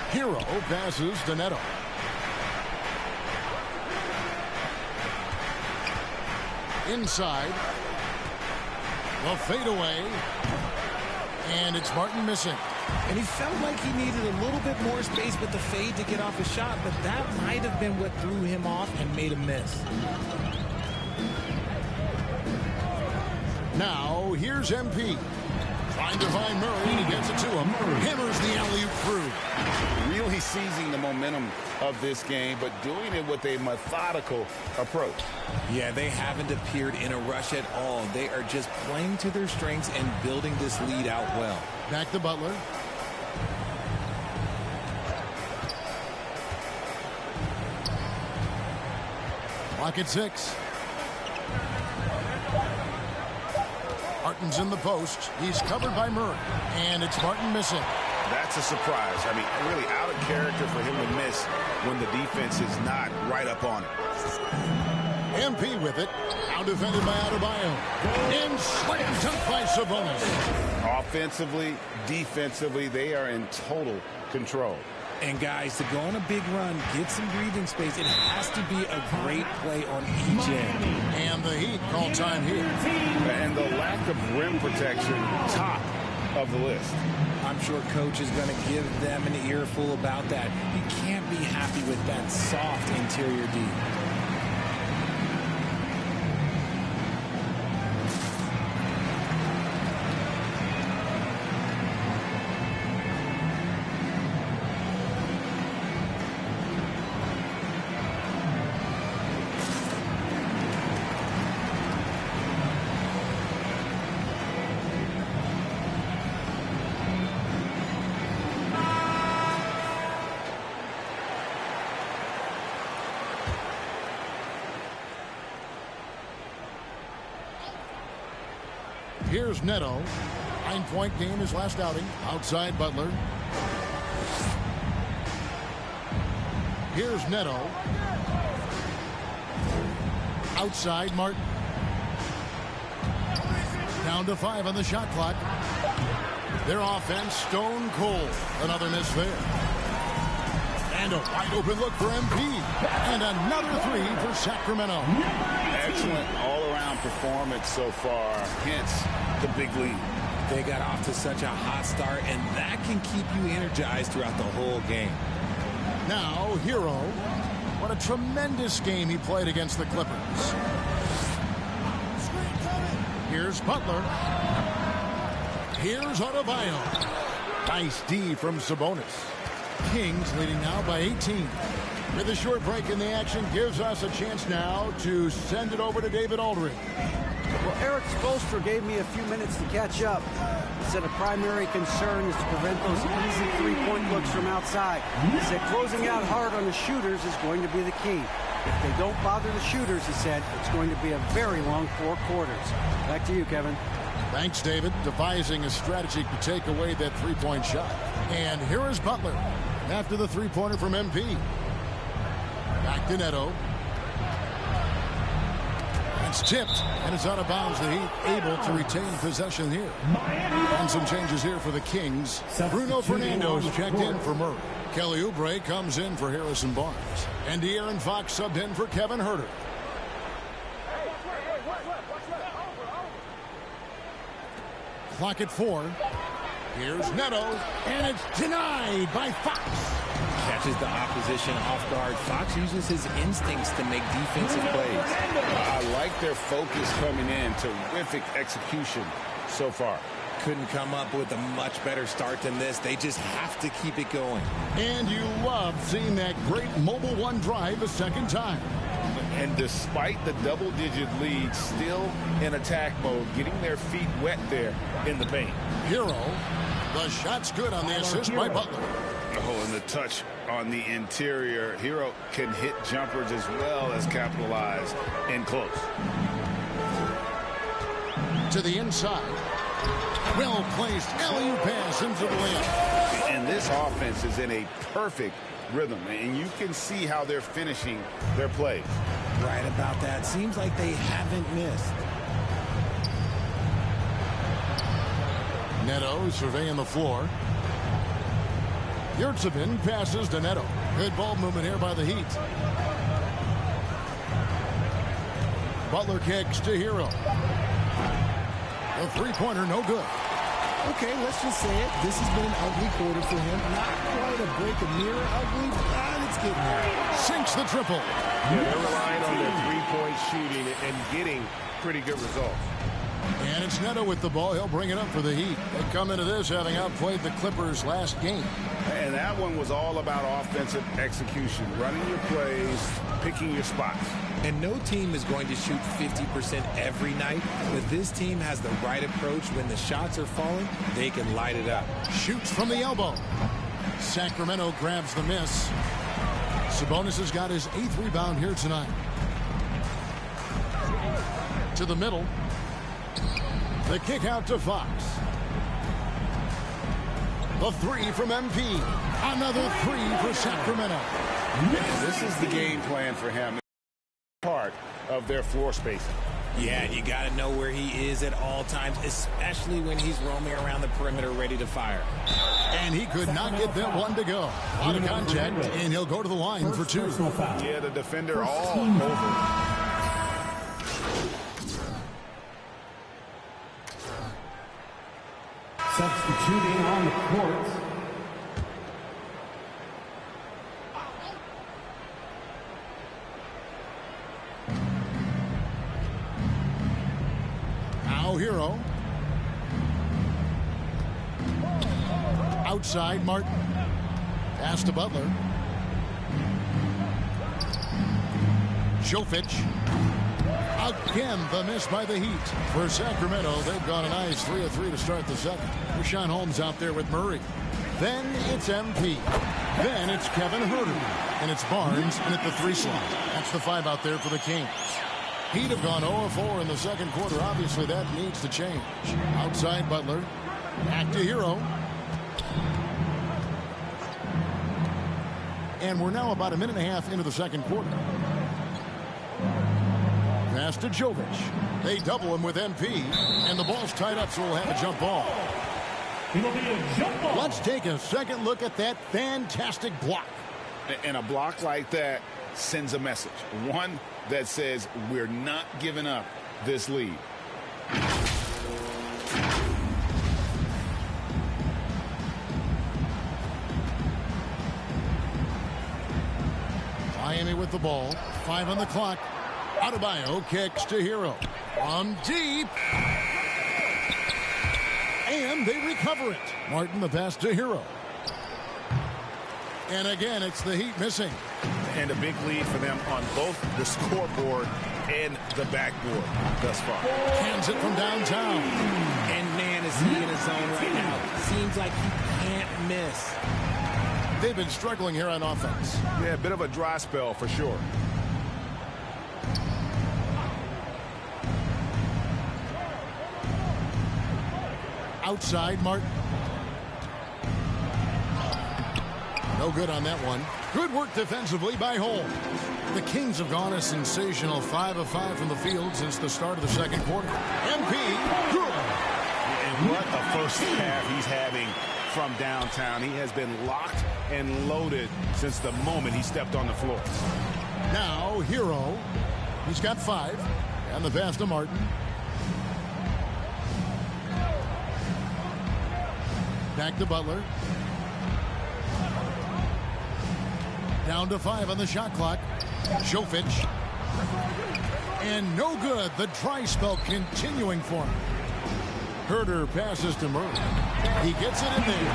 S10: Hero passes to Neto. Inside. The fadeaway. And it's Martin missing.
S16: And he felt like he needed a little bit more space with the fade to get off a shot, but that might have been what threw him off and made him miss.
S10: Now, here's MP. Trying to find Murray, and he gets it to him. Hammers the alley-oop through.
S12: Really seizing the momentum of this game, but doing it with a methodical approach.
S16: Yeah, they haven't appeared in a rush at all. They are just playing to their strengths and building this lead out well.
S10: Back to Butler. Clock at 6. Martin's in the post. He's covered by Murray. And it's Martin missing.
S12: That's a surprise. I mean, really out of character for him to miss when the defense is not right up on it.
S10: MP with it. Now defended by Adebayo. And slam dunk by Sabonis.
S12: Offensively, defensively, they are in total control.
S16: And guys, to go on a big run, get some breathing space, it has to be a great play on each end.
S10: And the Heat call time here.
S12: And the lack of rim protection, top of the list.
S16: I'm sure coach is going to give them an earful about that. You can't be happy with that soft interior D.
S10: Here's Neto. 9-point game his last outing. Outside Butler. Here's Neto. Outside Martin. Down to 5 on the shot clock. Their offense stone cold. Another miss there. And a wide open look for MP. And another three for Sacramento.
S12: Excellent all-around performance so far. Hence the big lead.
S16: They got off to such a hot start, and that can keep you energized throughout the whole game.
S10: Now, Hero. What a tremendous game he played against the Clippers. Here's Butler. Here's Adebayo. Nice D from Sabonis. Kings leading now by 18. With a short break in the action gives us a chance now to send it over to David Aldridge.
S13: Well, Eric Spoelstra gave me a few minutes to catch up. He said a primary concern is to prevent those easy three-point looks from outside. He said closing out hard on the shooters is going to be the key. If they don't bother the shooters, he said, it's going to be a very long 4 quarters. Back to you, Kevin.
S10: Thanks, David. Devising a strategy to take away that three-point shot. And here is Butler after the three-pointer from MP. Back to Neto. It's tipped, and it's out of bounds. The Heat able to retain possession here. And some changes here for the Kings. Bruno Fernando's checked in for Murray. Kelly Oubre comes in for Harrison Barnes. And De'Aaron Fox subbed in for Kevin Huerter. Clock at 4. Here's Neto, and it's denied by Fox.
S16: Catches the opposition off guard. Fox uses his instincts to make defensive plays.
S12: I like their focus coming in. Terrific execution so far.
S16: Couldn't come up with a much better start than this. They just have to keep it going.
S10: And you love seeing that great mobile one drive a second time.
S12: And despite the double-digit lead, still in attack mode, getting their feet wet there in the paint.
S10: Hero, the shot's good on the assist by Butler.
S12: Oh, and the touch on the interior. Hero can hit jumpers as well as capitalize in close.
S10: To the inside. Well-placed alley-oop pass into the layup.
S12: And this offense is in a perfect rhythm, and you can see how they're finishing their plays.
S16: Right about that. Seems like they haven't missed.
S10: Neto surveying the floor. Yurtsevin passes to Neto. Good ball movement here by the Heat. Butler kicks to Hero. The three-pointer, no good.
S17: Okay, let's just say it. This has been an ugly quarter for him. Not quite a break a mirror ugly, but it's getting there.
S10: Sinks the triple.
S4: Yeah, they're relying on their three-point shooting and getting pretty good results.
S10: And it's Neto with the ball. He'll bring it up for the Heat. They come into this having outplayed the Clippers last game.
S12: And that one was all about offensive execution, running your plays, picking your spots.
S16: And no team is going to shoot 50% every night, but this team has the right approach. When the shots are falling, they can light it up.
S10: Shoots from the elbow. Sacramento grabs the miss. Sabonis has got his 8th rebound here tonight. To the middle. The kick out to Fox. The three from MP. Another three for Sacramento.
S12: This is the game plan for him. Part of their floor spacing.
S16: Yeah, and you got to know where he is at all times, especially when he's roaming around the perimeter ready to fire.
S10: And he could not get that one to go. Out of contact, and he'll go to the line for 2.
S12: Yeah, the defender all over.
S14: Substituting on the court.
S10: Now Hero. Outside Martin. Pass to Butler. Jovic. Again, the miss by the Heat. For Sacramento, they've got a nice 3 of 3 to start the second. Rashawn Holmes out there with Murray. Then it's MP. Then it's Kevin Huerter. And it's Barnes in at the 3 slot. That's the 5 out there for the Kings. Heat have gone 0-4 in the second quarter. Obviously, that needs to change. Outside Butler. Back to Hero. And we're now about a minute and a half into the second quarter. Pass to Jovic. They double him with MP. And the ball's tied up, so we'll have a jump ball.
S14: It'll be a jump ball.
S10: Let's take a second look at that fantastic block.
S12: And a block like that sends a message. One that says we're not giving up this lead.
S10: Miami with the ball. 5 on the clock. Adebayo kicks to Hero. From deep. And they recover it. Martin the pass to Hero. And again, it's the Heat missing.
S12: And a big lead for them on both the scoreboard and the backboard thus far.
S10: Hands it from downtown.
S16: And man, is he in his zone right now. Seems like he can't miss.
S10: They've been struggling here on offense.
S12: Yeah, a bit of a dry spell for sure.
S10: Outside, Martin. No good on that one. Good work defensively by Holmes. The Kings have gone a sensational 5 of 5 from the field since the start of the second quarter. MP, good.
S12: And what a first half he's having from downtown. He has been locked and loaded since the moment he stepped on the floor.
S10: Now, Hero. He's got 5. And the pass to Martin. Back to Butler. Down to 5 on the shot clock. Jovic. And no good. The dry spell continuing for him. Herter passes to Murray. He gets it in there.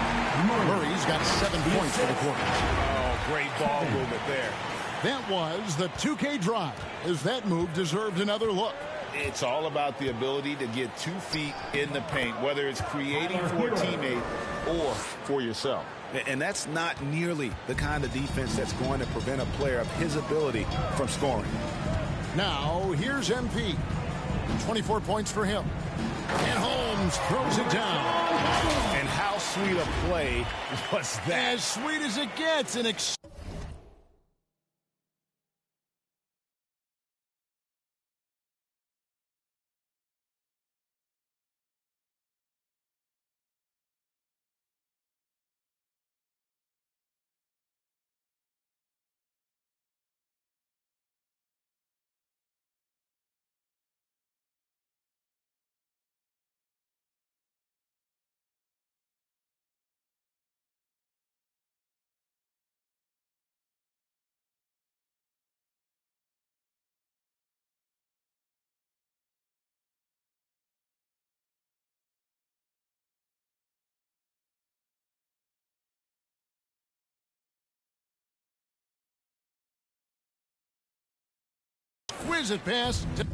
S10: Murray's got 7 points for the quarter.
S12: Oh, great ball movement there.
S10: That was the 2K drive, as that move deserved another look.
S12: It's all about the ability to get 2 feet in the paint, whether it's creating for a teammate or for yourself. And that's not nearly the kind of defense that's going to prevent a player of his ability from scoring.
S10: Now, here's MP. 24 points for him. And Holmes throws it down.
S12: And how sweet a play was that?
S10: As sweet as it gets. An exquisite pass to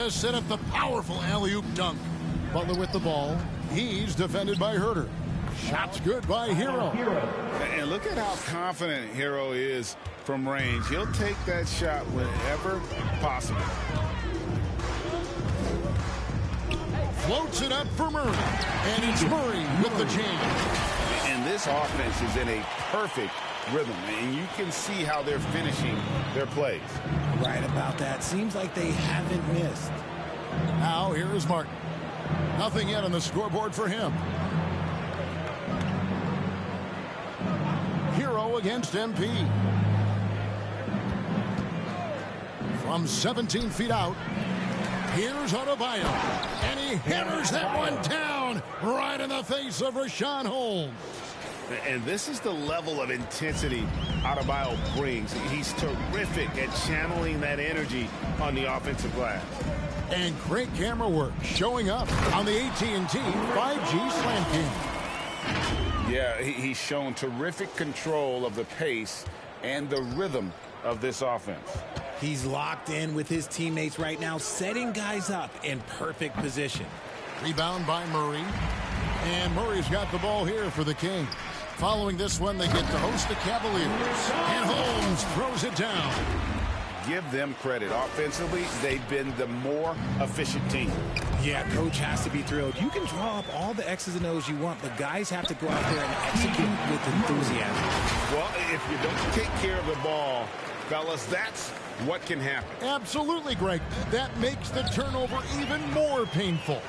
S10: Set up the powerful alley-oop dunk. Butler with the ball. He's defended by Herter. Shot's good by Hero.
S12: And look at how confident Hero is from range. He'll take that shot whenever possible.
S10: Floats it up for Murray. And it's Murray with the jam.
S12: And this offense is in a perfect rhythm, and you can see how they're finishing their plays.
S16: Right about that. Seems like they haven't missed.
S10: Now here is Martin. Nothing yet on the scoreboard for him. Hero against MP. From 17 feet out, here's Adebayo. And he hammers that one down right in the face of Rashawn Holmes.
S12: And this is the level of intensity Adebayo brings. He's terrific at channeling that energy on the offensive glass.
S10: And great camera work showing up on the AT&T 5G Slam Cam.
S12: Yeah, he's shown terrific control of the pace and the rhythm of this offense.
S16: He's locked in with his teammates right now, setting guys up in perfect position.
S10: Rebound by Murray. And Murray's got the ball here for the Kings. Following this one, they get to host the Cavaliers. And Holmes throws it down.
S12: Give them credit. Offensively, they've been the more efficient team.
S16: Yeah, coach has to be thrilled. You can draw up all the X's and O's you want, but guys have to go out there and execute with enthusiasm.
S12: Well, if you don't take care of the ball, fellas, that's what can happen.
S10: Absolutely, Greg. That makes the turnover even more painful.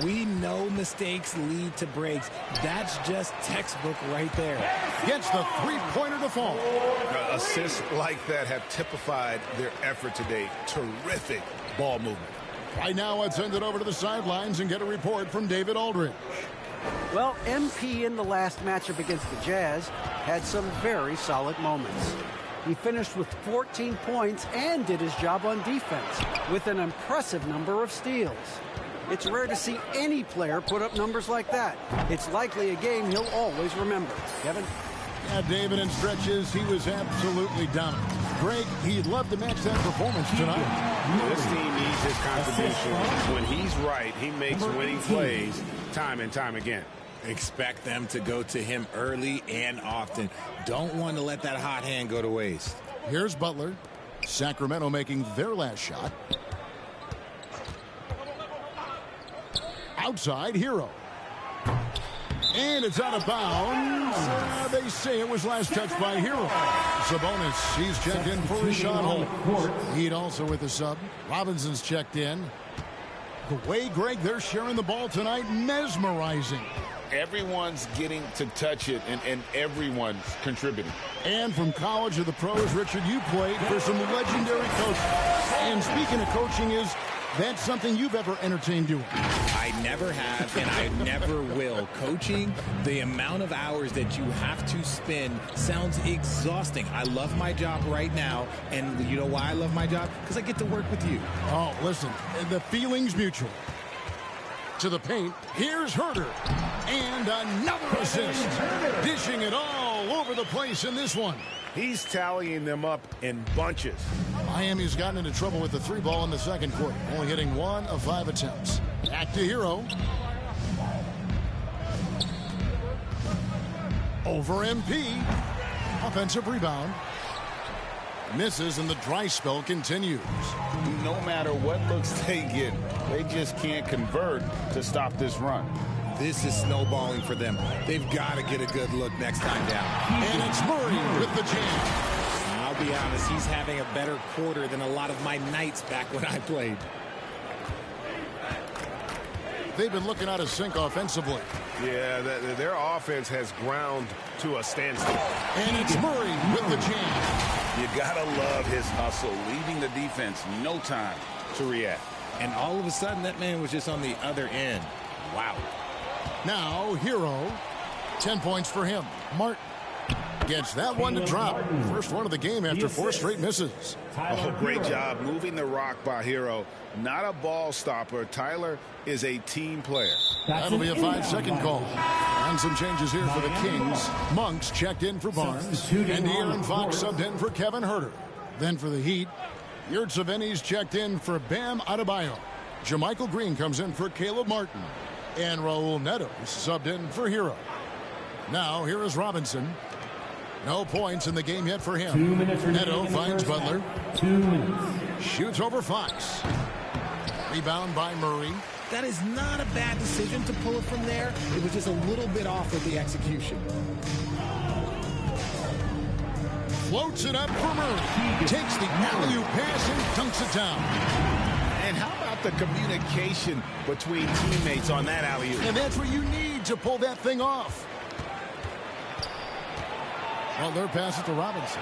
S16: We know mistakes lead to breaks. That's just textbook right there.
S10: Gets the three-pointer to fall.
S12: Assists like that have typified their effort today. Terrific ball movement.
S10: Right now, let's send it over to the sidelines and get a report from David Aldridge.
S13: Well, MP in the last matchup against the Jazz had some very solid moments. He finished with 14 points and did his job on defense with an impressive number of steals. It's rare to see any player put up numbers like that. It's likely a game he'll always remember. Kevin?
S10: Yeah, David, in stretches, he was absolutely dominant. Greg, he'd love to match that performance tonight.
S12: This team needs his contribution. When he's right, he makes winning plays time and time again.
S16: Expect them to go to him early and often. Don't want to let that hot hand go to waste.
S10: Here's Butler. Sacramento making their last shot. Outside, Hero. And it's out of bounds. They say it was last touched by Hero. Sabonis, he's checked in for Rashawn Holmes. Heat also with the sub. Robinson's checked in. The way, Greg, they're sharing the ball tonight, mesmerizing.
S12: Everyone's getting to touch it, and everyone's contributing.
S10: And from college to the pros, Richard, you played for some legendary coaches. And speaking of coaching, that's something you've ever entertained doing?
S16: I never have, and I never will. Coaching, the amount of hours that you have to spend sounds exhausting. I love my job right now, and you know why I love my job? Because I get to work with you.
S10: Oh, listen, the feeling's mutual. To the paint, here's Herter. And another assist. Dishing it all over the place in this one.
S12: He's tallying them up in bunches.
S10: Miami's gotten into trouble with the three ball in the second quarter, only hitting 1 of 5 attempts. Back to Hero. Over MP. Offensive rebound. Misses, and the dry spell continues.
S12: No matter what looks they get, they just can't convert to stop this run.
S16: This is snowballing for them. They've got to get a good look next time down.
S10: And it's Murray with the jam.
S16: I'll be honest, he's having a better quarter than a lot of my nights back when I played.
S10: They've been looking out of sync offensively.
S12: Yeah, their offense has ground to a standstill.
S10: And it's Murray with the jam.
S12: You gotta love his hustle, leaving the defense no time to react.
S16: And all of a sudden, that man was just on the other end. Wow.
S10: Now, Hero. 10 points for him. Martin gets that one to drop. First one of the game after 4 straight misses.
S12: Oh, great job moving the rock by Hero. Not a ball stopper. Tyler is a team player.
S10: That'll be a 5-second call. And some changes here for the Kings. Monks checked in for Barnes. And De'Aaron Fox subbed in for Kevin Herter. Then for the Heat, Yurtseven's checked in for Bam Adebayo. Jermichael Green comes in for Caleb Martin. And Raul Neto is subbed in for Hero. Now, here is Robinson. No points in the game yet for him.
S14: 2 minutes
S10: Neto finds Butler.
S14: 2 minutes.
S10: Shoots over Fox. Rebound by Murray.
S16: That is not a bad decision to pull it from there. It was just a little bit off with the execution.
S10: Floats it up for Murray. Takes the alley-oop pass and dunks it down.
S12: And how about the communication between teammates on that alley-oop?
S10: And that's what you need to pull that thing off. Well, their pass it to Robinson.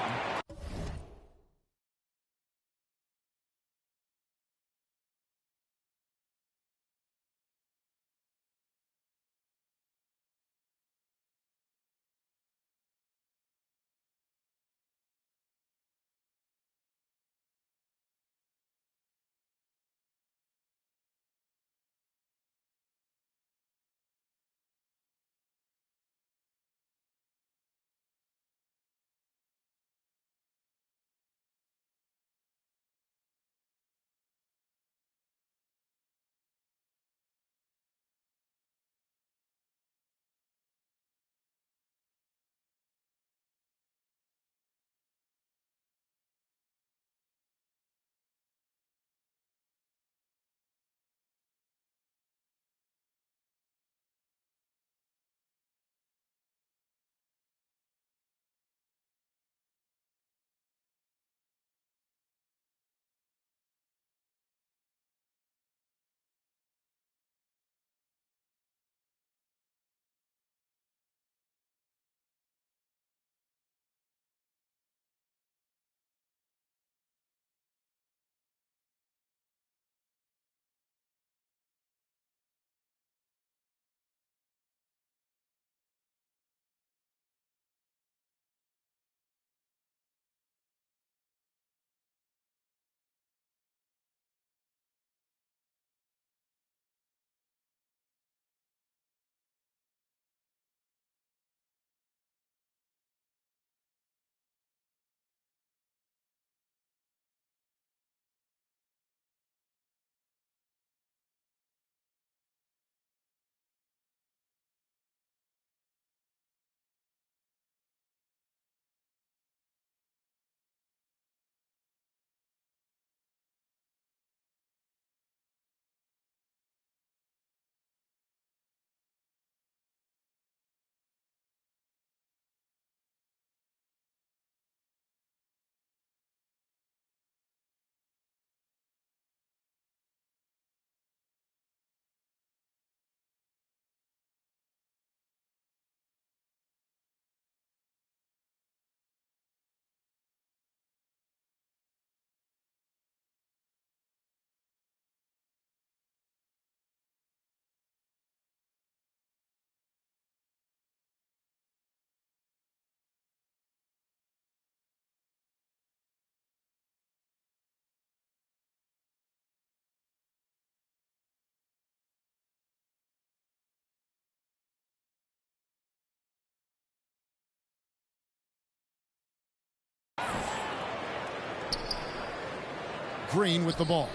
S10: Green with the ball.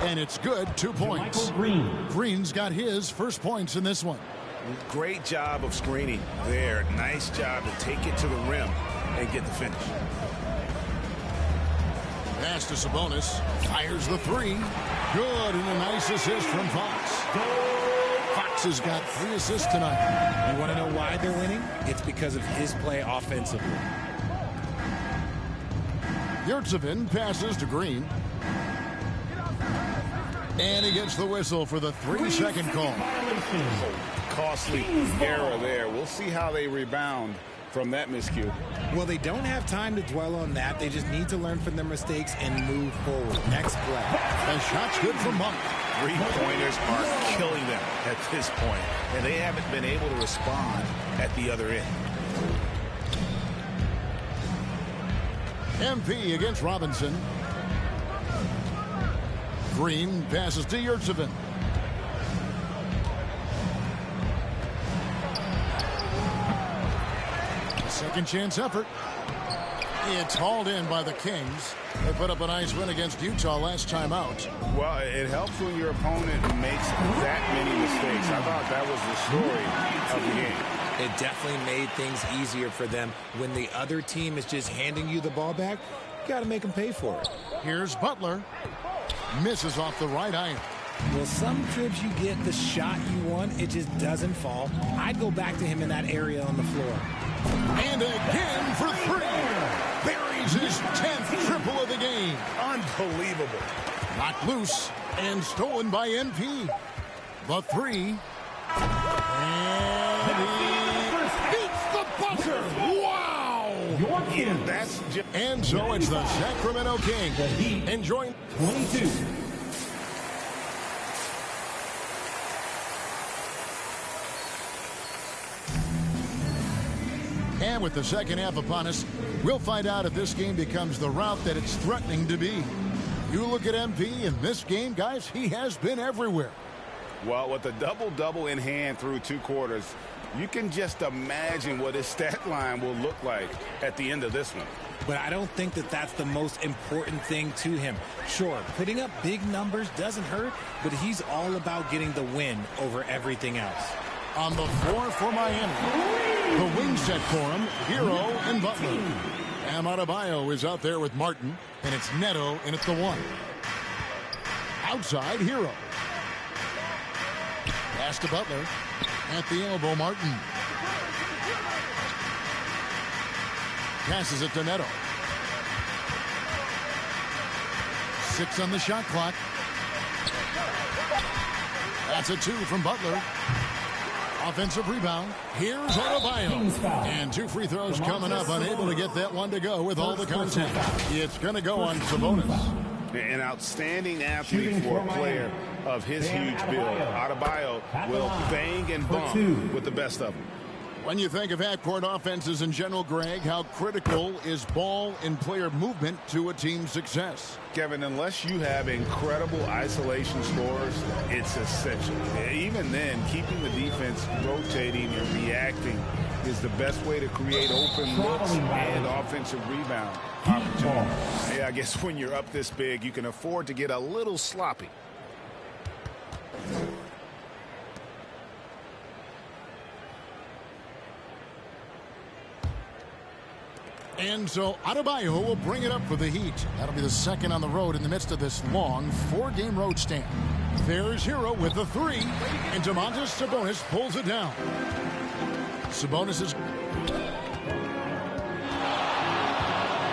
S10: And it's good, 2 points. Green's got his first points in this one.
S12: Great job of screening there. Nice job to take it to the rim and get the finish.
S10: Pass to Sabonis. Fires the three. Good, and a nice assist from Fox. Fox has got 3 assists tonight.
S16: You want to know why they're winning? It's because of his play offensively.
S10: Yurtsevin passes to Green. And he gets the whistle for the 3-second call.
S12: Costly error there. We'll see how they rebound from that miscue.
S16: Well, they don't have time to dwell on that. They just need to learn from their mistakes and move forward. Next play.
S10: The shot's good for Monk.
S12: 3-pointers are killing them at this point, and they haven't been able to respond at the other end.
S10: MP against Robinson. Green passes to Yurtsevin. Second chance effort. It's hauled in by the Kings. They put up a nice win against Utah last time out.
S12: Well, it helps when your opponent makes that many mistakes. I thought that was the story of the game.
S16: It definitely made things easier for them. When the other team is just handing you the ball back, you got to make them pay for it.
S10: Here's Butler. Misses off the right iron.
S16: Well, some trips you get the shot you want, it just doesn't fall. I'd go back to him in that area on the floor.
S10: And again for three. Buries his 10th triple of the game.
S12: Unbelievable.
S10: Knocked loose and stolen by NP. The three. And he beats the buzzer. Wow. And so it's the Sacramento Kings enjoying 22. And with the second half upon us, we'll find out if this game becomes the route that it's threatening to be. You look at MP in this game, guys, he has been everywhere.
S12: Well, with a double-double in hand through 2 quarters, you can just imagine what his stat line will look like at the end of this one.
S16: But I don't think that that's the most important thing to him. Sure, putting up big numbers doesn't hurt, but he's all about getting the win over everything else.
S10: On the floor for Miami, the wing set for him, Hero and Butler. Bam Adebayo is out there with Martin, and it's Neto in at the 1. Outside, Hero. Pass to Butler. At the elbow, Martin. Passes it to Neto. 6 on the shot clock. That's a 2 from Butler. Offensive rebound. Here's Adebayo. And 2 free throws coming up. Unable to get that one to go with all the contact. It's going to go on Sabonis.
S12: An outstanding athlete for a player of his huge build. Adebayo will bang and bump with the best of them.
S10: When you think of half-court offenses in general, Greg, how critical is ball and player movement to a team's success?
S12: Kevin, unless you have incredible isolation scores, it's essential. Even then, keeping the defense rotating and reacting is the best way to create open looks and offensive rebound opportunities. Yeah, I guess when you're up this big, you can afford to get a little sloppy.
S10: And so Adebayo will bring it up for the Heat. That'll be the second on the road in the midst of this long 4-game road stand. There's Hero with the 3, and Domantas Sabonis pulls it down. Sabonis is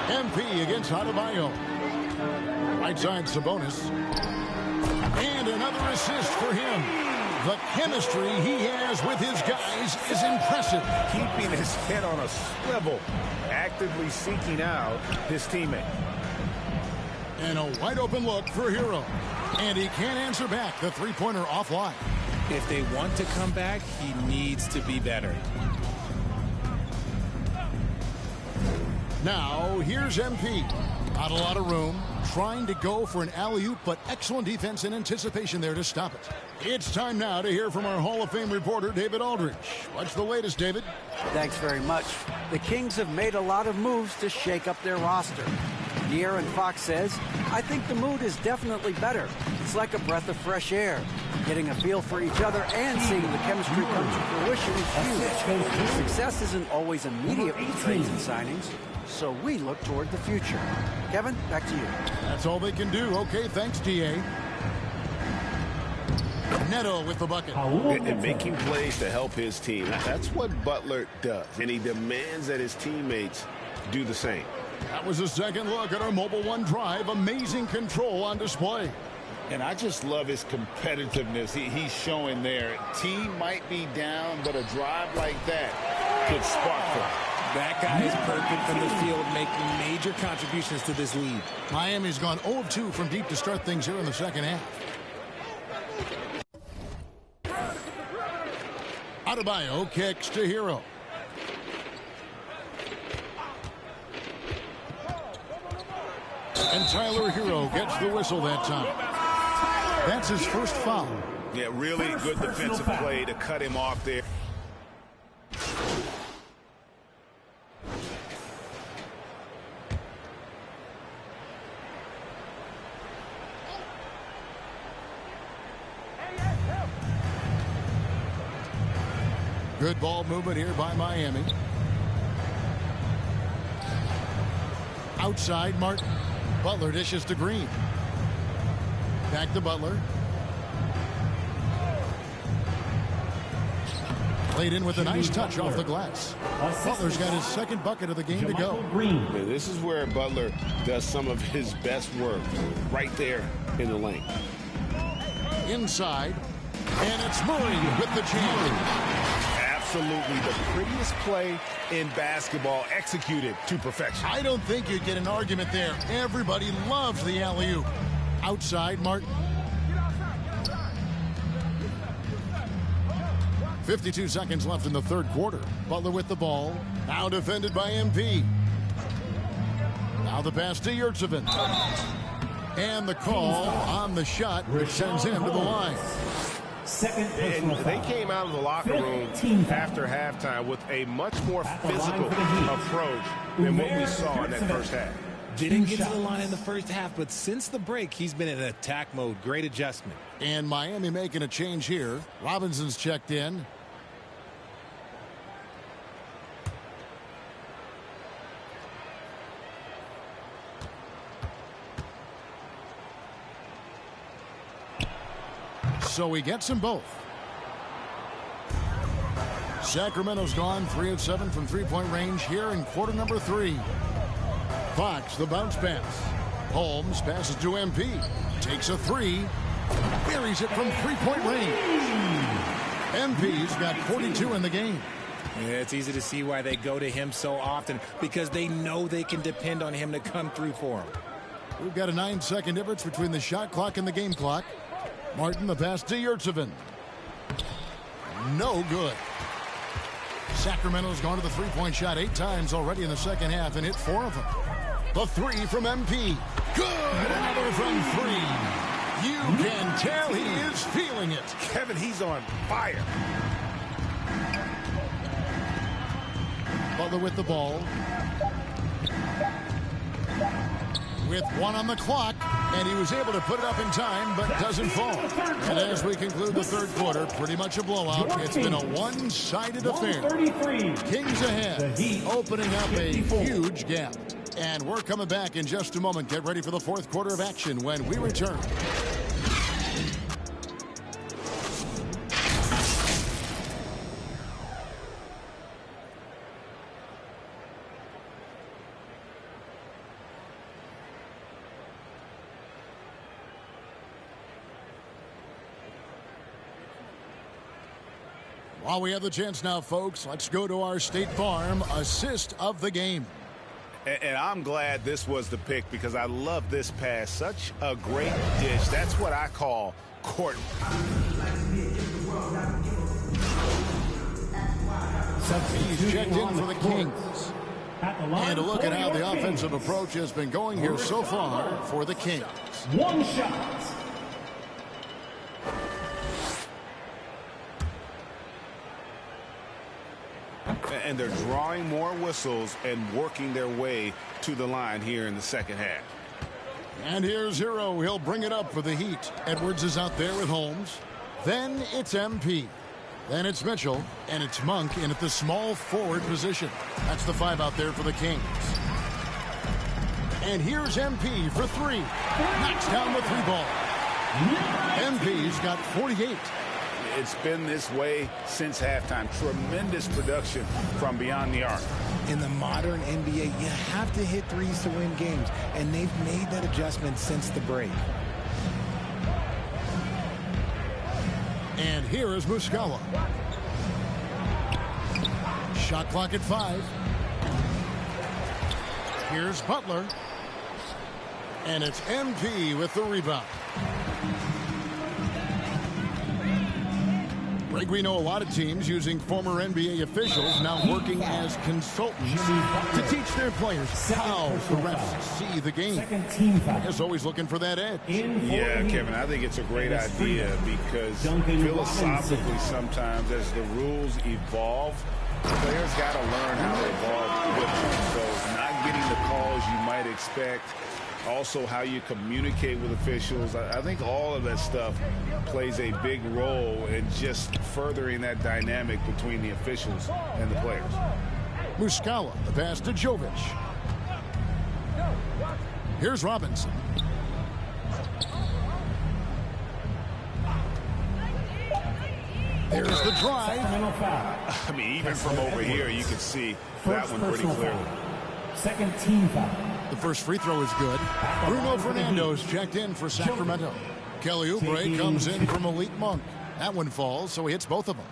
S10: MP against Adebayo. Right side Sabonis. And another assist for him. The chemistry he has with his guys is impressive.
S12: Keeping his head on a swivel, actively seeking out his teammate.
S10: And a wide open look for Hero. And he can't answer back. The three-pointer offline.
S16: If they want to come back, he needs to be better.
S10: Now, here's MP. Not a lot of room. Trying to go for an alley-oop, but excellent defense and anticipation there to stop it. It's time now to hear from our Hall of Fame reporter, David Aldridge. What's the latest, David?
S13: Thanks very much. The Kings have made a lot of moves to shake up their roster. De'Aaron Fox says, I think the mood is definitely better. It's like a breath of fresh air. Getting a feel for each other and seeing the chemistry come to fruition is huge. Success isn't always immediate with trades and signings, so we look toward the future. Kevin, back to you.
S10: That's all they can do. Okay, thanks, D.A. Neto with the bucket.
S12: And making plays to help his team. That's what Butler does, and he demands that his teammates do the same.
S10: That was a second look at our Mobile One drive. Amazing control on display.
S12: And I just love his competitiveness he's showing there. Team might be down, but a drive like that could spark them.
S16: That guy is perfect from the field, making major contributions to this lead.
S10: Miami's gone 0 of 2 from deep to start things here in the second half. Adebayo kicks to Hero. And Tyler Hero gets the whistle that time. That's his first foul.
S12: Yeah, really good defensive play to cut him off there.
S10: Good ball movement here by Miami. Outside, Martin. Butler dishes to Green. Back to Butler. Played in with a nice touch off the glass. Butler's got his second bucket of the game to go.
S12: Yeah, this is where Butler does some of his best work, right there in the lane.
S10: Inside, and it's Murray with the jam.
S12: Absolutely the prettiest play in basketball, executed to perfection.
S10: I don't think you'd get an argument there. Everybody loves the alley-oop. Outside, Martin. 52 seconds left in the third quarter. Butler with the ball. Now defended by MP. Now the pass to Yurtsevin. And the call on the shot, which sends him to the line.
S12: And they came out of the locker room after halftime with a much more physical approach than what we saw in that first half.
S16: Didn't get to the line in the first half, but since the break, he's been in attack mode. Great adjustment.
S10: And Miami making a change here. Robinson's checked in. So he gets them both. Sacramento's gone 3 of 7 from three-point range here in quarter number 3. Fox, the bounce pass. Holmes passes to MP. Takes a 3. Buries it from three-point range. MP's got 42 in the game.
S16: Yeah, it's easy to see why they go to him so often, because they know they can depend on him to come through for them.
S10: We've got a 9-second difference between the shot clock and the game clock. Martin, the pass to Yurtsevin. No good. Sacramento's gone to the three-point shot 8 times already in the second half and hit 4 of them. The 3 from MP. Good. Another from 3. You can tell he is feeling it.
S12: Kevin, he's on fire.
S10: Butler with the ball. With 1 on the clock, and he was able to put it up in time, but doesn't fall. And as we conclude the third quarter, pretty much a blowout. It's been a one-sided affair. Kings ahead, opening up a huge gap. And we're coming back in just a moment. Get ready for the fourth quarter of action when we return. While we have the chance now, folks, let's go to our State Farm assist of the game.
S12: And I'm glad this was the pick, because I love this pass. Such a great dish. That's what I call court.
S10: He's checked in for the Kings. And a look at how the offensive approach has been going here so far for the Kings.
S14: 1 shot.
S12: And they're drawing more whistles and working their way to the line here in the second half.
S10: And here's Hero. He'll bring it up for the Heat. Edwards is out there with Holmes. Then it's MP. Then it's Mitchell. And it's Monk in at the small forward position. That's the 5 out there for the Kings. And here's MP for 3. Knocks down the 3 ball. MP's got 48.
S12: It's been this way since halftime. Tremendous production from beyond the arc.
S16: In the modern NBA, you have to hit threes to win games, and they've made that adjustment since the break.
S10: And here is Muscala. Shot clock at 5. Here's Butler. And it's MP with the rebound. Greg, we know a lot of teams using former NBA officials now working as consultants to teach their players how the refs see the game. Is always looking for that edge.
S12: Yeah, Kevin, I think it's a great idea, because philosophically sometimes as the rules evolve, players got to learn how to evolve with them. So not getting the call calls you might expect. Also, how you communicate with officials. I think all of that stuff plays a big role in just furthering that dynamic between the officials and the players.
S10: Muscala, the pass to Jovic. Here's Robinson. There's the drive.
S12: I mean, even from over here, you can see that one pretty clearly.
S14: Second team foul.
S10: The first free throw is good. Bruno Fernando's checked in for Sacramento. Kelly Oubre comes in for Malik Monk. That one falls, so he hits both of them.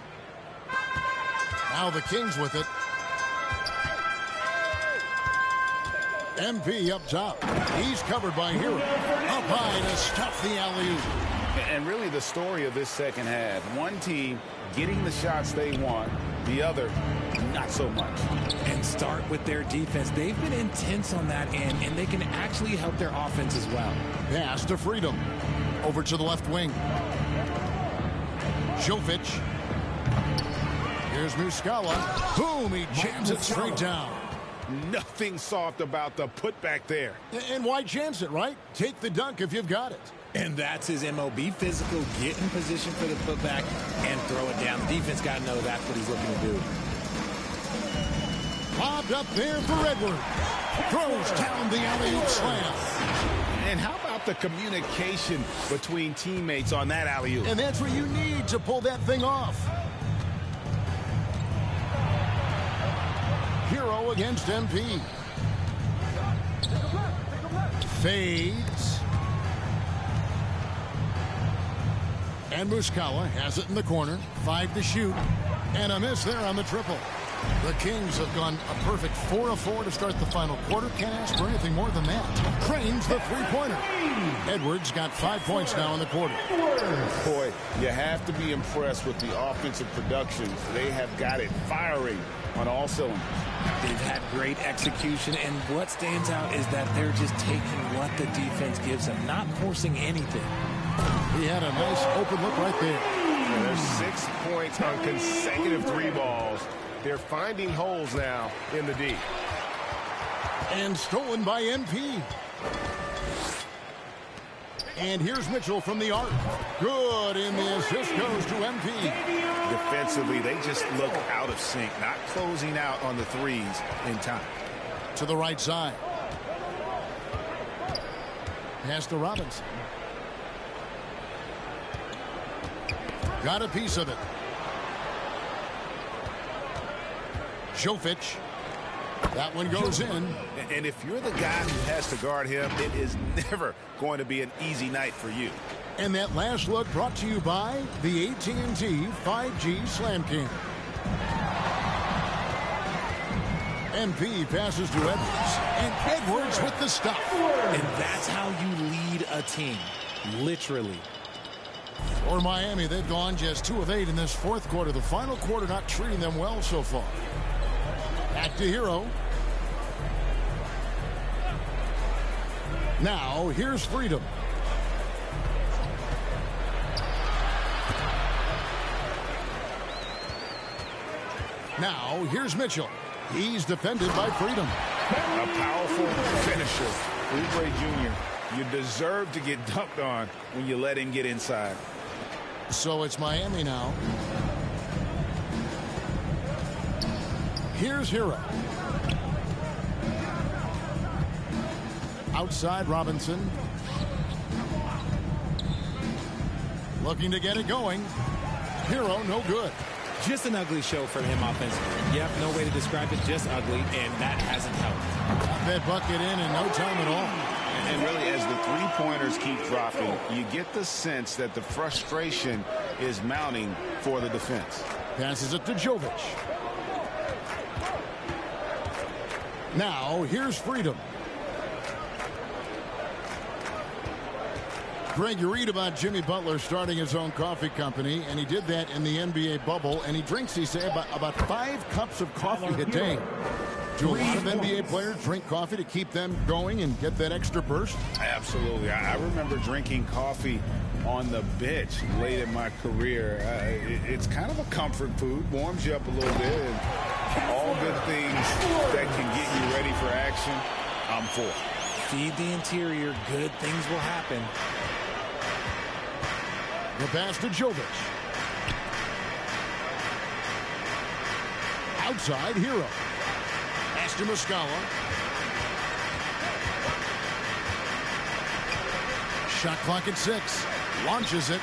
S10: Now the Kings with it. MP up top. He's covered by Hero. Up high to stuff the alley-oop.
S12: And really the story of this second half. One team getting the shots they want, the other not so much.
S16: And start with their defense. They've been intense on that end, and they can actually help their offense as well.
S10: Pass to Freedom. Over to the left wing. Jovic. Here's Muscala. Boom, he jams it straight down.
S12: Nothing soft about the putback there.
S10: And why chance it, right? Take the dunk if you've got it.
S16: And that's his MO. Be physical, get in position for the putback, and throw it down. The defense got to know that's what he's looking to do.
S10: Lobbed up there for Edwards. Throws down the alley-oop slam.
S12: And how about the communication between teammates on that alley-oop?
S10: And that's what you need to pull that thing off. Hero against MP. Fades. And Muscala has it in the corner. 5 to shoot. And a miss there on the triple. The Kings have gone a perfect 4 of 4 to start the final quarter. Can't ask for anything more than that. Cranes the three-pointer. Edwards got 5 points now in the quarter.
S12: Boy, you have to be impressed with the offensive production. They have got it firing on all cylinders.
S16: They've had great execution, and what stands out is that they're just taking what the defense gives them, not forcing anything.
S10: He had a nice open look right there.
S12: And there's 6 points on consecutive 3 balls. They're finding holes now in the D.
S10: And stolen by MP. And here's Mitchell from the arc. Good, and the assist goes to MP.
S12: Defensively, they just look out of sync, not closing out on the threes in time.
S10: To the right side. Pass to Robinson. Got a piece of it. Jovic. That one goes in.
S12: And if you're the guy who has to guard him, it is never going to be an easy night for you.
S10: And that last look brought to you by the AT&T 5G Slam King. MP passes to Edwards. And Edwards with the stop.
S16: And that's how you lead a team. Literally.
S10: For Miami, they've gone just 2 of 8 in this fourth quarter. The final quarter not treating them well so far. Back to Hero. Now, here's Freedom. Now, here's Mitchell. He's defended by Freedom.
S12: A powerful finisher. Oubre Jr., you deserve to get dunked on when you let him get inside.
S10: So it's Miami now. Here's Hero. Outside Robinson. Looking to get it going. Hero no good.
S16: Just an ugly show for him offensively. Yep, no way to describe it, just ugly, and that hasn't helped.
S10: That bucket in no time at all.
S12: And really, as the three-pointers keep dropping, you get the sense that the frustration is mounting for the defense.
S10: Passes it to Jovic. Now, here's Freedom. Greg, you read about Jimmy Butler starting his own coffee company, and he did that in the NBA bubble, and he drinks, he said, about 5 cups of coffee a day. Do a lot of NBA players drink coffee to keep them going and get that extra burst?
S12: Absolutely. I remember drinking coffee on the bench late in my career. It's kind of a comfort food, warms you up a little bit, and all good things that can get you ready for action. I'm for.
S16: Feed the interior. Good things will happen.
S10: The pass to Jovic. Outside, Hero. Pass to Muscala. Shot clock at 6. Launches it.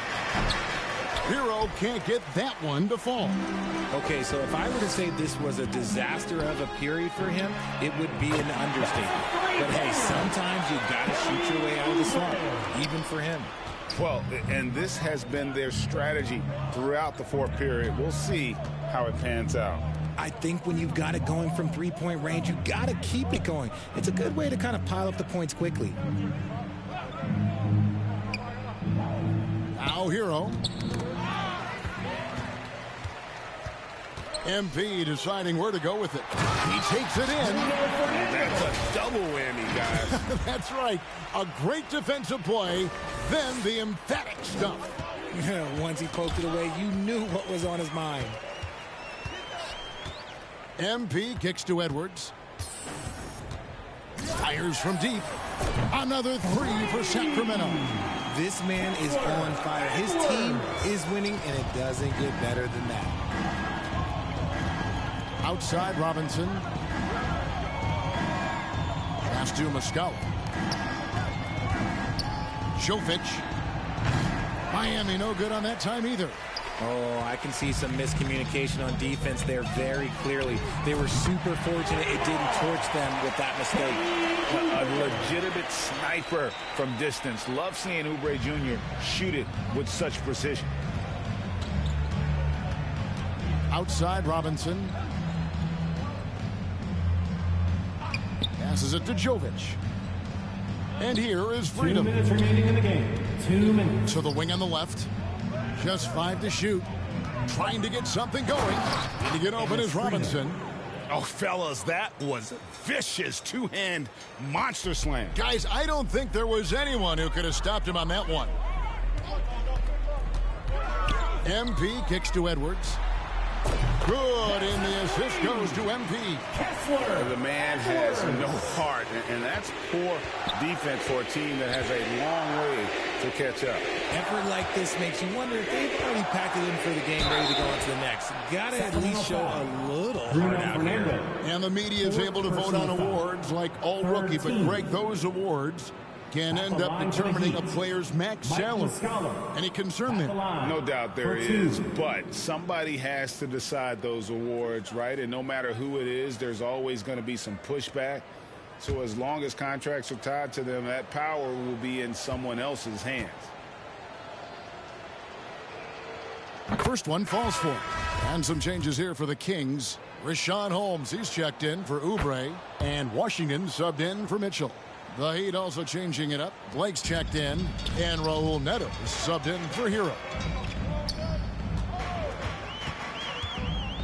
S10: Hero can't get that one to fall.
S16: Okay, so if I were to say this was a disaster of a period for him, it would be an understatement. But hey, sometimes you got to shoot your way out of the slump, even for him.
S12: Well, and this has been their strategy throughout the fourth period. We'll see how it pans out.
S16: I think when you've got it going from three-point range, you got to keep it going. It's a good way to kind of pile up the points quickly.
S10: Now Hero. MP deciding where to go with it. He takes it in.
S12: That's a double whammy, guys.
S10: That's right. A great defensive play, then the emphatic stuff.
S16: Once he poked it away, you knew what was on his mind.
S10: MP kicks to Edwards. Fires from deep. Another 3 for Sacramento.
S16: This man is on fire. His team is winning, and it doesn't get better than that.
S10: Outside Robinson. Pass to Muscala. Jovic. Miami no good on that time either.
S16: Oh, I can see some miscommunication on defense there very clearly. They were super fortunate it didn't torch them with that mistake.
S12: A legitimate sniper from distance. Love seeing Oubre Jr. shoot it with such precision.
S10: Outside Robinson. Passes it to Jovic. And here is freedom.
S14: 2 minutes remaining in the game. 2 minutes.
S10: To the wing on the left. Just 5 to shoot. Trying to get something going. And to get open is Robinson.
S12: Oh, fellas, that was vicious two-hand monster slam.
S10: Guys, I don't think there was anyone who could have stopped him on that one. MP kicks to Edwards. Good, and the assist goes to MP.
S12: The man has no heart, and that's poor defense for a team that has a long way to catch up.
S16: Effort like this makes you wonder if they've already packed it in for the game, ready to go on to the next. Got to at least show a little heart out here.
S10: And the media is able to vote on awards like all rookie, but Greg, those awards can end up determining a player's max salary. Any concern there?
S12: No doubt there is, but somebody has to decide those awards, right? And no matter who it is, there's always going to be some pushback. So as long as contracts are tied to them, that power will be in someone else's hands.
S10: First one falls for him. And some changes here for the Kings. Rashawn Holmes, he's checked in for Oubre, and Washington subbed in for Mitchell. The Heat also changing it up. Blake's checked in, and Raul Neto subbed in for Hero.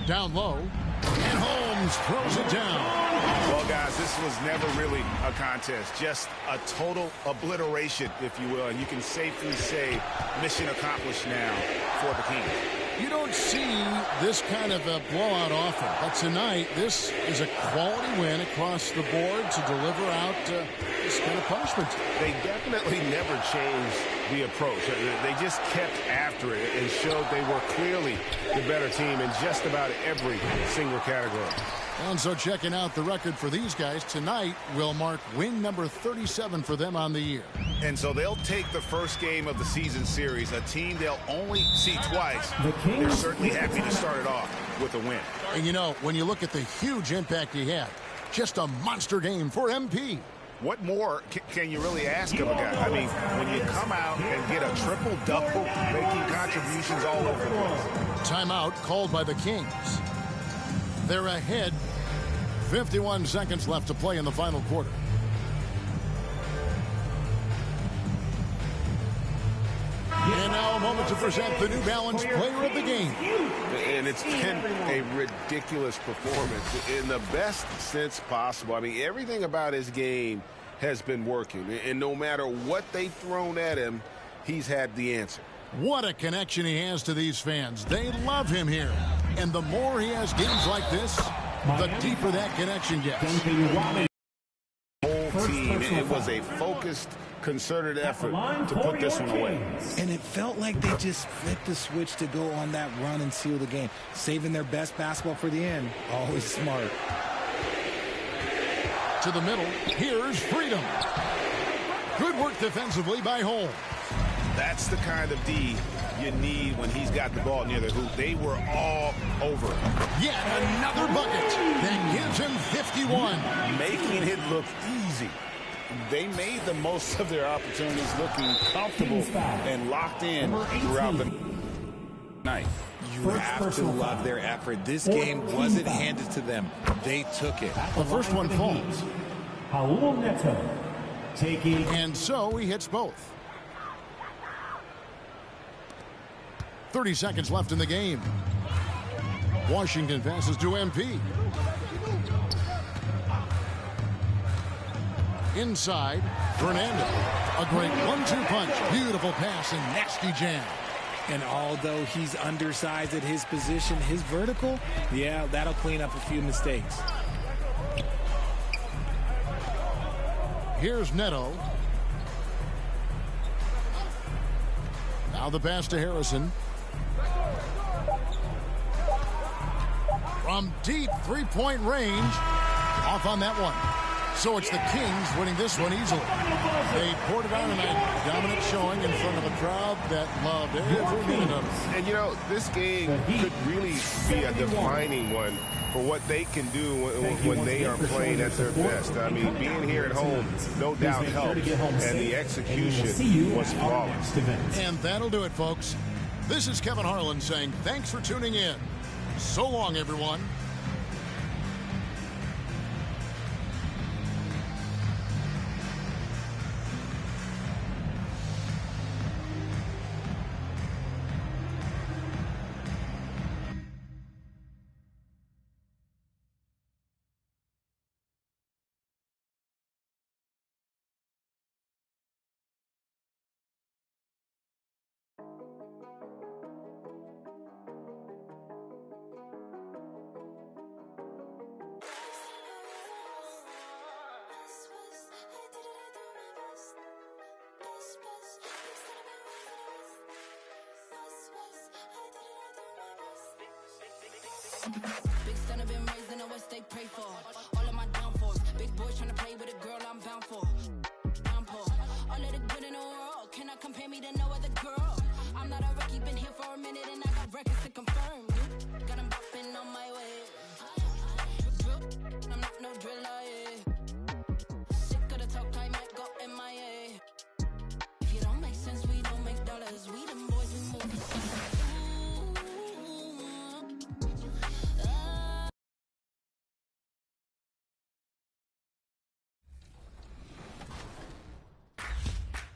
S10: Down low, and Holmes throws it down.
S12: Well, guys, this was never really a contest, just a total obliteration, if you will, and you can safely say mission accomplished now for the Kings.
S10: You don't see this kind of a blowout often, but tonight this is a quality win across the board to deliver out this kind of punishment.
S12: They definitely never changed the approach. They just kept after it and showed they were clearly the better team in just about every single category.
S10: And so checking out the record for these guys tonight will mark win number 37 for them on the year.
S12: And so they'll take the first game of the season series, a team they'll only see twice. They're certainly happy to start it off with a win.
S10: And you know, when you look at the huge impact he had, just a monster game for MP.
S12: What more can you really ask of a guy? I mean, when you come out and get a triple-double, making contributions all over the place.
S10: Timeout called by the Kings. They're ahead. 51 seconds left to play in the final quarter. And now a moment to present the New Balance Player of the Game.
S12: And it's been a ridiculous performance in the best sense possible. I mean, everything about his game has been working. And no matter what they've thrown at him, he's had the answer.
S10: What a connection he has to these fans. They love him here. And the more he has games like this, the deeper that connection gets.
S12: team. It was a focused, concerted effort to put this one away.
S16: And it felt like they just flipped the switch to go on that run and seal the game. Saving their best basketball for the end. Always smart.
S10: To the middle. Here's Freedom. Good work defensively by Holmes.
S12: That's the kind of D you need when he's got the ball near the hoop. They were all over him.
S10: Yet another bucket that gives him 51.
S12: Making it look easy. They made the most of their opportunities, looking comfortable and locked in throughout the night.
S16: You have to love their effort. This game wasn't handed to them. They took it.
S10: The first one falls.
S14: Raul Neto taking.
S10: And so he hits both. 30 seconds left in the game. Washington passes to MP. Inside, Fernando. A great 1-2 punch. Beautiful pass and nasty jam.
S16: And although he's undersized at his position, his vertical, yeah, that'll clean up a few mistakes.
S10: Here's Neto. Now the pass to Harrison. From deep three-point range. Off on that one. So it's the Kings winning this one easily. They poured it on tonight. Dominant showing in front of a crowd that loved every minute of it.
S12: And, you know, this game could really be a defining one for what they can do when they are playing at their best. I mean, being here at home, no doubt helps. And the execution was flawless.
S10: And that'll do it, folks. This is Kevin Harlan saying thanks for tuning in. So long, everyone.
S1: Big son have been raised in the West, they pray for all of my downfalls. Big boys trying to play with a girl I'm bound for. Downpour. All of the good in the world cannot compare me to no other girl. I'm not a rookie, been here for a minute and I got records to confirm. Got 'em bopping on my way. I'm not no driller, yeah. Sick of the talk, I might go MIA. If you don't make sense, we don't make dollars. We them boys, we move.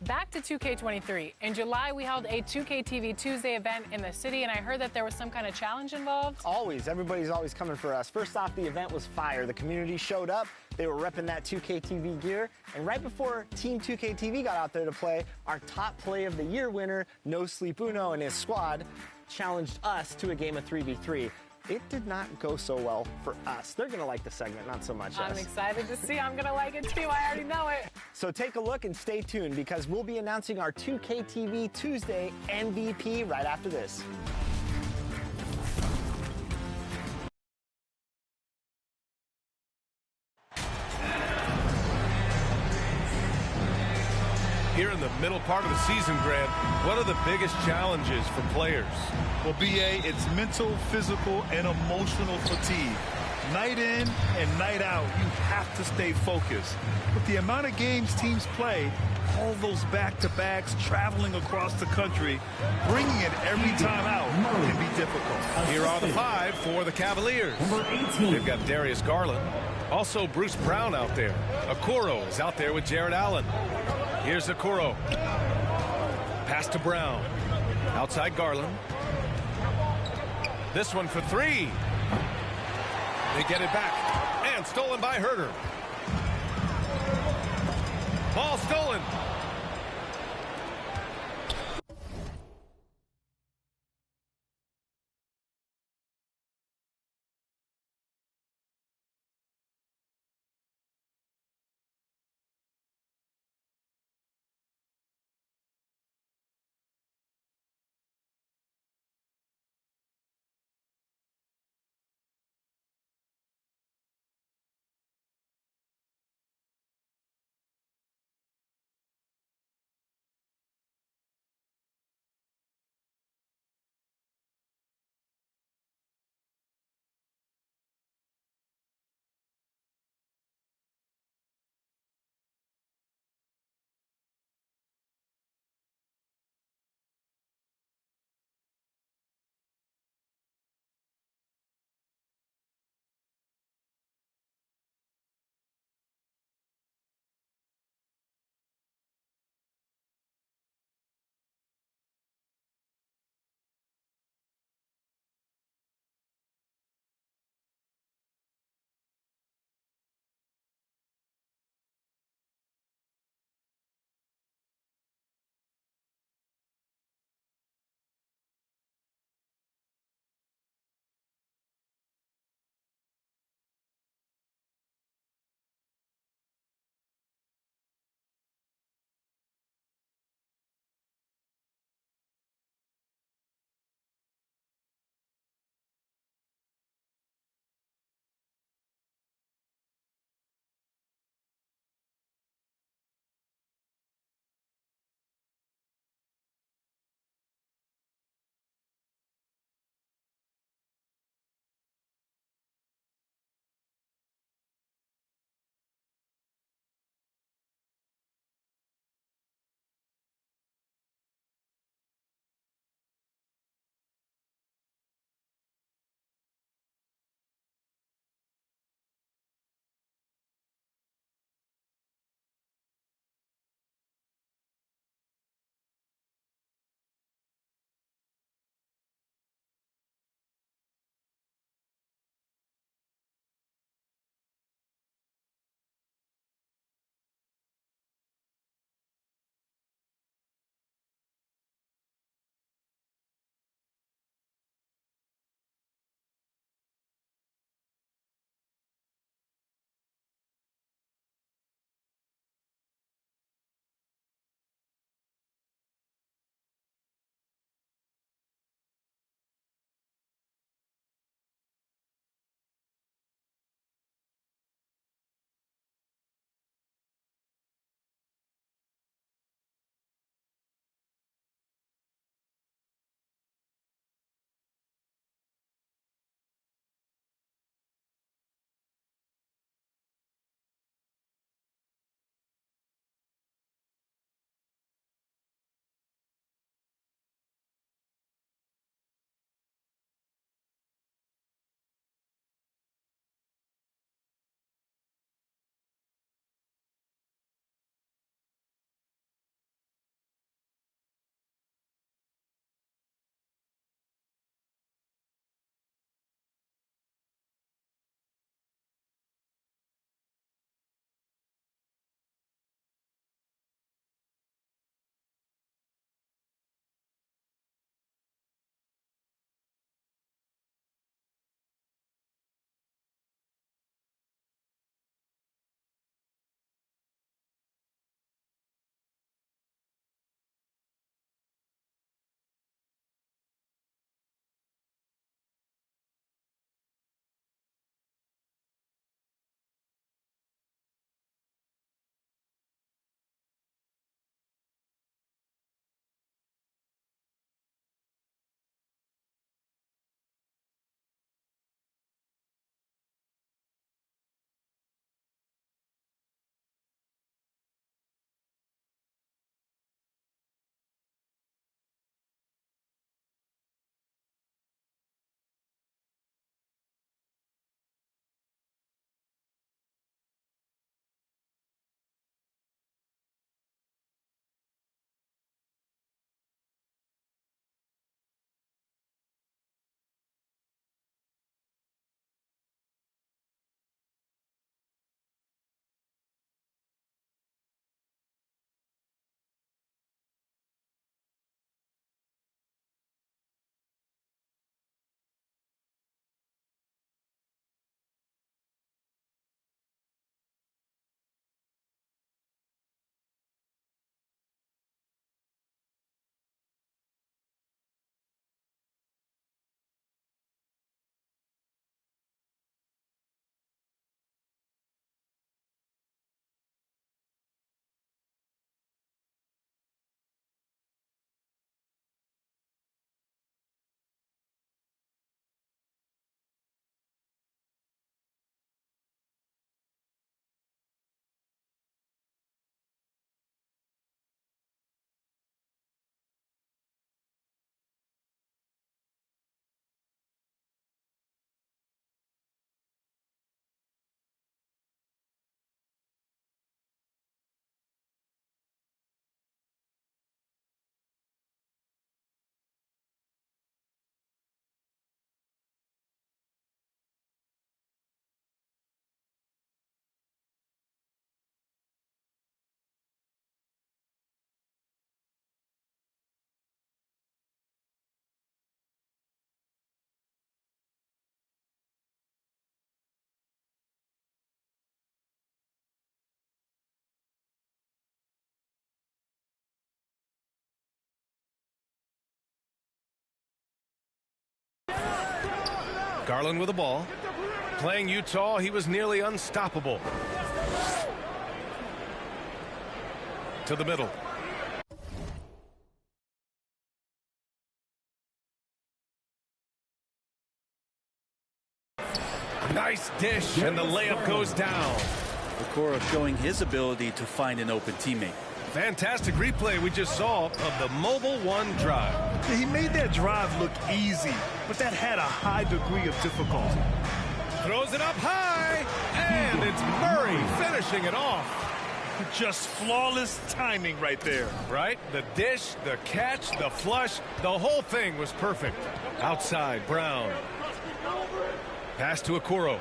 S2: Back to 2K23. In July, we held a 2K TV Tuesday event in the city, and I heard that there was some kind of challenge involved.
S3: Always. Everybody's always coming for us. First off, the event was fire. The community showed up. They were repping that 2K TV gear. And right before Team 2K TV got out there to play, our top play of the year winner, No Sleep Uno and his squad, challenged us to a game of 3v3. It did not go so well for us. They're going to like the segment, not so much
S2: I'm
S3: us.
S2: excited to see. I'm going to like it too. I already know it.
S3: So take a look and stay tuned because we'll be announcing our 2K TV Tuesday MVP right after this.
S4: Here in the middle part of the season, Grant, what are the biggest challenges for players?
S5: Well, BA, it's mental, physical, and emotional fatigue. Night in and night out, you have to stay focused. With the amount of games teams play, all those back-to-backs, traveling across the country, bringing it every time out can be difficult.
S4: Here are the five for the Cavaliers. They've got Darius Garland. Also Bruce Brown out there. Okoro is out there with Jared Allen. Here's Okoro. Pass to Brown. Outside Garland. This one for three. They get it back. And stolen by Herter. Ball stolen. Garland with the ball. Playing Utah, he was nearly unstoppable. To the middle. Nice dish, and the layup goes down.
S6: Okoro showing his ability to find an open teammate.
S4: Fantastic replay we just saw of the mobile one drive.
S5: He made that drive look easy, but that had a high degree of difficulty.
S4: Throws it up high, and it's Murray finishing it off.
S5: Just flawless timing right there.
S4: Right? The dish, the catch, the flush, the whole thing was perfect. Outside, Brown. Pass to Okoro.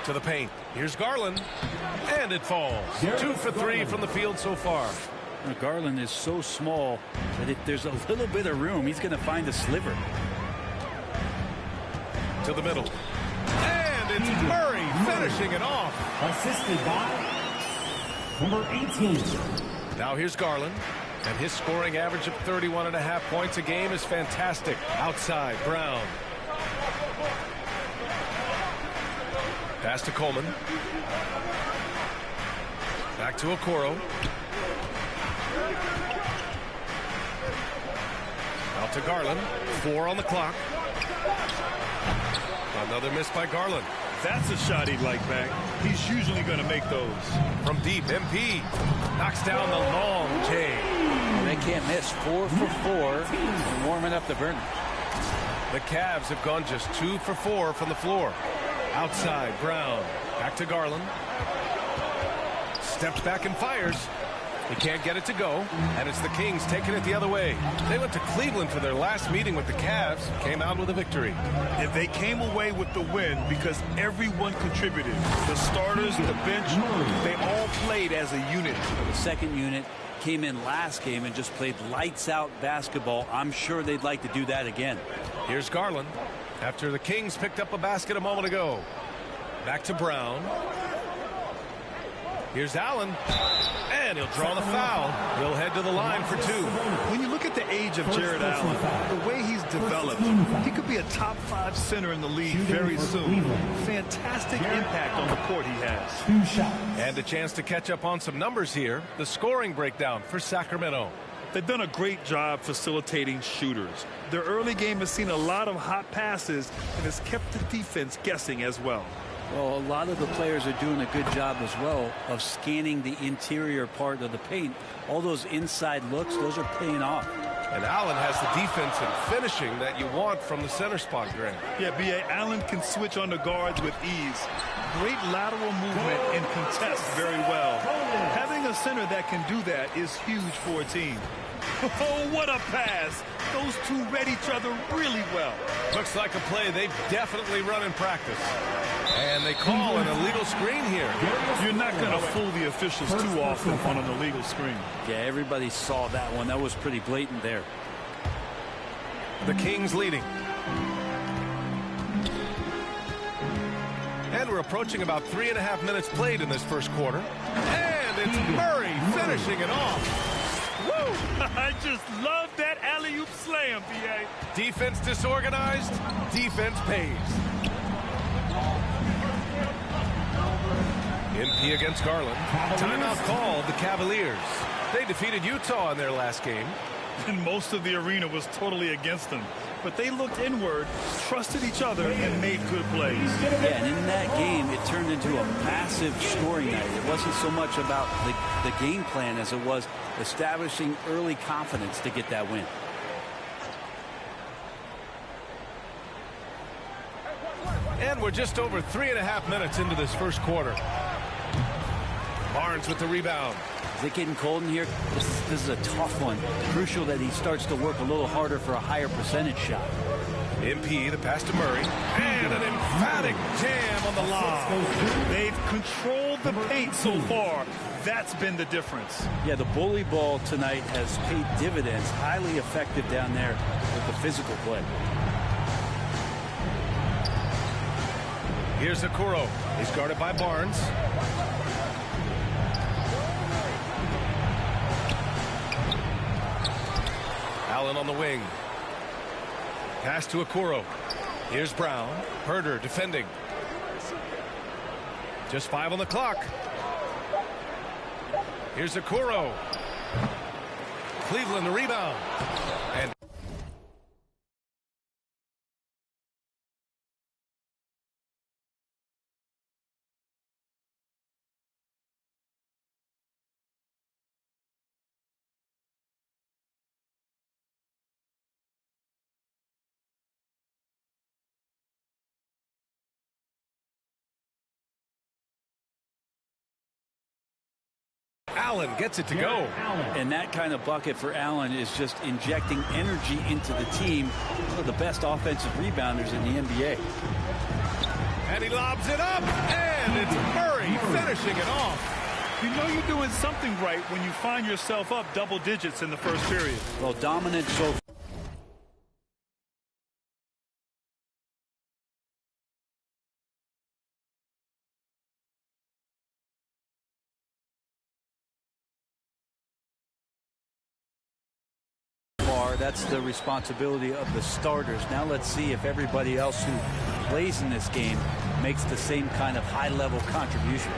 S4: To the paint. Here's Garland. And it falls. 2 for 3 from the field so far.
S6: Garland is so small that if there's a little bit of room, he's going to find a sliver.
S4: To the middle. And it's Murray finishing it off.
S14: Assisted by number 18.
S4: Now here's Garland. And his scoring average of 31.5 points a game is fantastic. Outside, Brown. Pass to Coleman. Back to Okoro. Out to Garland. 4 on the clock. Another miss by Garland.
S5: That's a shot he'd like back. He's usually going to make those.
S4: From deep, MP knocks down the long J.
S6: They can't miss. 4 for 4. Warming up the burner.
S4: The Cavs have gone just 2 for 4 from the floor. Outside, Brown. Back to Garland. Steps back and fires. He can't get it to go, and it's the Kings taking it the other way. They went to Cleveland for their last meeting with the Cavs, came out with a victory.
S5: And they came away with the win because everyone contributed. The starters, the bench, they all played as a unit.
S6: The second unit came in last game and just played lights out basketball. I'm sure they'd like to do that again.
S4: Here's Garland after the Kings picked up a basket a moment ago. Back to Brown. Here's Allen, and he'll draw the foul. He'll head to the line for 2.
S5: When you look at the age of Jared Allen, the way he's developed, he could be a top 5 center in the league very soon. Fantastic impact on the court he has.
S4: And a chance to catch up on some numbers here. The scoring breakdown for Sacramento.
S5: They've done a great job facilitating shooters. Their early game has seen a lot of hot passes and has kept the defense guessing as well.
S6: Well, a lot of the players are doing a good job as well of scanning the interior part of the paint. All those inside looks, those are paying off.
S4: And Allen has the defense and finishing that you want from the center spot, Grant.
S5: Yeah, B.A. Allen can switch on the guards with ease. Great lateral movement and contest very well. Having a center that can do that is huge for a team. Oh, what a pass. Those two read each other really well.
S4: Looks like a play they've definitely run in practice. And they call an illegal screen here.
S5: You're not going to fool the officials too often on an illegal screen.
S6: Yeah, everybody saw that one. That was pretty blatant there.
S4: The Kings leading. And we're approaching about 3.5 minutes played in this first quarter. And it's Murray finishing it off.
S5: Woo! I just love that alley-oop slam, B.A.
S4: Defense disorganized, defense pays. MP against Garland. Timeout called the Cavaliers. They defeated Utah in their last game.
S5: And most of the arena was totally against them. But they looked inward, trusted each other, and made good plays.
S6: Yeah, and in that game, it turned into a massive scoring night. It wasn't so much about the game plan as it was establishing early confidence to get that win.
S4: And we're just over 3.5 minutes into this first quarter. Barnes with the rebound.
S6: Is it getting cold in here? This is a tough one. Crucial that he starts to work a little harder for a higher percentage shot.
S4: MP, the pass to Murray. And an emphatic jam on the lob.
S5: They've controlled the paint so far. That's been the difference.
S6: Yeah, the bully ball tonight has paid dividends. Highly effective down there with the physical play.
S4: Here's Okoro. He's guarded by Barnes. Allen on the wing. Pass to Okoro. Here's Brown. Herder defending. Just 5 on the clock. Here's Okoro. Cleveland the rebound. And Allen gets it to go.
S6: And that kind of bucket for Allen is just injecting energy into the team. One of the best offensive rebounders in the NBA.
S4: And he lobs it up, and it's Murray finishing it off.
S5: You know you're doing something right when you find yourself up double digits in the first period.
S6: Well, dominant so far. That's the responsibility of the starters. Now let's see if everybody else who plays in this game makes the same kind of high-level contributions.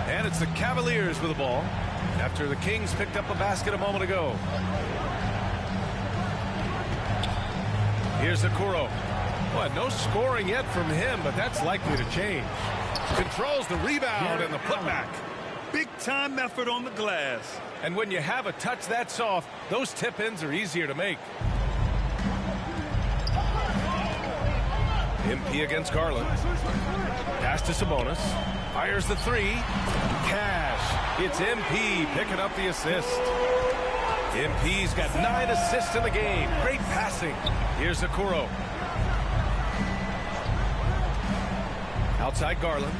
S4: And it's the Cavaliers with the ball after the Kings picked up a basket a moment ago. Here's Okoro. Well, no scoring yet from him, but that's likely to change. Controls the rebound and the putback.
S5: Big-time effort on the glass.
S4: And when you have a touch that soft, those tip-ins are easier to make. MP against Garland. Pass to Sabonis. Fires the three. Cash. It's MP picking up the assist. MP's got 9 assists in the game. Great passing. Here's Okoro. Outside Garland.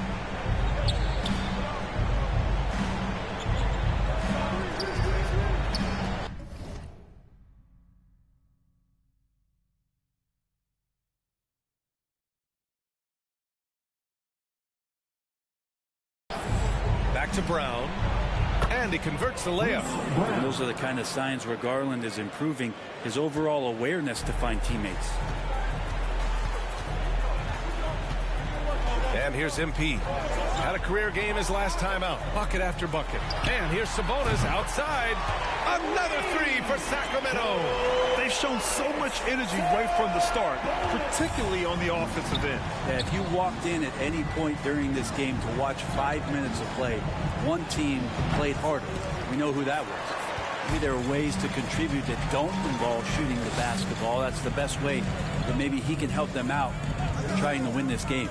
S4: Back to Brown. And he converts the layup.
S6: And those are the kind of signs where Garland is improving his overall awareness to find teammates.
S4: And here's MP. Had a career game his last time out. Bucket after bucket. And here's Sabonis outside. Another three for Sacramento.
S5: They've shown so much energy right from the start, particularly on the offensive end.
S6: Yeah, if you walked in at any point during this game to watch 5 minutes of play, one team played harder. We know who that was. Maybe there are ways to contribute that don't involve shooting the basketball. That's the best way that maybe he can help them out trying to win this game.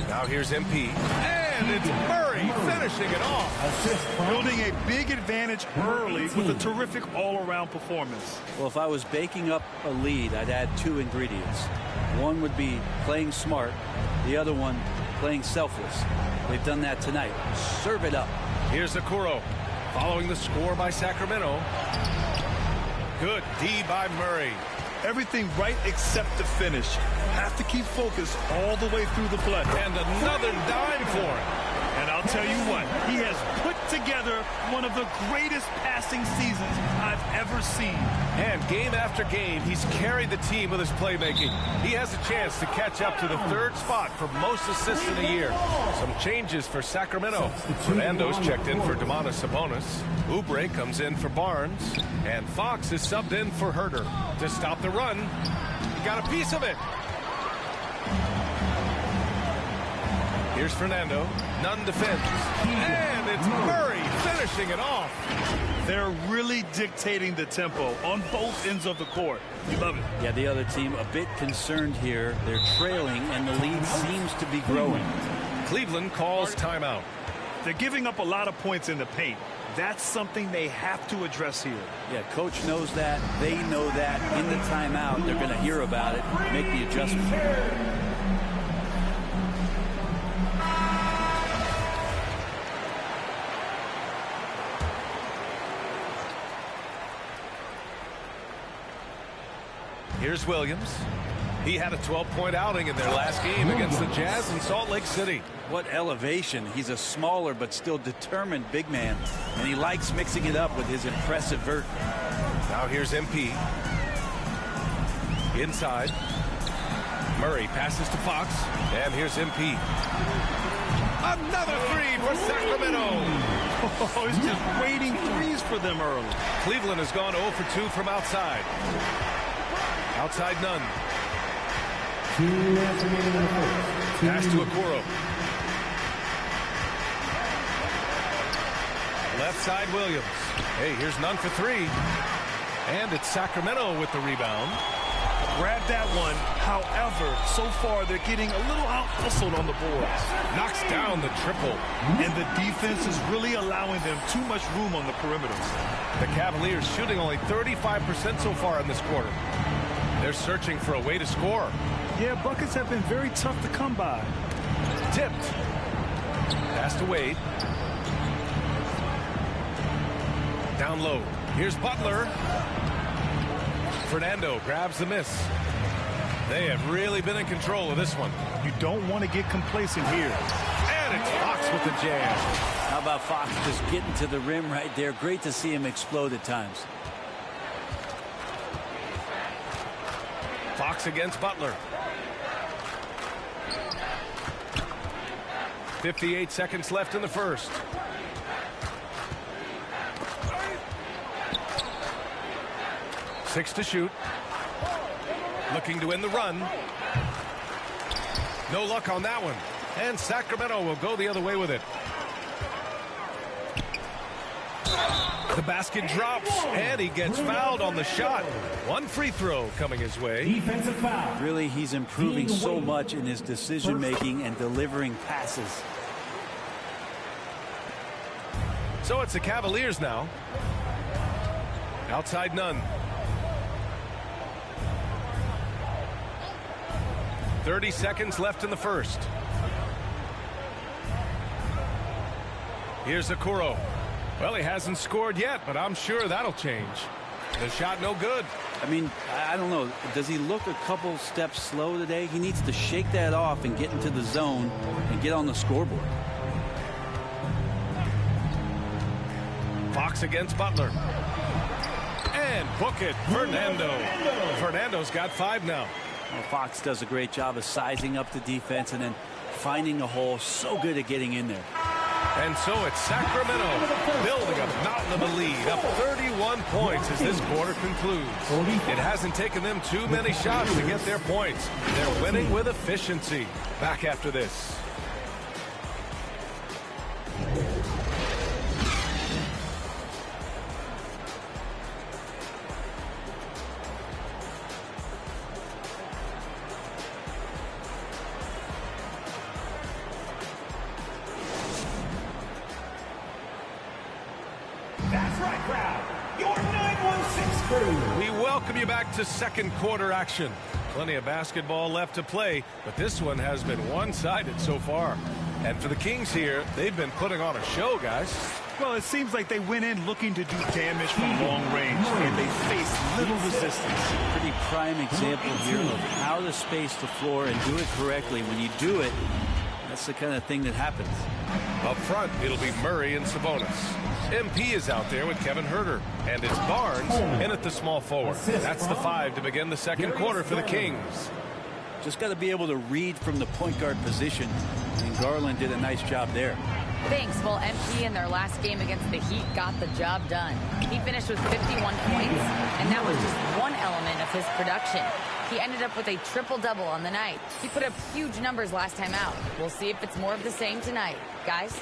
S4: Now here's MP. And it's Murray finishing it off.
S5: Building a big advantage early with a terrific all-around performance.
S6: Well, if I was baking up a lead, I'd add 2 ingredients. One would be playing smart. The other one, playing selfless. They've done that tonight. Serve it up.
S4: Here's Okoro. Following the score by Sacramento. Good D by Murray.
S5: Everything right except the finish. Have to keep focused all the way through the play.
S4: And another dime for him.
S5: And I'll tell you what, he has put together one of the greatest passing seasons I've ever seen.
S4: And game after game, he's carried the team with his playmaking. He has a chance to catch up to the 3rd spot for most assists in a year. Some changes for Sacramento. Fernando's checked in for Domantas Sabonis. Oubre comes in for Barnes. And Fox is subbed in for Herder. To stop the run, he got a piece of it. Here's Fernando. Nunn defends. And it's Murray finishing it off.
S5: They're really dictating the tempo on both ends of the court. You love it.
S6: Yeah, the other team a bit concerned here. They're trailing, and the lead seems to be growing.
S4: Cleveland calls timeout.
S5: They're giving up a lot of points in the paint. That's something they have to address here.
S6: Yeah, coach knows that. They know that. In the timeout, they're going to hear about it, make the adjustment.
S4: Here's Williams. He had a 12-point outing in their last game against the Jazz in Salt Lake City.
S6: What elevation. He's a smaller but still determined big man, and he likes mixing it up with his impressive vert.
S4: Now here's MP. Inside. Murray passes to Fox, and here's MP. Another three for Sacramento.
S5: Oh, he's just waiting threes for them early.
S4: Cleveland has gone 0 for 2 from outside. Outside none. Pass to Okoro. Left side Williams. Hey, here's none for three. And it's Sacramento with the rebound.
S5: Grab that one. However, so far they're getting a little out-hustled on the boards.
S4: Knocks down the triple.
S5: And the defense is really allowing them too much room on the perimeter.
S4: The Cavaliers shooting only 35% so far in this quarter. They're searching for a way to score.
S5: Yeah, buckets have been very tough to come by.
S4: Tipped. Pass to Wade. Down low. Here's Butler. Fernando grabs the miss. They have really been in control of this one.
S5: You don't want to get complacent here.
S4: And it's Fox with the jam.
S6: How about Fox just getting to the rim right there? Great to see him explode at times.
S4: Fox against Butler. 58 seconds left in the first. Six to shoot. Looking to win the run. No luck on that one. And Sacramento will go the other way with it. The basket drops, and he gets fouled on the shot. One free throw coming his way.
S14: Defensive foul.
S6: Really, he's improving so much in his decision-making and delivering passes.
S4: So it's the Cavaliers now. Outside none. 30 seconds left in the first. Here's Okoro. Well, he hasn't scored yet, but I'm sure that'll change. The shot no good.
S6: I mean, I don't know. Does he look a couple steps slow today? He needs to shake that off and get into the zone and get on the scoreboard.
S4: Fox against Butler. And book it, Fernando. Fernando's got 5 now.
S6: Well, Fox does a great job of sizing up the defense and then finding a hole. So good at getting in there.
S4: And so it's Sacramento building a mountain of a lead, up 31 points as this quarter concludes. It hasn't taken them too many shots to get their points. They're winning with efficiency. Back after this.
S14: That's right, crowd. Your 916 crew.
S4: We welcome you back to second quarter action. Plenty of basketball left to play, but this one has been one-sided so far. And for the Kings here, they've been putting on a show, guys.
S5: Well, it seems like they went in looking to do damage from long range, and they faced little resistance.
S6: Pretty prime example here of how to space the floor and do it correctly. When you do it, that's the kind of thing that happens.
S4: Up front, it'll be Murray and Sabonis. MP is out there with Kevin Huerter, and it's Barnes in at the small forward. That's the 5 to begin the second quarter for the Kings.
S6: Just got to be able to read from the point guard position, and Garland did a nice job there.
S7: Thanks. Well, MP in their last game against the Heat got the job done. He finished with 51 points, and that was just one element of his production. He ended up with a triple-double on the night. He put up huge numbers last time out. We'll see if it's more of the same tonight. Guys?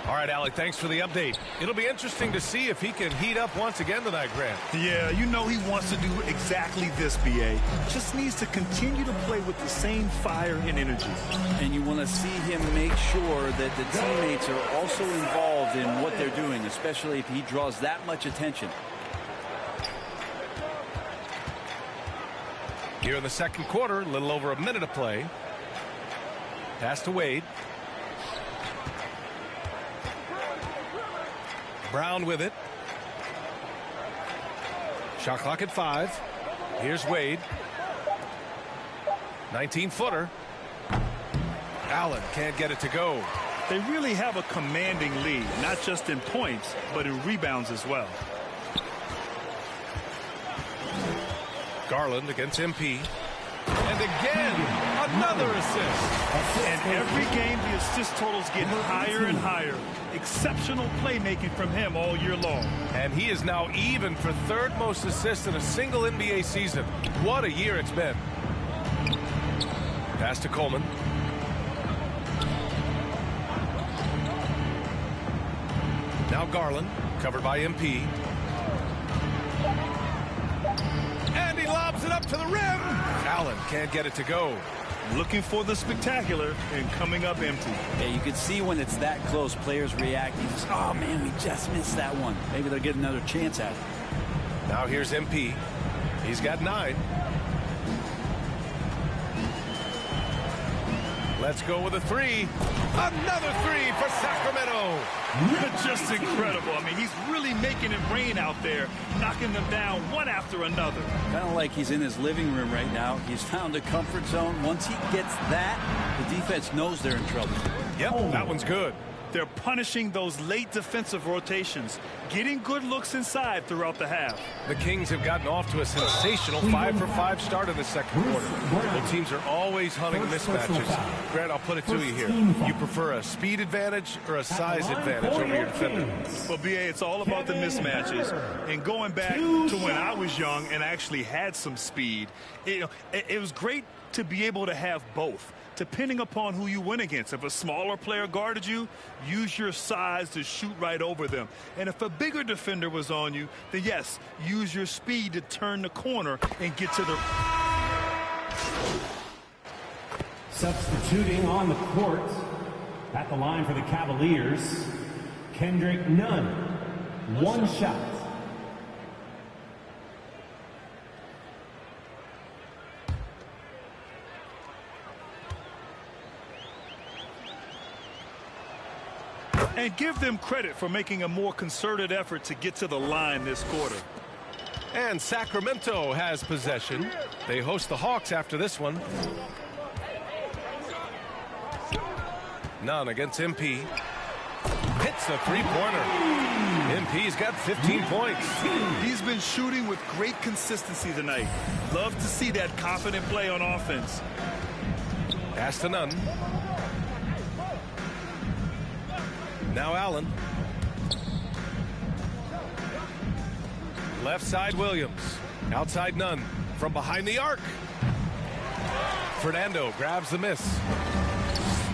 S4: All right, Alec, thanks for the update. It'll be interesting to see if he can heat up once again tonight, Grant.
S5: Yeah, you know he wants to do exactly this, B.A. Just needs to continue to play with the same fire and energy.
S6: And you want to see him make sure that the teammates are also involved in what they're doing, especially if he draws that much attention.
S4: Here in the second quarter, a little over a minute of play. Pass to Wade. Brown with it. Shot clock at 5. Here's Wade. 19-footer. Allen can't get it to go.
S5: They really have a commanding lead, not just in points, but in rebounds as well.
S4: Garland against MP. And again, Another assist.
S5: And every game, the assist totals get higher and higher. Exceptional playmaking from him all year long.
S4: And he is now even for third most assists in a single NBA season. What a year it's been. Pass to Coleman. Now Garland, covered by MP. And he lobs it up to the rim. Allen can't get it to go.
S5: Looking for the spectacular and coming up empty.
S6: Yeah, you can see when it's that close, players reacting. Oh, man, we just missed that one. Maybe they'll get another chance at it.
S4: Now here's MP. He's got 9. Let's go with a 3. Another 3 for Sacramento.
S5: Just incredible. I mean, he's really making it rain out there, knocking them down one after another.
S6: Kind of like he's in his living room right now. He's found a comfort zone. Once he gets that, the defense knows they're in trouble.
S4: Yep, that one's good.
S5: They're punishing those late defensive rotations, getting good looks inside throughout the half.
S4: The Kings have gotten off to a sensational 5-for-5 start in the second quarter. Well, teams are always hunting mismatches. Grant, I'll put it to you here. You prefer a speed advantage or a size advantage over your defender?
S5: Well, BA, it's all about the mismatches. And going back to when I was young and actually had some speed, it was great to be able to have both, depending upon who you went against. If a smaller player guarded you, use your size to shoot right over them. And if a bigger defender was on you, then yes, use your speed to turn the corner and get to the...
S14: Substituting on the court at the line for the Cavaliers, Kendrick Nunn. 1 shot.
S5: And give them credit for making a more concerted effort to get to the line this quarter.
S4: And Sacramento has possession. They host the Hawks after this one. Nunn against MP. Hits the three-pointer. MP's got 15 points.
S5: He's been shooting with great consistency tonight. Love to see that confident play on offense.
S4: Pass to Nunn. Now Allen. Left side Williams. Outside Nunn. From behind the arc. Fernando grabs the miss.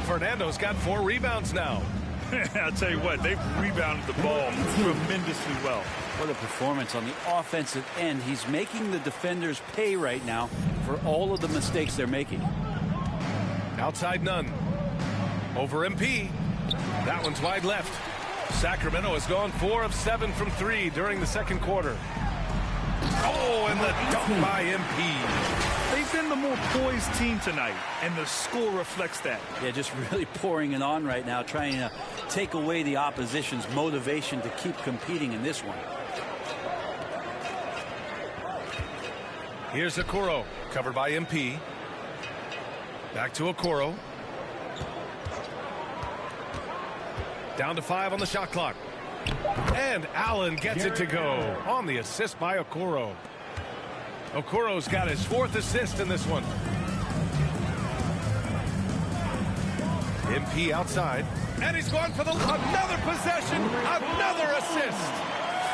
S4: Fernando's got 4 rebounds now.
S5: I'll tell you what, they've rebounded the ball tremendously well.
S6: What a performance on the offensive end. He's making the defenders pay right now for all of the mistakes they're making.
S4: Outside Nunn. Over MP. That one's wide left. Sacramento has gone 4 of 7 from 3 during the second quarter. Oh, and the dunk by MP.
S5: They've been the more poised team tonight, and the score reflects that.
S6: Yeah, just really pouring it on right now, trying to take away the opposition's motivation to keep competing in this one.
S4: Here's Okoro, covered by MP. Back to Okoro. Down to 5 on the shot clock. And Allen gets it to go on the assist by Okoro. Okoro's got his 4th assist in this one. MP outside. And he's going for another possession, another assist.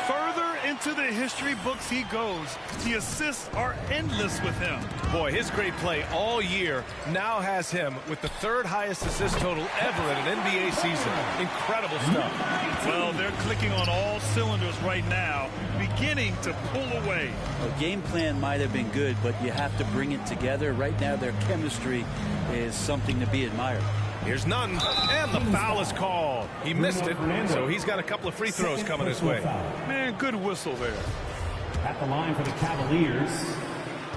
S5: Further into the history books he goes. The assists are endless with him.
S4: Boy, his great play all year now has him with the 3rd highest assist total ever in an NBA season. Incredible stuff.
S5: Well, they're clicking on all cylinders right now, beginning to pull away.
S6: The game plan might have been good, but you have to bring it together. Right now, their chemistry is something to be admired.
S4: Here's Nunn, and the foul is called. He missed it, so he's got a couple of free throws coming his way.
S5: Man, good whistle there.
S14: At the line for the Cavaliers,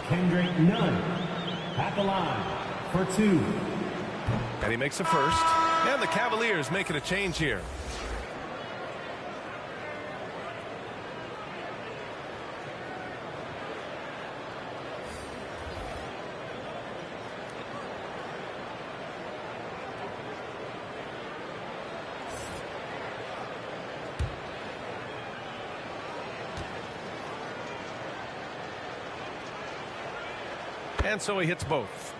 S14: Kendrick Nunn. At the line for 2.
S4: And he makes the first. And the Cavaliers making a change here. And so he hits both.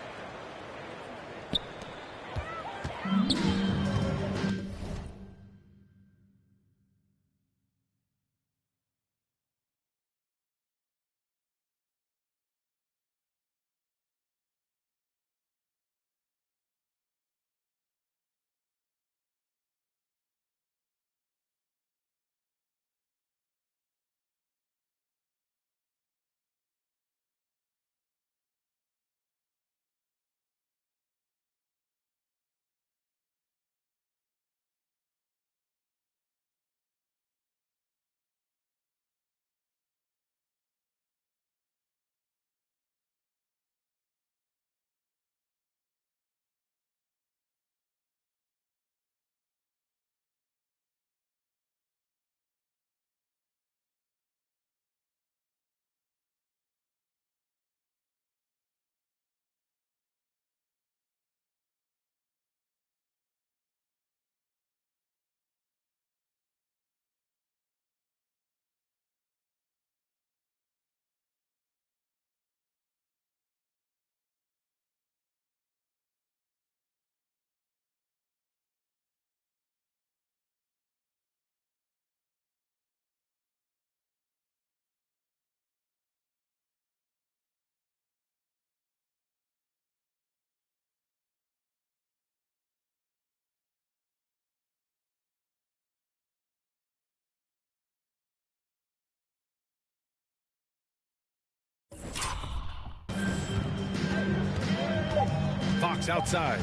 S4: Hawks outside.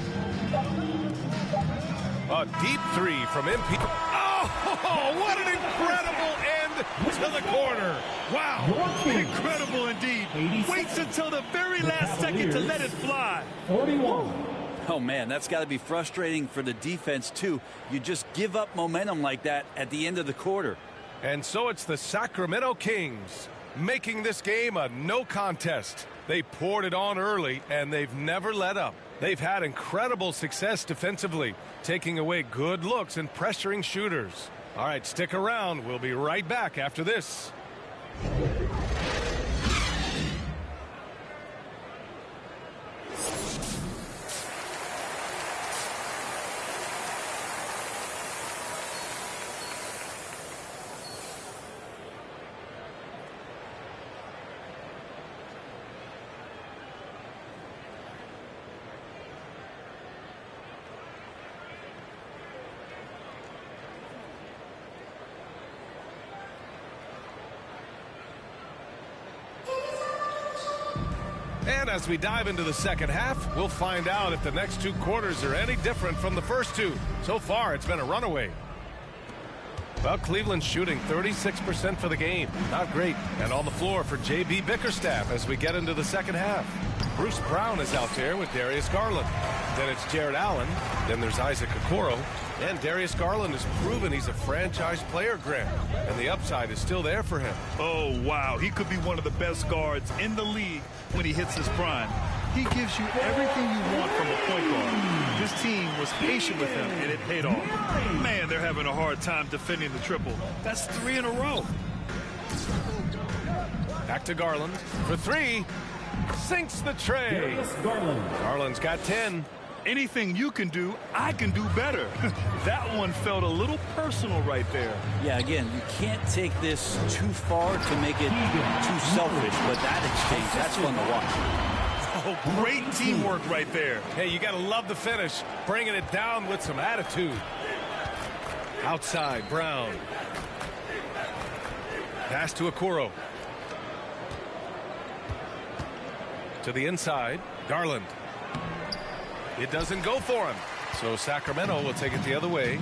S4: A deep three from MP. Oh, what an incredible end to the corner.
S5: Wow, incredible indeed. Waits until the very last second to let it fly.
S14: 41.
S6: Oh, man, that's got to be frustrating for the defense, too. You just give up momentum like that at the end of the quarter.
S4: And so it's the Sacramento Kings making this game a no contest. They poured it on early, and they've never let up. They've had incredible success defensively, taking away good looks and pressuring shooters. All right, stick around. We'll be right back after this. And as we dive into the second half, we'll find out if the next two quarters are any different from the first two. So far, it's been a runaway. Well, Cleveland's shooting 36% for the game. Not great. And on the floor for J.B. Bickerstaff as we get into the second half. Bruce Brown is out there with Darius Garland. Then it's Jared Allen. Then there's Isaac Okoro. And Darius Garland has proven he's a franchise player, Grant. And the upside is still there for him.
S5: Oh, wow. He could be one of the best guards in the league when he hits his prime. He gives you everything you want from a point guard. This team was patient with him, and it paid off. Man, they're having a hard time defending the triple. That's 3 in a row.
S4: Back to Garland for three. Sinks the tray. Garland's got 10.
S5: Anything you can do, I can do better. That one felt a little personal right there.
S6: Yeah, again, you can't take this too far to make it too selfish, but that exchange, that's fun to watch.
S5: Oh, great teamwork right there.
S4: Hey, you got to love the finish. Bringing it down with some attitude. Outside, Brown. Pass to Okoro. To the inside, Garland. It doesn't go for him. So Sacramento will take it the other way.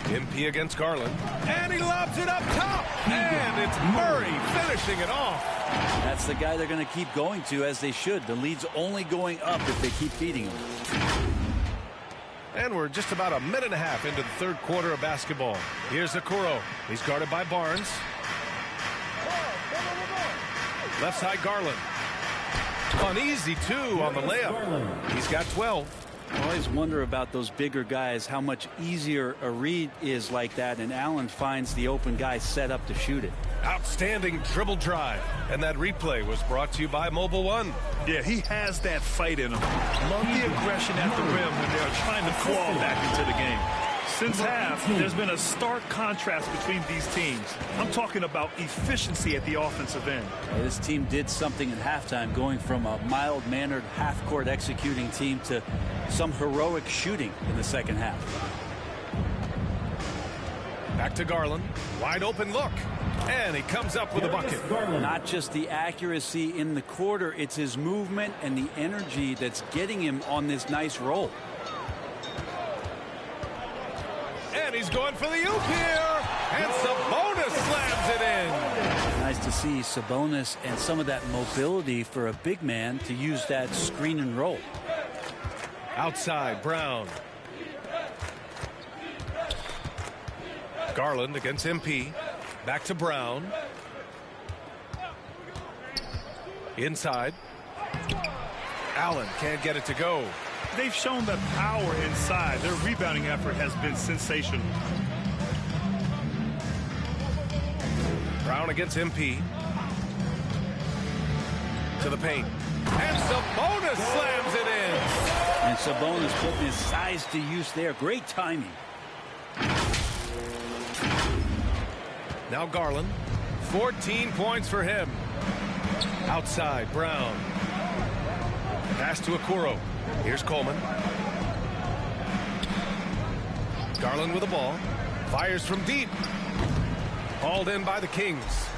S4: MP against Garland. And he lobs it up top. And it's Murray finishing it off.
S6: That's the guy they're going to keep going to, as they should. The lead's only going up if they keep feeding him.
S4: And we're just about a minute and a half into the third quarter of basketball. Here's Okoro. He's guarded by Barnes. Left side, Garland. Uneasy, too, on the layup. He's got 12.
S6: I always wonder about those bigger guys, how much easier a read is like that, and Allen finds the open guy set up to shoot it.
S4: Outstanding dribble drive. And that replay was brought to you by Mobile One.
S5: Yeah, he has that fight in him. Love the aggression at the rim when they're trying to claw back into the game. Since half, there's been a stark contrast between these teams. I'm talking about efficiency at the offensive end.
S6: This team did something at halftime, going from a mild-mannered half-court executing team to some heroic shooting in the second half.
S4: Back to Garland. Wide open look. And he comes up with a bucket.
S6: Not just the accuracy in the quarter, it's his movement and the energy that's getting him on this nice roll.
S4: And he's going for the oop here. And Sabonis slams it in.
S6: Nice to see Sabonis and some of that mobility for a big man to use that screen and roll.
S4: Outside, Brown. Garland against MP. Back to Brown. Inside. Allen can't get it to go.
S5: They've shown the power inside. Their rebounding effort has been sensational.
S4: Brown against MP. To the paint. And Sabonis slams it in.
S6: And Sabonis putting his size to use there. Great timing.
S4: Now Garland. 14 points for him. Outside, Brown. Pass to Okoro. Here's Coleman. Garland with the ball. Fires from deep. Hauled in by the Kings.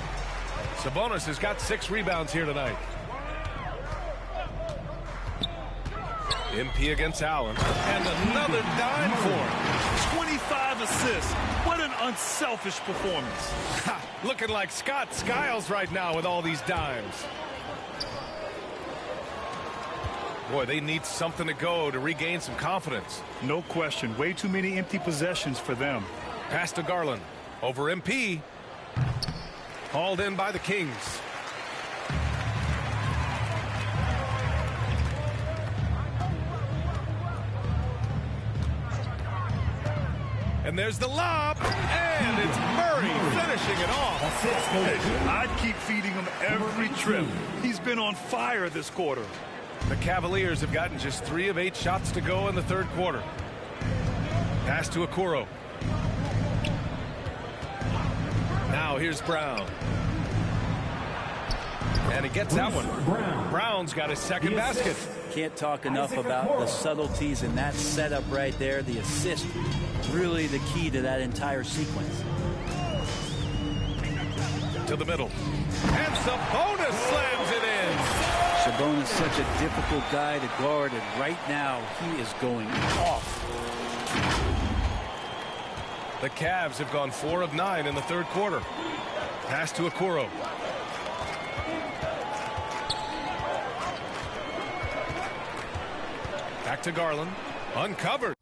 S4: Sabonis has got 6 rebounds here tonight. MP against Allen. And another dime for him.
S5: 25 assists. What an unselfish performance.
S4: Looking like Scott Skiles right now with all these dimes. Boy, they need something to go to regain some confidence.
S5: No question. Way too many empty possessions for them.
S4: Pass to Garland. Over MP. Hauled in by the Kings. And there's the lob, and it's Murray finishing it off.
S5: I'd keep feeding him every trip. He's been on fire this quarter.
S4: The Cavaliers have gotten just 3 of 8 shots to go in the third quarter. Pass to Okoro. Now here's Brown. And he gets that one. Brown's got his second basket.
S6: Can't talk enough about the subtleties in that setup right there. The assist, really the key to that entire sequence.
S4: To the middle. And Sabonis slams it in.
S6: Sabonis such a difficult guy to guard, and right now he is going off.
S4: The Cavs have gone 4 of 9 in the third quarter. Pass to Okoro. Back to Garland. Uncovered.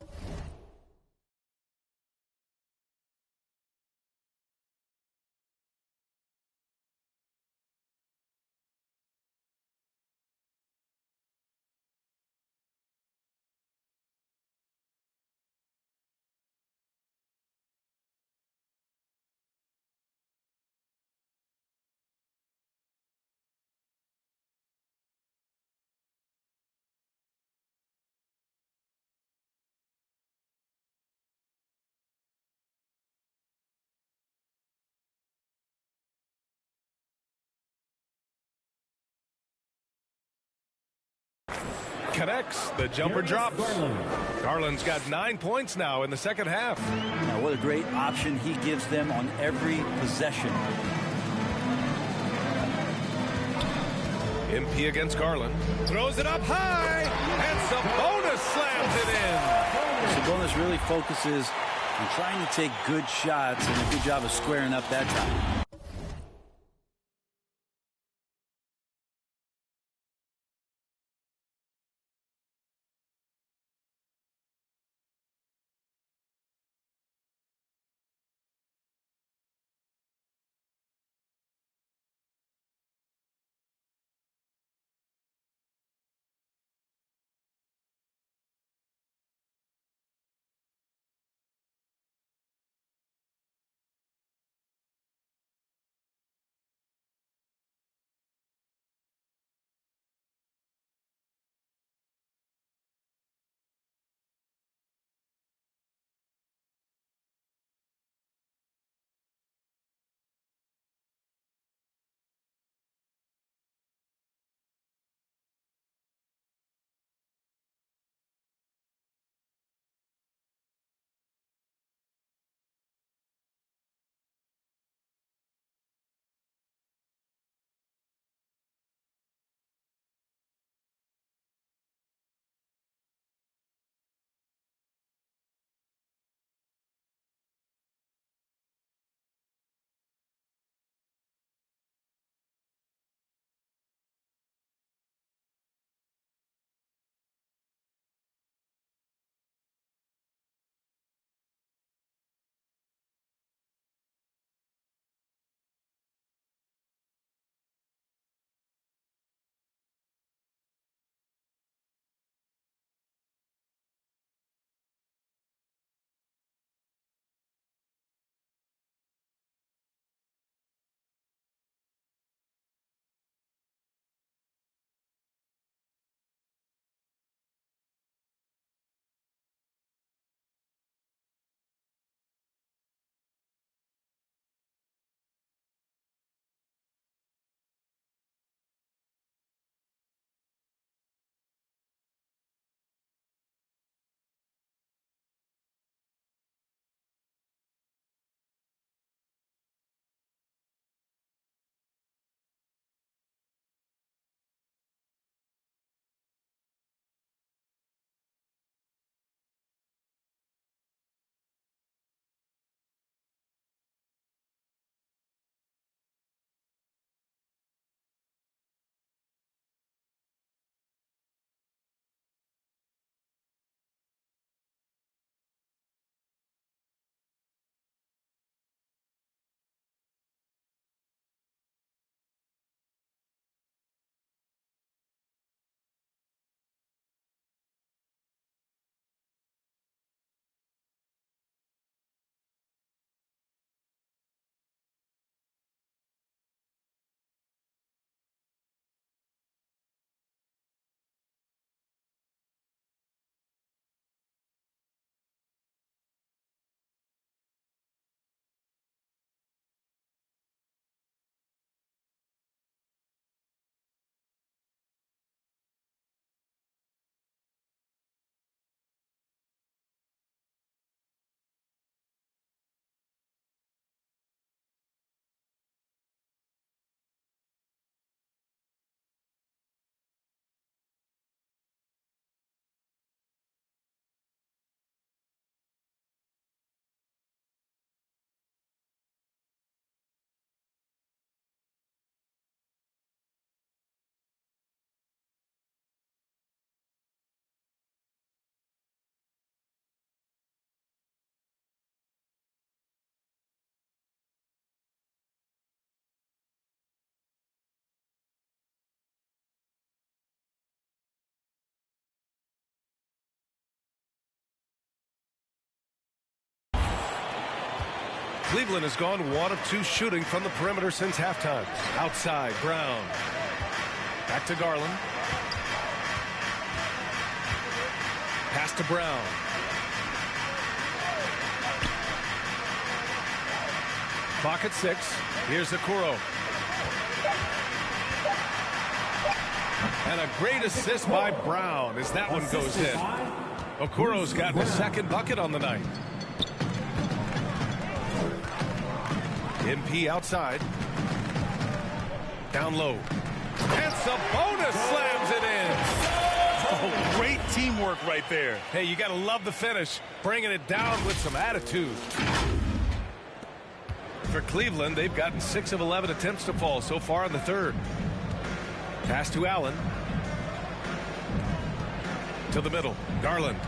S4: Connects. The jumper drops. Garland's got 9 points now in the second half.
S6: Now what a great option he gives them on every possession.
S4: MP against Garland. Throws it up high. And Sabonis slams it in.
S6: Sabonis really focuses on trying to take good shots, and a good job of squaring up that time.
S4: Cleveland has gone 1 of 2 shooting from the perimeter since halftime. Outside, Brown. Back to Garland. Pass to Brown. Clock at 6. Here's Okoro. And a great assist by Brown as that one goes in. Okoro's gotten a second bucket on the night. MP outside. Down low. And Sabonis slams it in.
S5: Oh, great teamwork right there.
S4: Hey, you got to love the finish. Bringing it down with some attitude. For Cleveland, they've gotten 6 of 11 attempts to fall so far in the third. Pass to Allen. To the middle. Garland.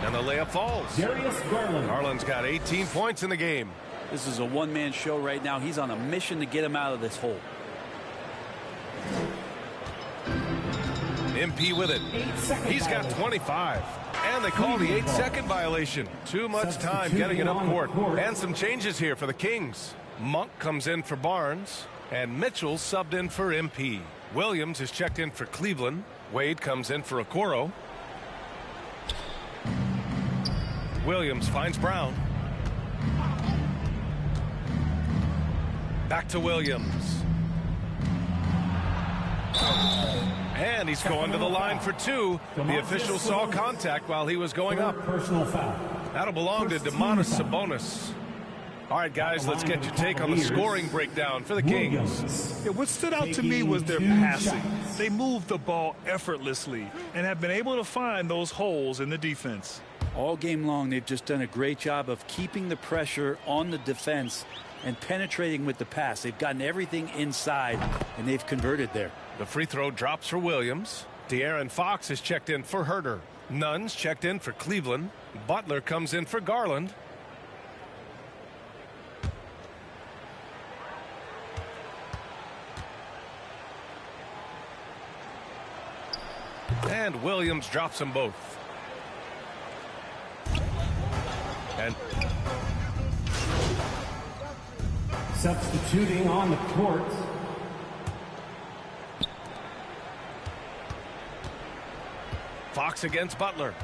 S4: And the layup falls.
S14: Darius Garland.
S4: Garland's got 18 points in the game.
S6: This is a one-man show right now. He's on a mission to get him out of this hole.
S4: MP with it. He's got 25. And they call the 8-second violation. Too much time getting it up court. And some changes here for the Kings. Monk comes in for Barnes. And Mitchell subbed in for MP. Williams is checked in for Cleveland. Wade comes in for Okoro. Williams finds Brown. Back to Williams. And he's going to the line for 2. The official saw contact while he was going up.
S14: Personal foul.
S4: That'll belong to Domantas Sabonis. All right, guys, let's get your take on the scoring breakdown for the Kings.
S5: Yeah, what stood out to me was their passing. They moved the ball effortlessly and have been able to find those holes in the defense.
S6: All game long, they've just done a great job of keeping the pressure on the defense and penetrating with the pass. They've gotten everything inside, and they've converted there.
S4: The free throw drops for Williams. De'Aaron Fox is checked in for Herter. Nunn's checked in for Cleveland. Butler comes in for Garland. And Williams drops them both. And
S14: substituting on the court.
S4: Fox against Butler.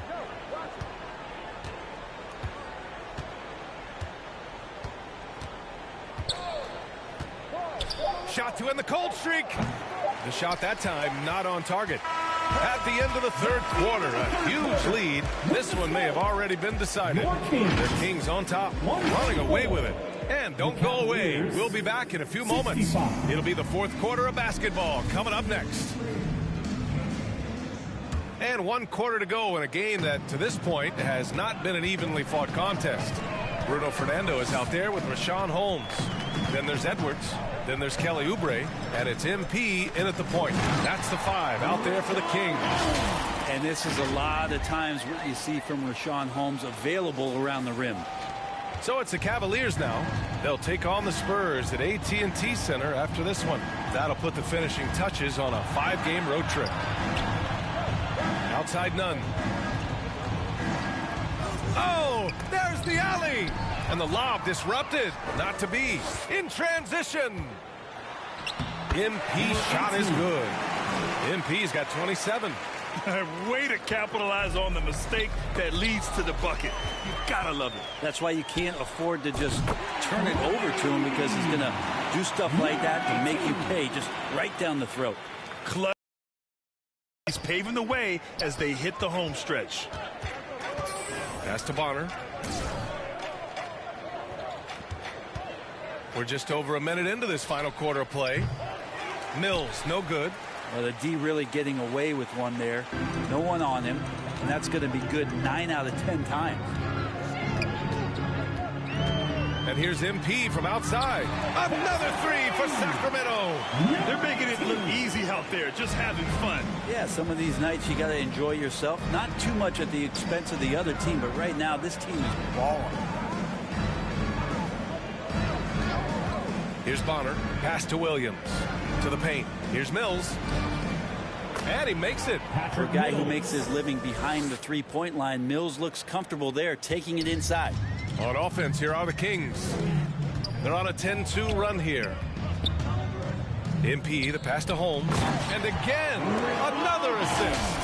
S4: Shot to end the cold streak. The shot that time not on target. At the end of the third quarter, a huge lead. This one may have already been decided. The Kings on top, running away with it. And don't go away. We'll be back in a few moments. It'll be the fourth quarter of basketball coming up next. And 1 quarter to go in a game that, to this point, has not been an evenly fought contest. Bruno Fernando is out there with Rashawn Holmes. Then there's Edwards. Then there's Kelly Oubre. And it's MP in at the point. That's the 5 out there for the Kings.
S6: And this is a lot of times what you see from Rashawn Holmes available around the rim.
S4: So it's the Cavaliers now. They'll take on the Spurs at AT&T Center after this one. That'll put the finishing touches on a 5-game road trip. Outside Nunn. Oh, there's the alley. And the lob disrupted. Not to be. In transition. MP shot is good. MP's got 27.
S5: Way to capitalize on the mistake that leads to the bucket. You gotta love it.
S6: That's why you can't afford to just turn it over to him, because he's gonna do stuff like that to make you pay just right down the throat.
S5: He's paving the way as they hit the home stretch.
S4: Pass to Bonner. We're just over a minute into this final quarter of play. Mills, no good.
S6: Well, the D really getting away with one there. No one on him. And that's going to be good 9 out of 10 times.
S4: And here's MP from outside. Another 3 for Sacramento.
S5: They're making it look easy out there, just having fun.
S6: Yeah, some of these nights you got to enjoy yourself. Not too much at the expense of the other team, but right now this team is balling.
S4: Here's Bonner. Pass to Williams. To the paint. Here's Mills. And he makes it.
S6: For a guy who makes his living behind the three-point line, Mills looks comfortable there, taking it inside.
S4: On offense, here are the Kings. They're on a 10-2 run here. MP, the pass to Holmes. And again, another assist.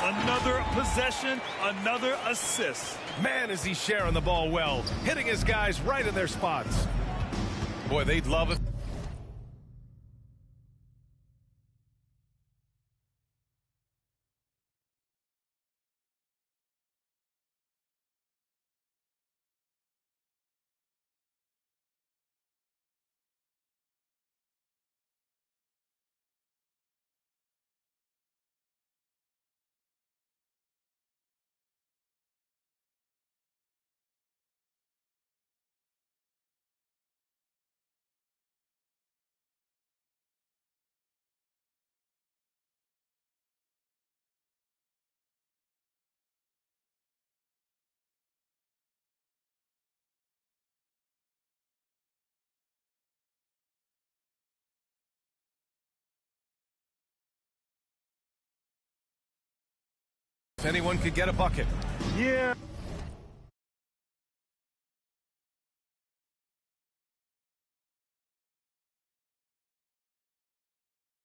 S5: Another possession, another assist.
S4: Man, is he sharing the ball well, hitting his guys right in their spots. Boy, they'd love it. If anyone could get a bucket.
S5: Yeah,